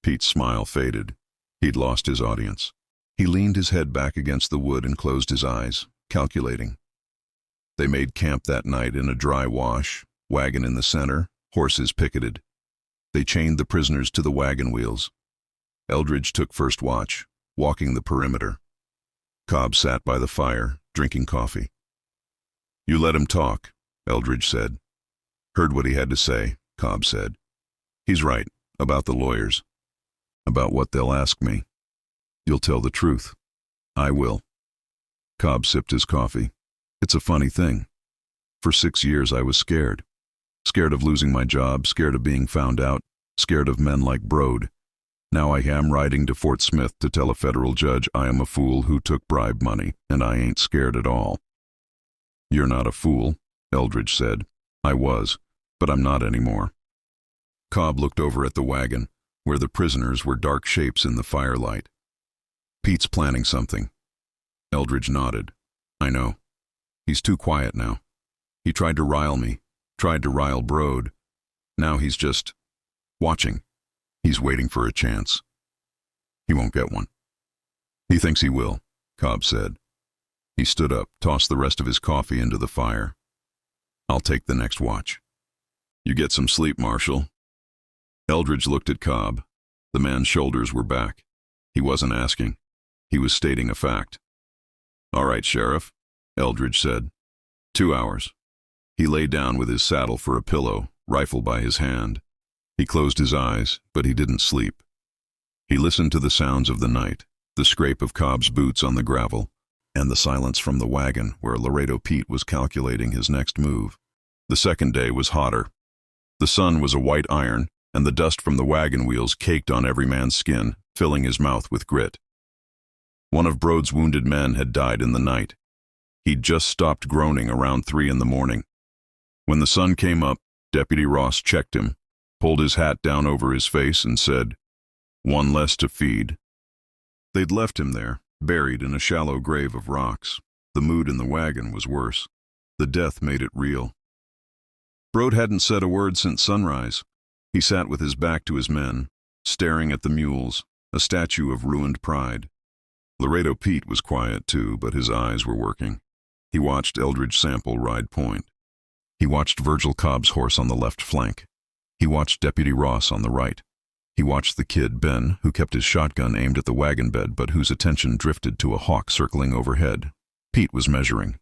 Pete's smile faded. He'd lost his audience. He leaned his head back against the wood and closed his eyes, calculating. They made camp that night in a dry wash, wagon in the center, horses picketed. They chained the prisoners to the wagon wheels. Eldridge took first watch, walking the perimeter. Cobb sat by the fire, drinking coffee. "You let him talk," Eldridge said. "Heard what he had to say," Cobb said. "He's right, about the lawyers. About what they'll ask me. You'll tell the truth." "I will." Cobb sipped his coffee. "It's a funny thing. For 6 years I was scared. Scared of losing my job, scared of being found out, scared of men like Brode. Now I am riding to Fort Smith to tell a federal judge I am a fool who took bribe money, and I ain't scared at all." "You're not a fool," Eldridge said. "I was, but I'm not anymore." Cobb looked over at the wagon, where the prisoners were dark shapes in the firelight. "Pete's planning something." Eldridge nodded. "I know. He's too quiet now. He tried to rile me, tried to rile Brode. Now he's just watching. He's waiting for a chance. He won't get one." "He thinks he will," Cobb said. He stood up, tossed the rest of his coffee into the fire. "I'll take the next watch." "You get some sleep, Marshal." Eldridge looked at Cobb. The man's shoulders were back. He wasn't asking. He was stating a fact. "All right, Sheriff," Eldridge said. 2 hours. He lay down with his saddle for a pillow, rifle by his hand. He closed his eyes, but he didn't sleep. He listened to the sounds of the night, the scrape of Cobb's boots on the gravel, and the silence from the wagon where Laredo Pete was calculating his next move. The second day was hotter. The sun was a white iron, and the dust from the wagon wheels caked on every man's skin, filling his mouth with grit. One of Brode's wounded men had died in the night. He'd just stopped groaning around 3 in the morning. When the sun came up, Deputy Ross checked him, pulled his hat down over his face, and said, "One less to feed." They'd left him there, buried in a shallow grave of rocks. The mood in the wagon was worse. The death made it real. Brode hadn't said a word since sunrise. He sat with his back to his men, staring at the mules, a statue of ruined pride. Laredo Pete was quiet too, but his eyes were working. He watched Eldridge Sample ride point. He watched Virgil Cobb's horse on the left flank. He watched Deputy Ross on the right. He watched the kid, Ben, who kept his shotgun aimed at the wagon bed but whose attention drifted to a hawk circling overhead. Pete was measuring.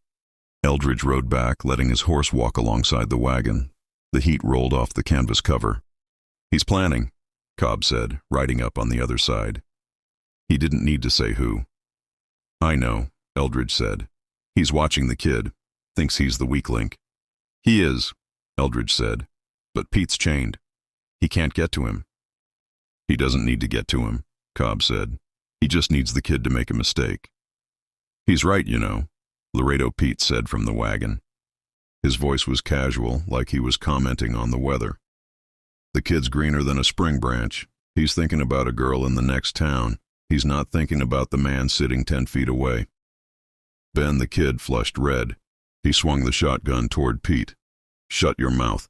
Eldridge rode back, letting his horse walk alongside the wagon. The heat rolled off the canvas cover. "He's planning," Cobb said, riding up on the other side. He didn't need to say who. "I know," Eldridge said. "He's watching the kid. Thinks he's the weak link." "He is," Eldridge said. "But Pete's chained. He can't get to him." "He doesn't need to get to him," Cobb said. "He just needs the kid to make a mistake." "He's right, you know," Laredo Pete said from the wagon. His voice was casual, like he was commenting on the weather. "The kid's greener than a spring branch. He's thinking about a girl in the next town. He's not thinking about the man sitting 10 feet away." Ben the kid flushed red. He swung the shotgun toward Pete. "Shut your mouth."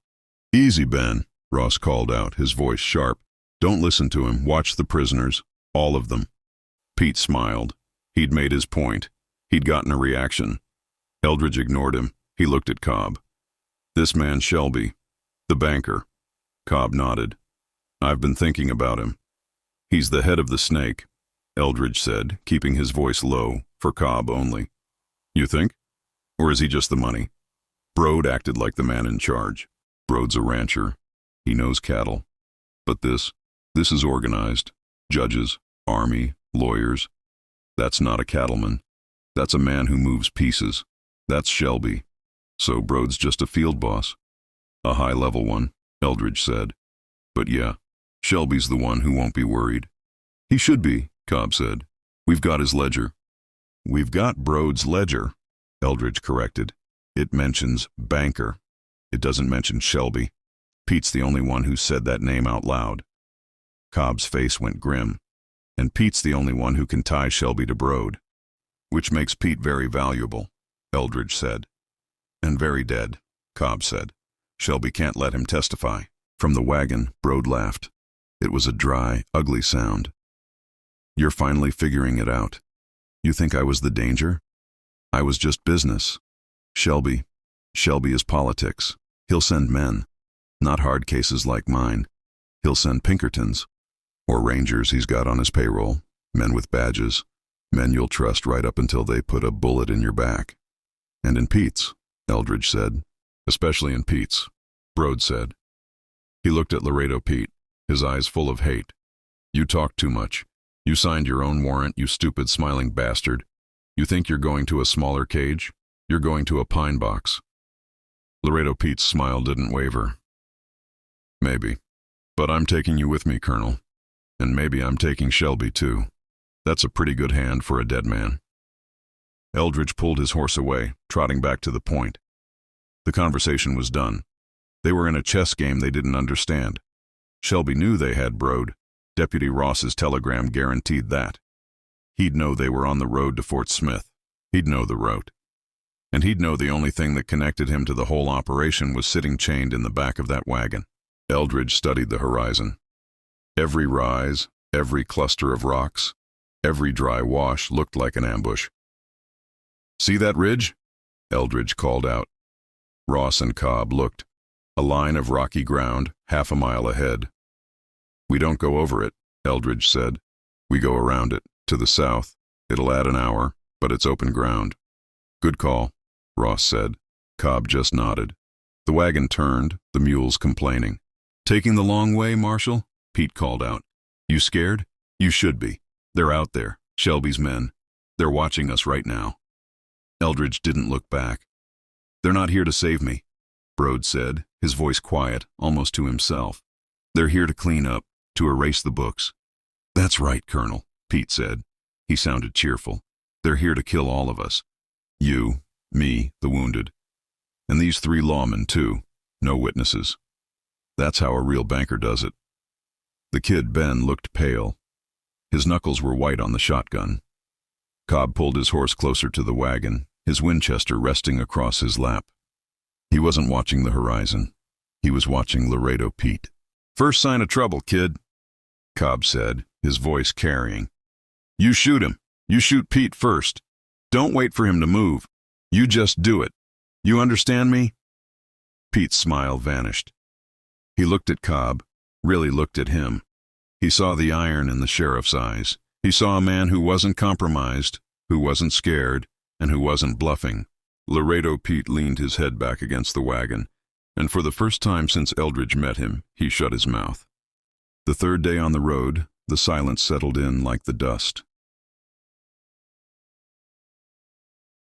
"Easy, Ben," Ross called out, his voice sharp. "Don't listen to him. Watch the prisoners. All of them." Pete smiled. He'd made his point. He'd gotten a reaction. Eldridge ignored him. He looked at Cobb. "This man Shelby, the banker." Cobb nodded. "I've been thinking about him. He's the head of the snake," Eldridge said, keeping his voice low, for Cobb only. "You think? Or is he just the money?" Brode acted like the man in charge. Brode's a rancher. He knows cattle. But this is organized. Judges, army, lawyers. That's not a cattleman. That's a man who moves pieces. That's Shelby. So Brode's just a field boss. A high-level one, Eldridge said. But yeah, Shelby's the one who won't be worried. "He should be," Cobb said. "We've got his ledger." "We've got Brode's ledger," Eldridge corrected. "It mentions banker. It doesn't mention Shelby. Pete's the only one who said that name out loud." Cobb's face went grim. "And Pete's the only one who can tie Shelby to Brode." "Which makes Pete very valuable," Eldridge said. "And very dead," Cobb said. "Shelby can't let him testify." From the wagon, Brode laughed. It was a dry, ugly sound. "You're finally figuring it out. You think I was the danger? I was just business. Shelby is politics. He'll send men. Not hard cases like mine. He'll send Pinkertons. Or rangers he's got on his payroll. Men with badges. Men you'll trust right up until they put a bullet in your back." "And in Pete's," Eldridge said. "Especially in Pete's," Brode said. He looked at Laredo Pete, his eyes full of hate. "You talk too much. You signed your own warrant, you stupid smiling bastard. You think you're going to a smaller cage? You're going to a pine box." Laredo Pete's smile didn't waver. "Maybe. But I'm taking you with me, Colonel. And maybe I'm taking Shelby, too. That's a pretty good hand for a dead man." Eldridge pulled his horse away, trotting back to the point. The conversation was done. They were in a chess game they didn't understand. Shelby knew they had Brode. Deputy Ross's telegram guaranteed that. He'd know they were on the road to Fort Smith. He'd know the route. And he'd know the only thing that connected him to the whole operation was sitting chained in the back of that wagon. Eldridge studied the horizon. Every rise, every cluster of rocks, every dry wash looked like an ambush. "See that ridge?" Eldridge called out. Ross and Cobb looked. A line of rocky ground, half a mile ahead. "We don't go over it," Eldridge said. "We go around it, to the south. It'll add an hour, but it's open ground." "Good call," Ross said. Cobb just nodded. The wagon turned, the mules complaining. "Taking the long way, Marshal?" Pete called out. "You scared? You should be. They're out there, Shelby's men. They're watching us right now." Eldridge didn't look back. "They're not here to save me," Brode said, his voice quiet, almost to himself. "They're here to clean up, to erase the books." "That's right, Colonel," Pete said. He sounded cheerful. "They're here to kill all of us. You, me, the wounded. And these 3 lawmen, too. No witnesses. That's how a real banker does it." The kid, Ben, looked pale. His knuckles were white on the shotgun. Cobb pulled his horse closer to the wagon, his Winchester resting across his lap. He wasn't watching the horizon. He was watching Laredo Pete. "First sign of trouble, kid," Cobb said, his voice carrying. "You shoot him. You shoot Pete first. Don't wait for him to move. You just do it. You understand me?" Pete's smile vanished. He looked at Cobb, really looked at him. He saw the iron in the sheriff's eyes. He saw a man who wasn't compromised, who wasn't scared, and who wasn't bluffing. Laredo Pete leaned his head back against the wagon, and for the first time since Eldridge met him, he shut his mouth. The third day on the road, the silence settled in like the dust.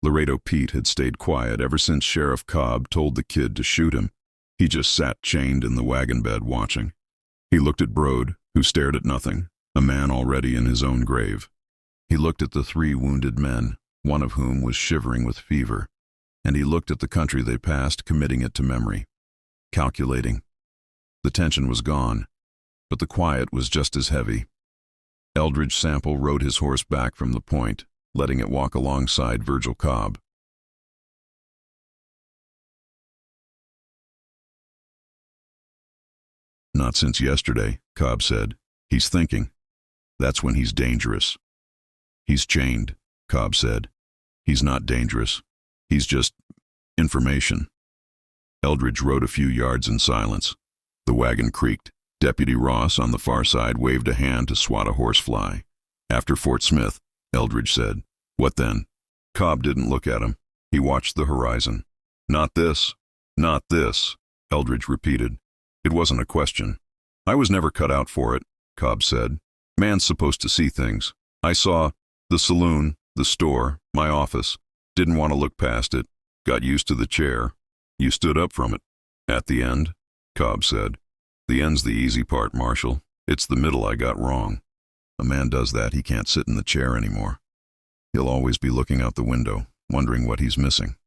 Laredo Pete had stayed quiet ever since Sheriff Cobb told the kid to shoot him. He just sat chained in the wagon bed watching. He looked at Brode, who stared at nothing, a man already in his own grave. He looked at the 3 wounded men, one of whom was shivering with fever, and he looked at the country they passed, committing it to memory, calculating. The tension was gone, but the quiet was just as heavy. Eldridge Sample rode his horse back from the point, letting it walk alongside Virgil Cobb. "Not since yesterday," Cobb said. "He's thinking. That's when he's dangerous." "He's chained," Cobb said. "He's not dangerous. He's just information." Eldridge rode a few yards in silence. The wagon creaked. Deputy Ross on the far side waved a hand to swat a horsefly. "After Fort Smith," Eldridge said. "What then?" Cobb didn't look at him. He watched the horizon. "Not this. Not this," Eldridge repeated. It wasn't a question. "I was never cut out for it," Cobb said. "Man's supposed to see things. I saw the saloon, the store, my office. Didn't want to look past it. Got used to the chair. You stood up from it." "At the end," Cobb said. "The end's the easy part, Marshal. It's the middle I got wrong. A man does that, he can't sit in the chair anymore. He'll always be looking out the window, wondering what he's missing."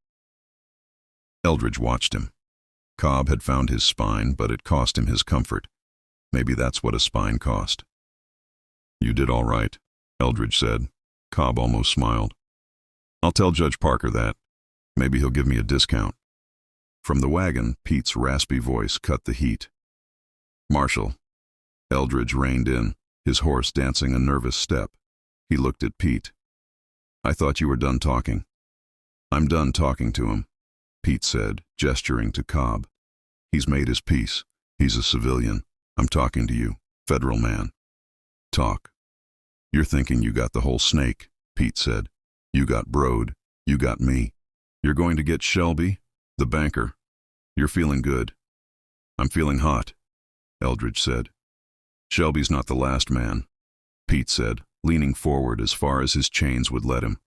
Eldridge watched him. Cobb had found his spine, but it cost him his comfort. Maybe that's what a spine cost. "You did all right," Eldridge said. Cobb almost smiled. "I'll tell Judge Parker that. Maybe he'll give me a discount." From the wagon, Pete's raspy voice cut the heat. "Marshal." Eldridge reined in, his horse dancing a nervous step. He looked at Pete. "I thought you were done talking." "I'm done talking to him," Pete said, gesturing to Cobb. "He's made his peace. He's a civilian. I'm talking to you, federal man." "Talk." "You're thinking you got the whole snake," Pete said. "You got Brode. You got me. You're going to get Shelby, the banker. You're feeling good." "I'm feeling hot," Eldridge said. "Shelby's not the last man," Pete said, leaning forward as far as his chains would let him.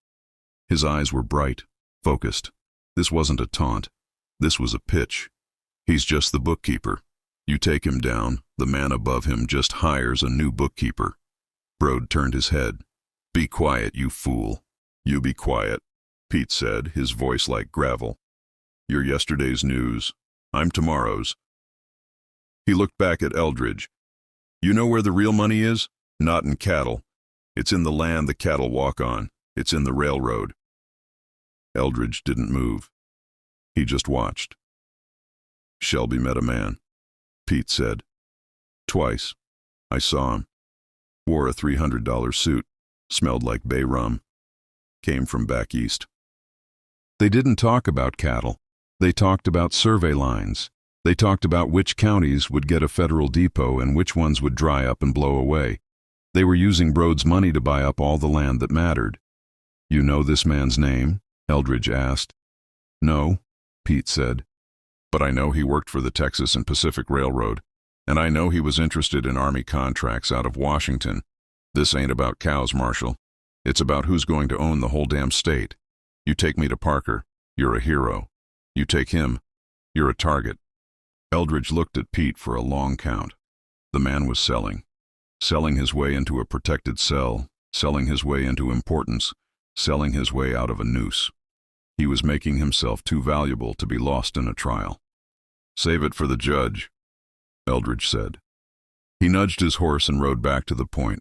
His eyes were bright, focused. This wasn't a taunt. This was a pitch. "He's just the bookkeeper. You take him down, the man above him just hires a new bookkeeper." Brode turned his head. "Be quiet, you fool." "You be quiet," Pete said, his voice like gravel. "You're yesterday's news. I'm tomorrow's." He looked back at Eldridge. "You know where the real money is? Not in cattle. It's in the land the cattle walk on. It's in the railroad." Eldridge didn't move. He just watched. "Shelby met a man," Pete said. "Twice. I saw him. Wore a $300 suit. Smelled like bay rum. Came from back east." They didn't talk about cattle. They talked about survey lines. They talked about which counties would get a federal depot and which ones would dry up and blow away. They were using Brode's money to buy up all the land that mattered. "You know this man's name?" Eldridge asked. "No," Pete said. "But I know he worked for the Texas and Pacific Railroad, and I know he was interested in Army contracts out of Washington. This ain't about cows, Marshal. It's about who's going to own the whole damn state. You take me to Parker, you're a hero. You take him, you're a target." Eldridge looked at Pete for a long count. The man was selling his way into a protected cell, selling his way into importance, selling his way out of a noose. He was making himself too valuable to be lost in a trial. "Save it for the judge," Eldridge said. He nudged his horse and rode back to the point.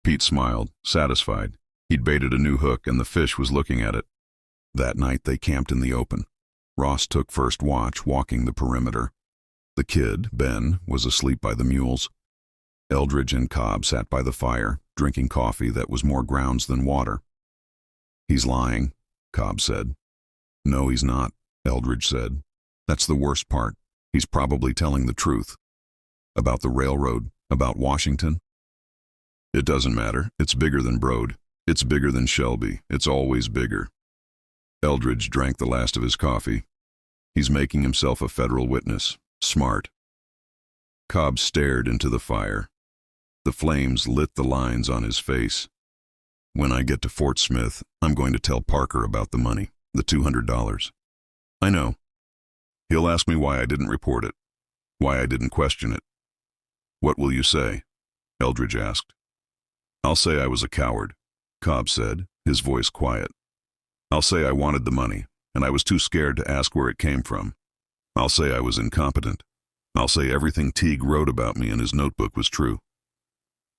Pete smiled, satisfied. He'd baited a new hook and the fish was looking at it. That night they camped in the open. Ross took first watch, walking the perimeter. The kid, Ben, was asleep by the mules. Eldridge and Cobb sat by the fire, drinking coffee that was more grounds than water. He's lying, Cobb said. No, he's not, Eldridge said. That's the worst part. He's probably telling the truth. About the railroad, about Washington. It doesn't matter. It's bigger than Brode. It's bigger than Shelby. It's always bigger. Eldridge drank the last of his coffee. He's making himself a federal witness. Smart. Cobb stared into the fire. The flames lit the lines on his face. When I get to Fort Smith, I'm going to tell Parker about the money, the $200. I know. He'll ask me why I didn't report it, why I didn't question it. What will you say? Eldridge asked. I'll say I was a coward, Cobb said, his voice quiet. I'll say I wanted the money, and I was too scared to ask where it came from. I'll say I was incompetent. I'll say everything Teague wrote about me in his notebook was true.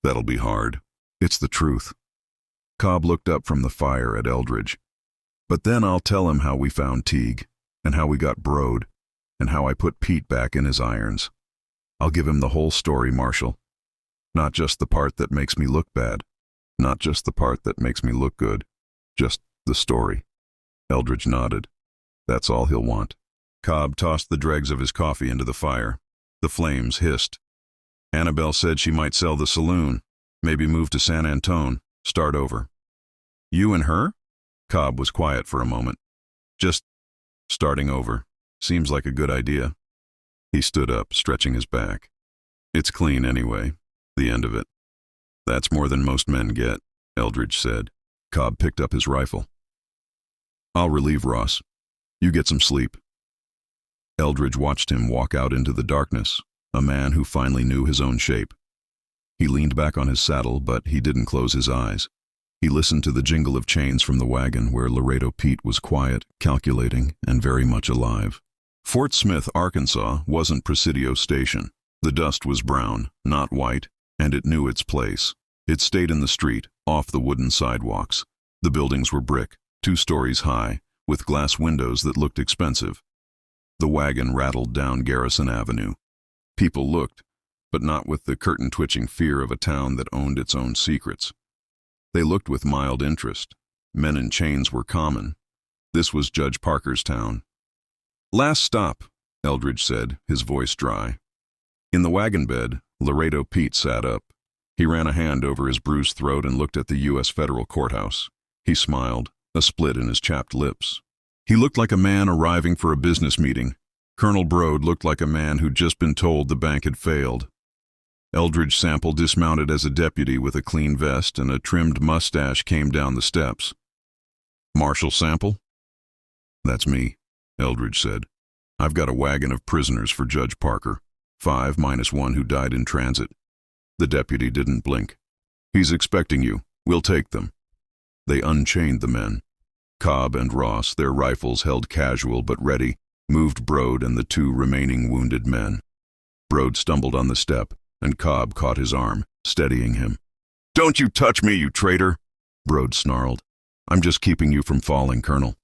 That'll be hard. It's the truth. Cobb looked up from the fire at Eldridge. But then I'll tell him how we found Teague, and how we got Brode, and how I put Pete back in his irons. I'll give him the whole story, Marshal. Not just the part that makes me look bad. Not just the part that makes me look good. Just the story. Eldridge nodded. That's all he'll want. Cobb tossed the dregs of his coffee into the fire. The flames hissed. Annabelle said she might sell the saloon, maybe move to San Antone, start over. You and her? Cobb was quiet for a moment. Just starting over. Seems like a good idea. He stood up, stretching his back. It's clean anyway, the end of it. That's more than most men get, Eldridge said. Cobb picked up his rifle. I'll relieve Ross. You get some sleep. Eldridge watched him walk out into the darkness, a man who finally knew his own shape. He leaned back on his saddle, but he didn't close his eyes. He listened to the jingle of chains from the wagon where Laredo Pete was quiet, calculating, and very much alive. Fort Smith, Arkansas, wasn't Presidio Station. The dust was brown, not white, and it knew its place. It stayed in the street, off the wooden sidewalks. The buildings were brick, 2 stories high, with glass windows that looked expensive. The wagon rattled down Garrison Avenue. People looked, but not with the curtain-twitching fear of a town that owned its own secrets. They looked with mild interest. Men in chains were common. This was Judge Parker's town. Last stop, Eldridge said, his voice dry. In the wagon bed, Laredo Pete sat up. He ran a hand over his bruised throat and looked at the U.S. federal courthouse. He smiled, a split in his chapped lips. He looked like a man arriving for a business meeting. Colonel Brode looked like a man who'd just been told the bank had failed. Eldridge Sample dismounted as a deputy with a clean vest and a trimmed mustache came down the steps. Marshal Sample? That's me, Eldridge said. I've got a wagon of prisoners for Judge Parker, 5 minus 1 who died in transit. The deputy didn't blink. He's expecting you. We'll take them. They unchained the men. Cobb and Ross, their rifles held casual but ready, moved Brode and the 2 remaining wounded men. Brode stumbled on the step, and Cobb caught his arm, steadying him. Don't you touch me, you traitor! Brode snarled. I'm just keeping you from falling, Colonel,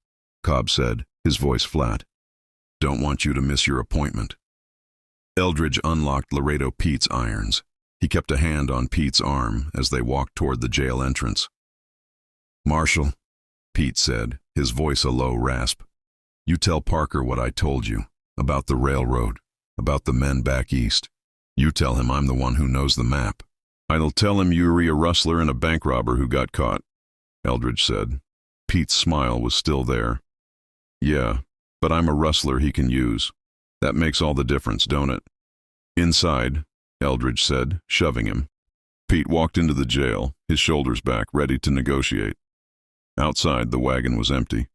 Cobb said, his voice flat. Don't want you to miss your appointment. Eldridge unlocked Laredo Pete's irons. He kept a hand on Pete's arm as they walked toward the jail entrance. Marshal, Pete said, his voice a low rasp. You tell Parker what I told you, about the railroad, about the men back east. You tell him I'm the one who knows the map. I'll tell him you're a rustler and a bank robber who got caught, Eldridge said. Pete's smile was still there. Yeah, but I'm a rustler he can use. That makes all the difference, don't it? Inside, Eldridge said, shoving him. Pete walked into the jail, his shoulders back, ready to negotiate. Outside, the wagon was empty.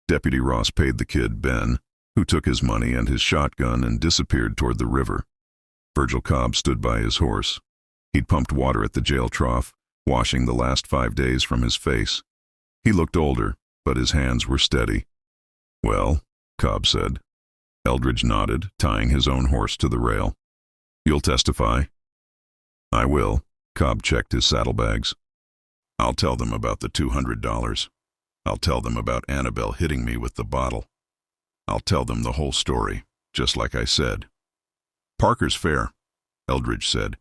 Deputy Ross paid the kid, Ben, who took his money and his shotgun and disappeared toward the river. Virgil Cobb stood by his horse. He'd pumped water at the jail trough, washing the last 5 days from his face. He looked older, but his hands were steady. Well, Cobb said. Eldridge nodded, tying his own horse to the rail. You'll testify? I will. Cobb checked his saddlebags. I'll tell them about the $200. I'll tell them about Annabelle hitting me with the bottle. I'll tell them the whole story, just like I said. Parker's fair, Eldridge said,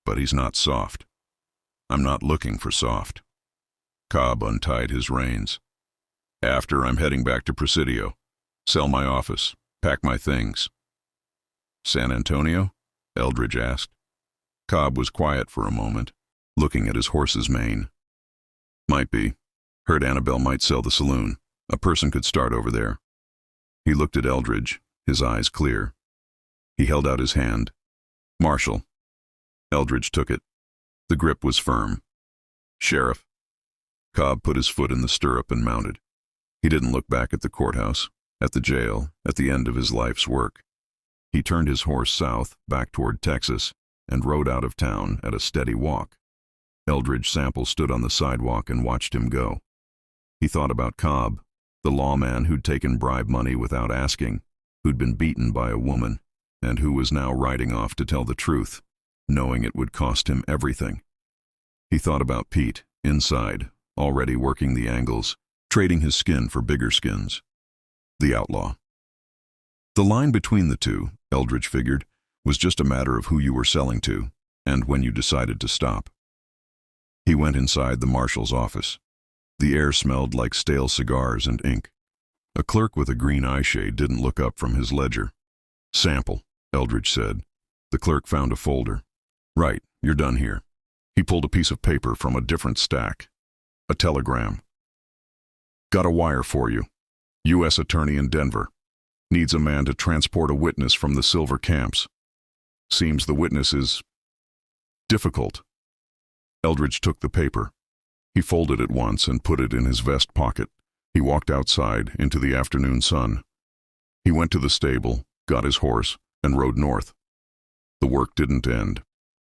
but he's not soft. I'm not looking for soft. Cobb untied his reins. "After, I'm heading back to Presidio. Sell my office. Pack my things." "San Antonio?" Eldridge asked. Cobb was quiet for a moment, looking at his horse's mane. "Might be. Heard Annabelle might sell the saloon. A person could start over there." He looked at Eldridge, his eyes clear. He held out his hand. "Marshal." Eldridge took it. The grip was firm. "Sheriff." Cobb put his foot in the stirrup and mounted. He didn't look back at the courthouse, at the jail, at the end of his life's work. He turned his horse south, back toward Texas, and rode out of town at a steady walk. Eldridge Sample stood on the sidewalk and watched him go. He thought about Cobb, the lawman who'd taken bribe money without asking, who'd been beaten by a woman, and who was now riding off to tell the truth, knowing it would cost him everything. He thought about Pete, inside, already working the angles, trading his skin for bigger skins. The outlaw. The line between the two, Eldridge figured, was just a matter of who you were selling to, and when you decided to stop. He went inside the marshal's office. The air smelled like stale cigars and ink. A clerk with a green eyeshade didn't look up from his ledger. "Sample," Eldridge said. The clerk found a folder. "Right, you're done here." He pulled a piece of paper from a different stack. A telegram. "Got a wire for you. U.S. Attorney in Denver. Needs a man to transport a witness from the Silver Camps. Seems the witness is difficult." Eldridge took the paper. He folded it once and put it in his vest pocket. He walked outside into the afternoon sun. He went to the stable, got his horse, and rode north. The work didn't end.